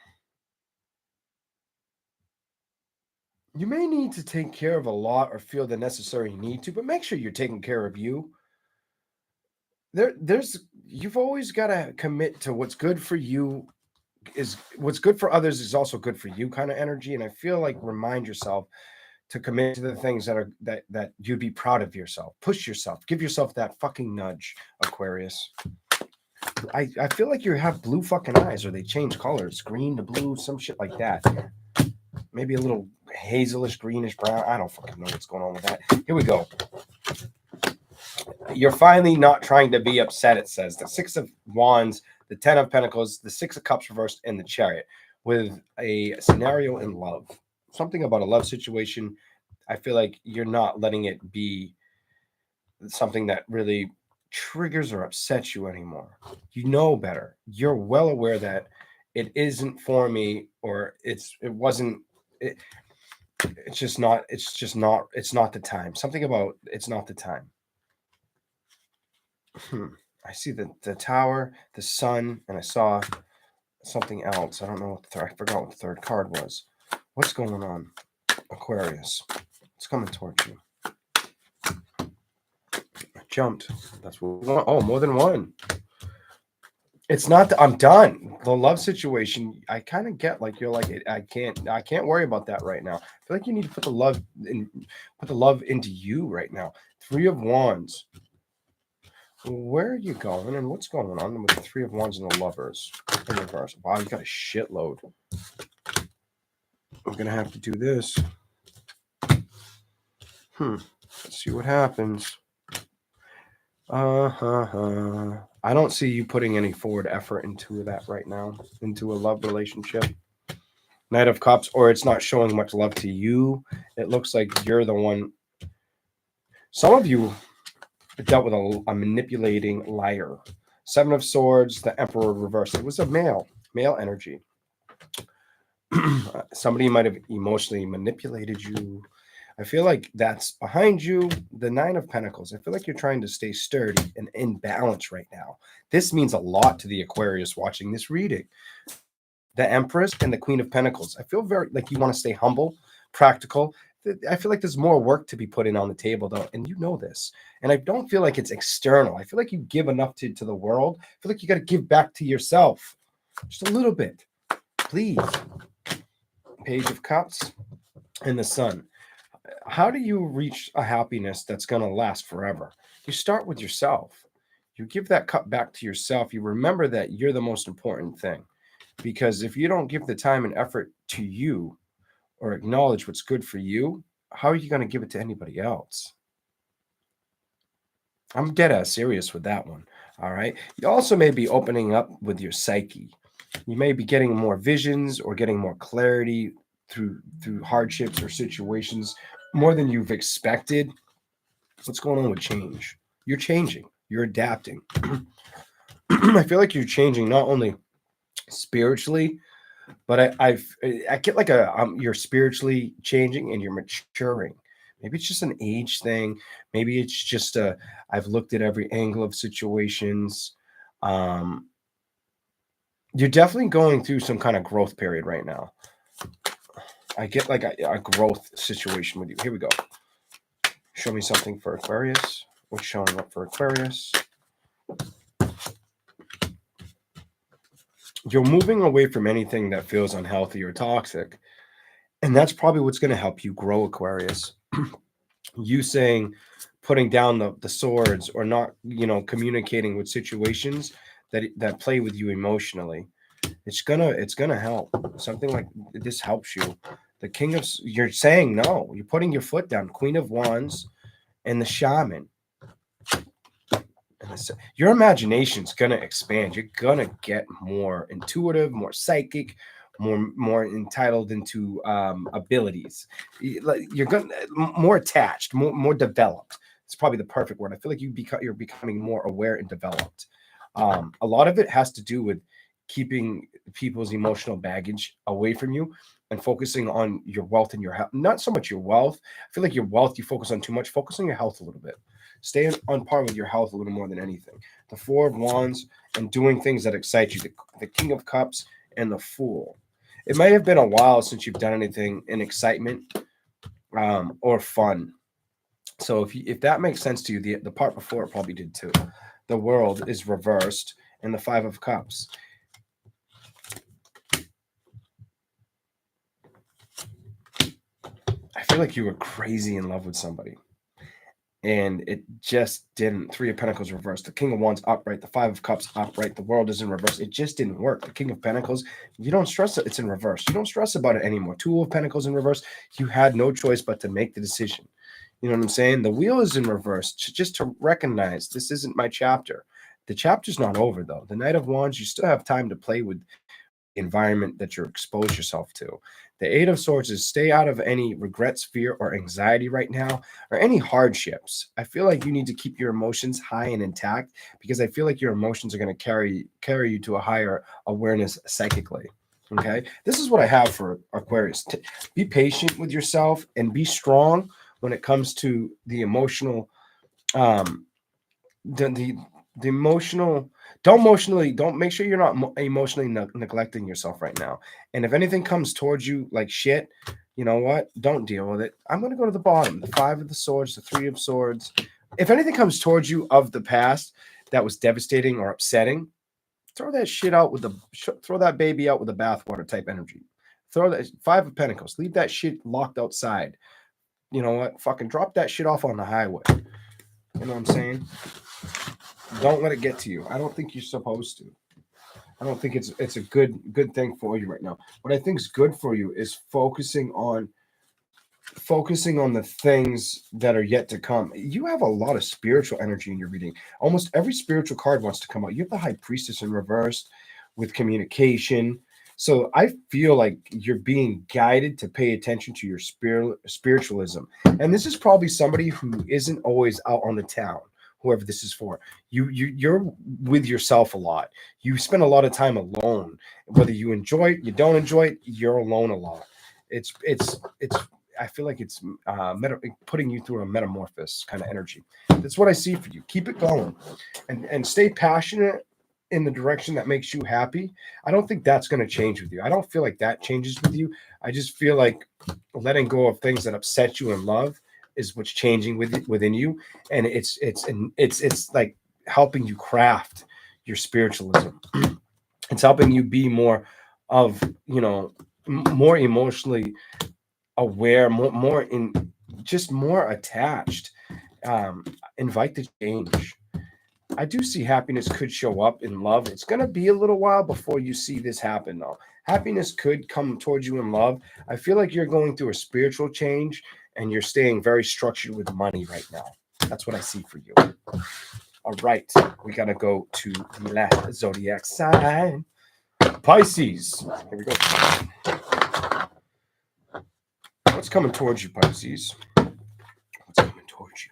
You may need to take care of a lot or feel the necessary need to, but make sure you're taking care of you. You've always got to commit to what's good for you. Is what's good for others is also good for you kind of energy. And I feel like remind yourself to commit to the things that you'd be proud of yourself. Push yourself. Give yourself that fucking nudge, Aquarius. I feel like you have blue fucking eyes, or they change colors, green to blue, some shit like that. Maybe a little hazelish, greenish, brown. I don't fucking know what's going on with that. Here we go. You're finally not trying to be upset, it says. The 6 of Wands, the 10 of Pentacles, the 6 of Cups reversed, and the Chariot, with a scenario in love. Something about a love situation. I feel like you're not letting it be something that really triggers or upsets you anymore. You know better. You're well aware that it isn't for me, or it's not the time. Something about it's not the time. I see the tower, the sun, and I saw something else. I don't know I forgot what the third card was. What's going on, Aquarius? It's coming towards you. I jumped. That's what we want. Oh, more than one. It's not that I'm done. The love situation, I kind of get like you're like I can't worry about that right now. I feel like you need to put the love into you right now. 3 of Wands. Where are you going, and what's going on with the 3 of Wands and the Lovers in reverse? Wow, you got a shitload. I'm gonna have to do this. Let's see what happens. I don't see you putting any forward effort into that right now, into a love relationship. Knight of Cups, or it's not showing much love to you. It looks like you're the one Some of you dealt with a manipulating liar. Seven of Swords, the Emperor reversed. It was a male energy. Somebody might have emotionally manipulated you. I feel like that's behind you. The Nine of Pentacles. I feel like you're trying to stay sturdy and in balance right now. This means a lot to the Aquarius watching this reading. The Empress and the Queen of Pentacles. I feel very like you want to stay humble, practical. I feel like there's more work to be put in on the table, though, and you know this. And I don't feel like it's external. I feel like you give enough to the world. I feel like you got to give back to yourself. Just a little bit. Please. Page of Cups and the Sun. How do you reach a happiness that's going to last forever? You start with yourself. You give that cup back to yourself. You remember that you're the most important thing. Because if you don't give the time and effort to you or acknowledge what's good for you, how are you going to give it to anybody else? I'm dead ass serious with that one. All right. You also may be opening up with your psyche. You may be getting more visions or getting more clarity through hardships or situations more than you've expected. What's going on with change? You're changing. You're adapting. I feel like you're changing not only spiritually, but I get like you're spiritually changing and you're maturing. Maybe it's just an age thing. Maybe it's just I've looked at every angle of situations. You're definitely going through some kind of growth period right now. I get like a growth situation with you. Here we go. Show me something for Aquarius. What's showing up for Aquarius? You're moving away from anything that feels unhealthy or toxic. And that's probably what's going to help you grow, Aquarius. You saying, putting down the swords or not, communicating with situations that play with you emotionally. It's gonna help. Something like this helps you. The King of, you're saying no. You're putting your foot down. Queen of Wands and the Shaman. Your imagination's gonna expand. You're gonna get more intuitive, more psychic, more entitled into abilities. You're gonna more attached, more developed. It's probably the perfect word. I feel like you're becoming more aware and developed. A lot of it has to do with keeping people's emotional baggage away from you and focusing on your wealth and your health. Not so much your wealth. I feel like your wealth you focus on too much. Focus on your health a little bit. Stay on par with your health a little more than anything. The Four of Wands and doing things that excite you. The King of Cups and the Fool. It may have been a while since you've done anything in excitement or fun. So if that makes sense to you, the part before it probably did too. The World is reversed and the Five of Cups. I feel like you were crazy in love with somebody. And it just didn't. Three of Pentacles reversed. The King of Wands upright. The Five of Cups upright. The World is in reverse. It just didn't work. The King of Pentacles, you don't stress it. It's in reverse. You don't stress about it anymore. Two of Pentacles in reverse. You had no choice but to make the decision. You know what I'm saying? The Wheel is in reverse. Just to recognize this isn't my chapter. The chapter's not over, though. The Knight of Wands, you still have time to play with the environment that you're exposed yourself to. The Eight of Swords is stay out of any regrets, fear, or anxiety right now, or any hardships. I feel like you need to keep your emotions high and intact because I feel like your emotions are going to carry you to a higher awareness psychically. Okay, this is what I have for Aquarius. Be patient with yourself and be strong when it comes to the emotional, the emotional. Don't make sure you're not emotionally neglecting yourself right now. And if anything comes towards you like shit, you know what? Don't deal with it. I'm going to go to the bottom. The Five of the Swords, the Three of Swords. If anything comes towards you of the past that was devastating or upsetting, throw that shit out throw that baby out with the bathwater type energy. Throw that Five of Pentacles. Leave that shit locked outside. You know what? Fucking drop that shit off on the highway. You know what I'm saying? Don't let it get to you. I don't think you're supposed to. I don't think it's a good thing for you right now. What I think is good for you is focusing on the things that are yet to come. You have a lot of spiritual energy in your reading. Almost every spiritual card wants to come out. You have the High Priestess in reverse with communication. So I feel like you're being guided to pay attention to your spiritualism. And this is probably somebody who isn't always out on the town, whoever this is for. You're with yourself a lot. You spend a lot of time alone. Whether you enjoy it, you don't enjoy it, you're alone a lot. It's I feel like it's putting you through a metamorphosis kind of energy. That's what I see for you. Keep it going, and stay passionate in the direction that makes you happy. I don't think that's going to change with you. I don't feel like that changes with you. I just feel like letting go of things that upset you in love is what's changing within you, and it's like helping you craft your spiritualism. It's helping you be more of, more emotionally aware, more attached. Invite the change. I do see happiness could show up in love. It's going to be a little while before you see this happen, though. Happiness could come towards you in love. I feel like you're going through a spiritual change and you're staying very structured with money right now. That's what I see for you. All right. We got to go to the last zodiac sign, Pisces. Here we go. What's coming towards you, Pisces? What's coming towards you?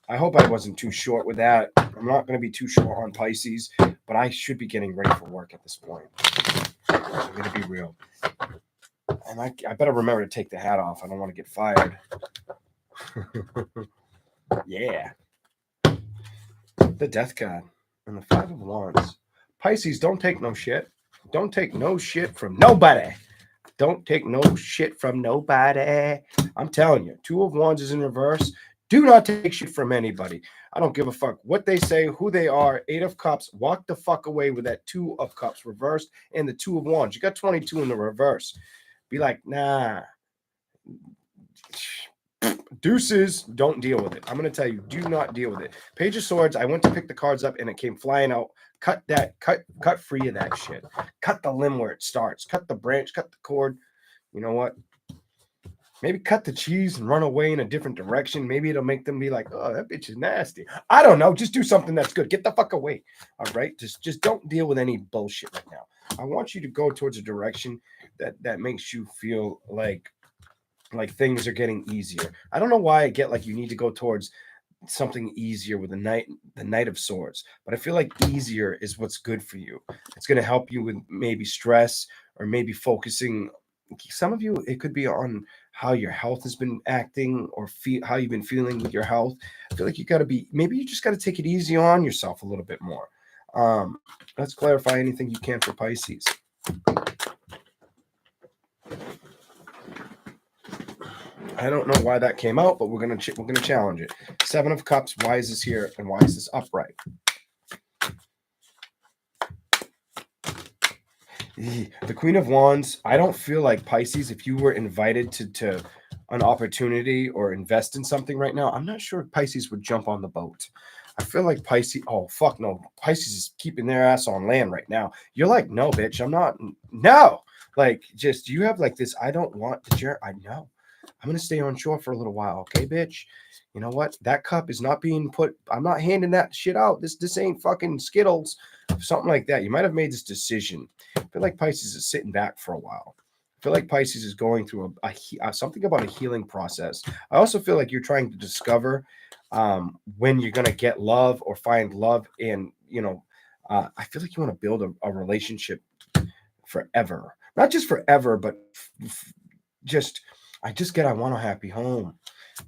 I hope I wasn't too short with that. I'm not going to be too short on Pisces, but I should be getting ready for work at this point. I'm going to be real. And I better remember to take the hat off. I don't want to get fired. Yeah. The Death card and the Five of Wands. Pisces, don't take no shit. Don't take no shit from nobody. Don't take no shit from nobody. I'm telling you, Two of Wands is in reverse. Do not take shit from anybody. I don't give a fuck what they say, who they are. Eight of Cups, walk the fuck away with that Two of Cups reversed and the Two of Wands. You got 22 in the reverse. Be like, nah. Deuces, don't deal with it. I'm going to tell you, do not deal with it. Page of Swords, I went to pick the cards up and it came flying out. Cut free of that shit. Cut the limb where it starts. Cut the branch, cut the cord. You know what? Maybe cut the cheese and run away in a different direction. Maybe it'll make them be like, oh, that bitch is nasty. I don't know. Just do something that's good. Get the fuck away. All right? Just don't deal with any bullshit right now. I want you to go towards a direction that makes you feel like things are getting easier. I don't know why I get like you need to go towards something easier with the Knight of Swords, but I feel like easier is what's good for you. It's going to help you with maybe stress or maybe focusing. Some of you, it could be on how your health has been acting or how you've been feeling with your health. I feel like maybe you just got to take it easy on yourself a little bit more. Let's clarify anything you can for Pisces. I don't know why that came out, but we're gonna challenge it. Seven of Cups. Why is this here, and why is this upright? The Queen of Wands. I don't feel like Pisces. If you were invited to an opportunity or invest in something right now, I'm not sure if Pisces would jump on the boat. I feel like Pisces. Oh fuck no, Pisces is keeping their ass on land right now. You're like, no, bitch, I'm not. No, like just you have like this. I don't want the I know. I'm going to stay on shore for a little while. Okay, bitch? You know what? That cup is not being put. I'm not handing that shit out. This ain't fucking Skittles. Something like that. You might have made this decision. I feel like Pisces is sitting back for a while. I feel like Pisces is going through something about a healing process. I also feel like you're trying to discover when you're going to get love or find love. And, I feel like you want to build a relationship forever. Not just forever, but I want a happy home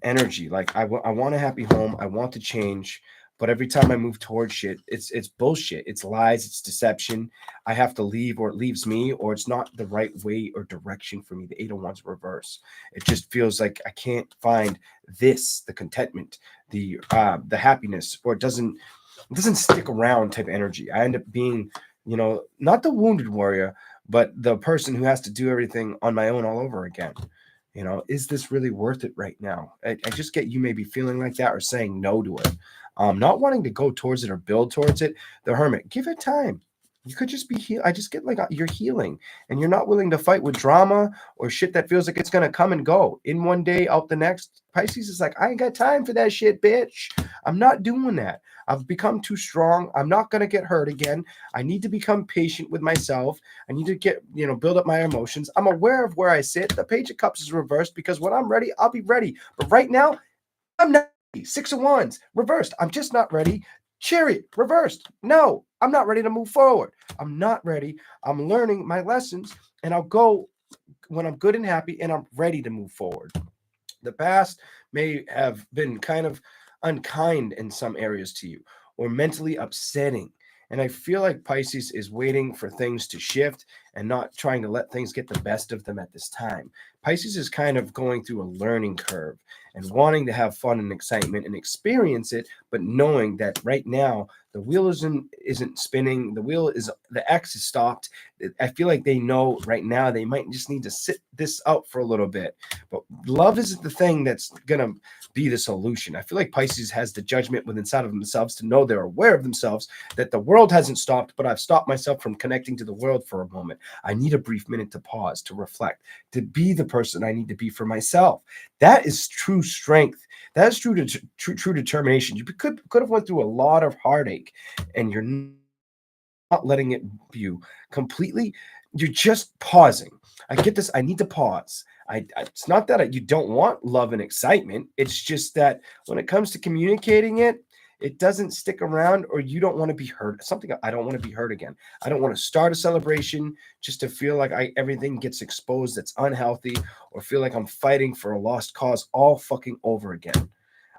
energy. Like I want a happy home. I want to change, but every time I move towards shit, it's bullshit. It's lies. It's deception. I have to leave, or it leaves me, or it's not the right way or direction for me. The Eight of Wands reverse. It just feels like I can't find the contentment, the happiness, or it doesn't stick around type energy. I end up being, not the wounded warrior, but the person who has to do everything on my own all over again. Is this really worth it right now? I just get you maybe feeling like that or saying no to it. Not wanting to go towards it or build towards it. The Hermit, give it time. You could just be I just get like you're healing and you're not willing to fight with drama or shit that feels like it's going to come and go in one day, out the next. Pisces is like, I ain't got time for that shit, bitch. I'm not doing that. I've become too strong. I'm not going to get hurt again. I need to become patient with myself. I need to get, build up my emotions. I'm aware of where I sit. The Page of Cups is reversed because when I'm ready, I'll be ready. But right now, I'm not ready. Six of Wands, reversed. I'm just not ready. Chariot, reversed. No, I'm not ready to move forward. I'm not ready. I'm learning my lessons, and I'll go when I'm good and happy and I'm ready to move forward. The past may have been kind of unkind in some areas to you or mentally upsetting. And I feel like Pisces is waiting for things to shift and not trying to let things get the best of them at this time. Pisces is kind of going through a learning curve and wanting to have fun and excitement and experience it, but knowing that right now the wheel isn't spinning. The X is stopped. I feel like they know right now they might just need to sit this out for a little bit. But love isn't the thing that's gonna be the solution. I feel like Pisces has the judgment within inside of themselves to know they're aware of themselves, that the world hasn't stopped, but I've stopped myself from connecting to the world for a moment. I need a brief minute to pause, to reflect, to be the person I need to be for myself. That is true strength. That is true determination. You could have went through a lot of heartache, and you're not letting it you completely. You're just pausing. I get this. I need to pause. It's not that you don't want love and excitement. It's just that when it comes to communicating it, it doesn't stick around, or you don't want to be hurt. I don't want to be hurt again. I don't want to start a celebration just to feel like everything gets exposed that's unhealthy, or feel like I'm fighting for a lost cause all fucking over again.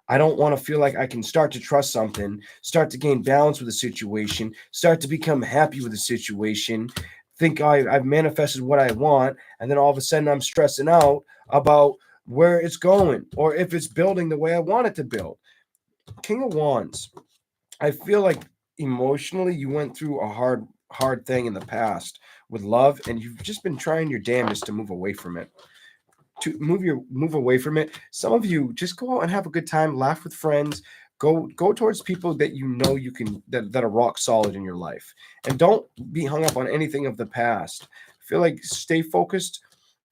I don't want to feel like I can start to trust something, start to gain balance with the situation, start to become happy with the situation, think I've manifested what I want, and then all of a sudden I'm stressing out about where it's going or if it's building the way I want it to build. King of Wands. I feel like emotionally you went through a hard thing in the past with love, and you've just been trying your damnedest to move away from it. Move away from it. Some of you just go out and have a good time, laugh with friends, go towards people that you can that are rock solid in your life, and don't be hung up on anything of the past. I feel like stay focused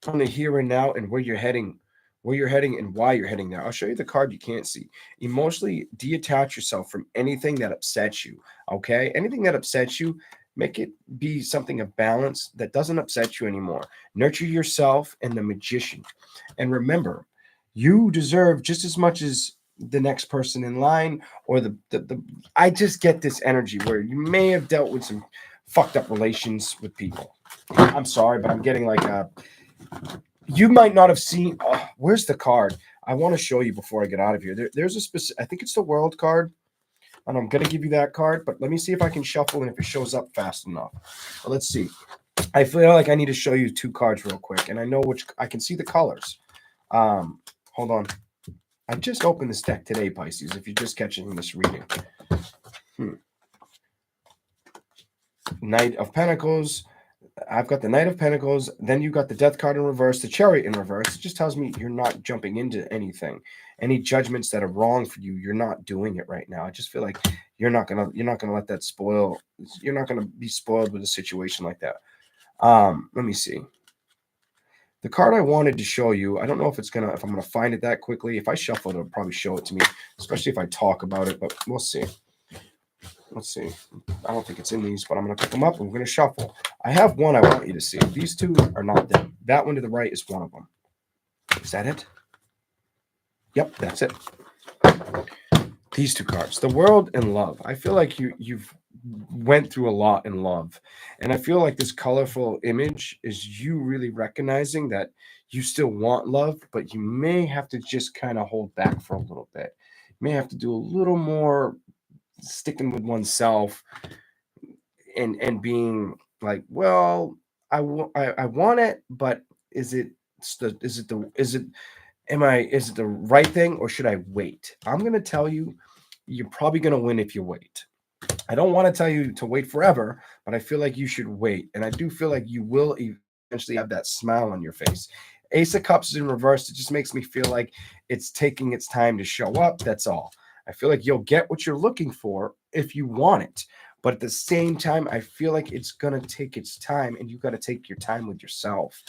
on the here and now and where you're heading and why you're heading there. I'll show you the card you can't see. Emotionally detach yourself from anything that upsets you. Okay, anything that upsets you, make it be something of balance that doesn't upset you anymore. Nurture yourself and the Magician. And remember, you deserve just as much as the next person in line, or the I just get this energy where you may have dealt with some fucked up relations with people. I'm sorry, but I'm getting like you might not have seen. Where's the card? I want to show you before I get out of here. There's a specific, I think it's the World card, and I'm going to give you that card, but let me see if I can shuffle and if it shows up fast enough. Well, let's see. I feel like I need to show you two cards real quick, and I know which, I can see the colors. Hold on. I just opened this deck today, Pisces, if you're just catching this reading. Knight of Pentacles. I've got the Knight of Pentacles. Then you got the Death card in reverse, the Chariot in reverse. It just tells me you're not jumping into anything. Any judgments that are wrong for you, you're not doing it right now. I just feel like you're not gonna let that spoil. You're not gonna be spoiled with a situation like that. Let me see. The card I wanted to show you, I don't know if I'm gonna find it that quickly. If I shuffle it, it'll probably show it to me, especially if I talk about it, but we'll see. Let's see. I don't think it's in these, but I'm going to pick them up and we're going to shuffle. I have one I want you to see. These two are not them. That one to the right is one of them. Is that it? Yep, that's it. These two cards, the World and Love. I feel like you've went through a lot in love. And I feel like this colorful image is you really recognizing that you still want love, but you may have to just kind of hold back for a little bit. You may have to do a little more sticking with oneself and being like, well, I want it, but is it the right thing, or should I wait? I'm going to tell you, you're probably going to win if you wait. I don't want to tell you to wait forever, but I feel like you should wait. And I do feel like you will eventually have that smile on your face. Ace of Cups is in reverse. It just makes me feel like it's taking its time to show up. That's all. I feel like you'll get what you're looking for if you want it. But at the same time, I feel like it's going to take its time, and you got to take your time with yourself.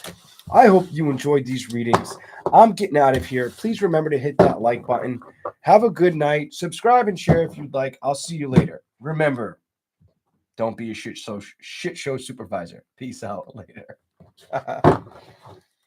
I hope you enjoyed these readings. I'm getting out of here. Please remember to hit that like button. Have a good night. Subscribe and share if you'd like. I'll see you later. Remember, don't be a shit show supervisor. Peace out later.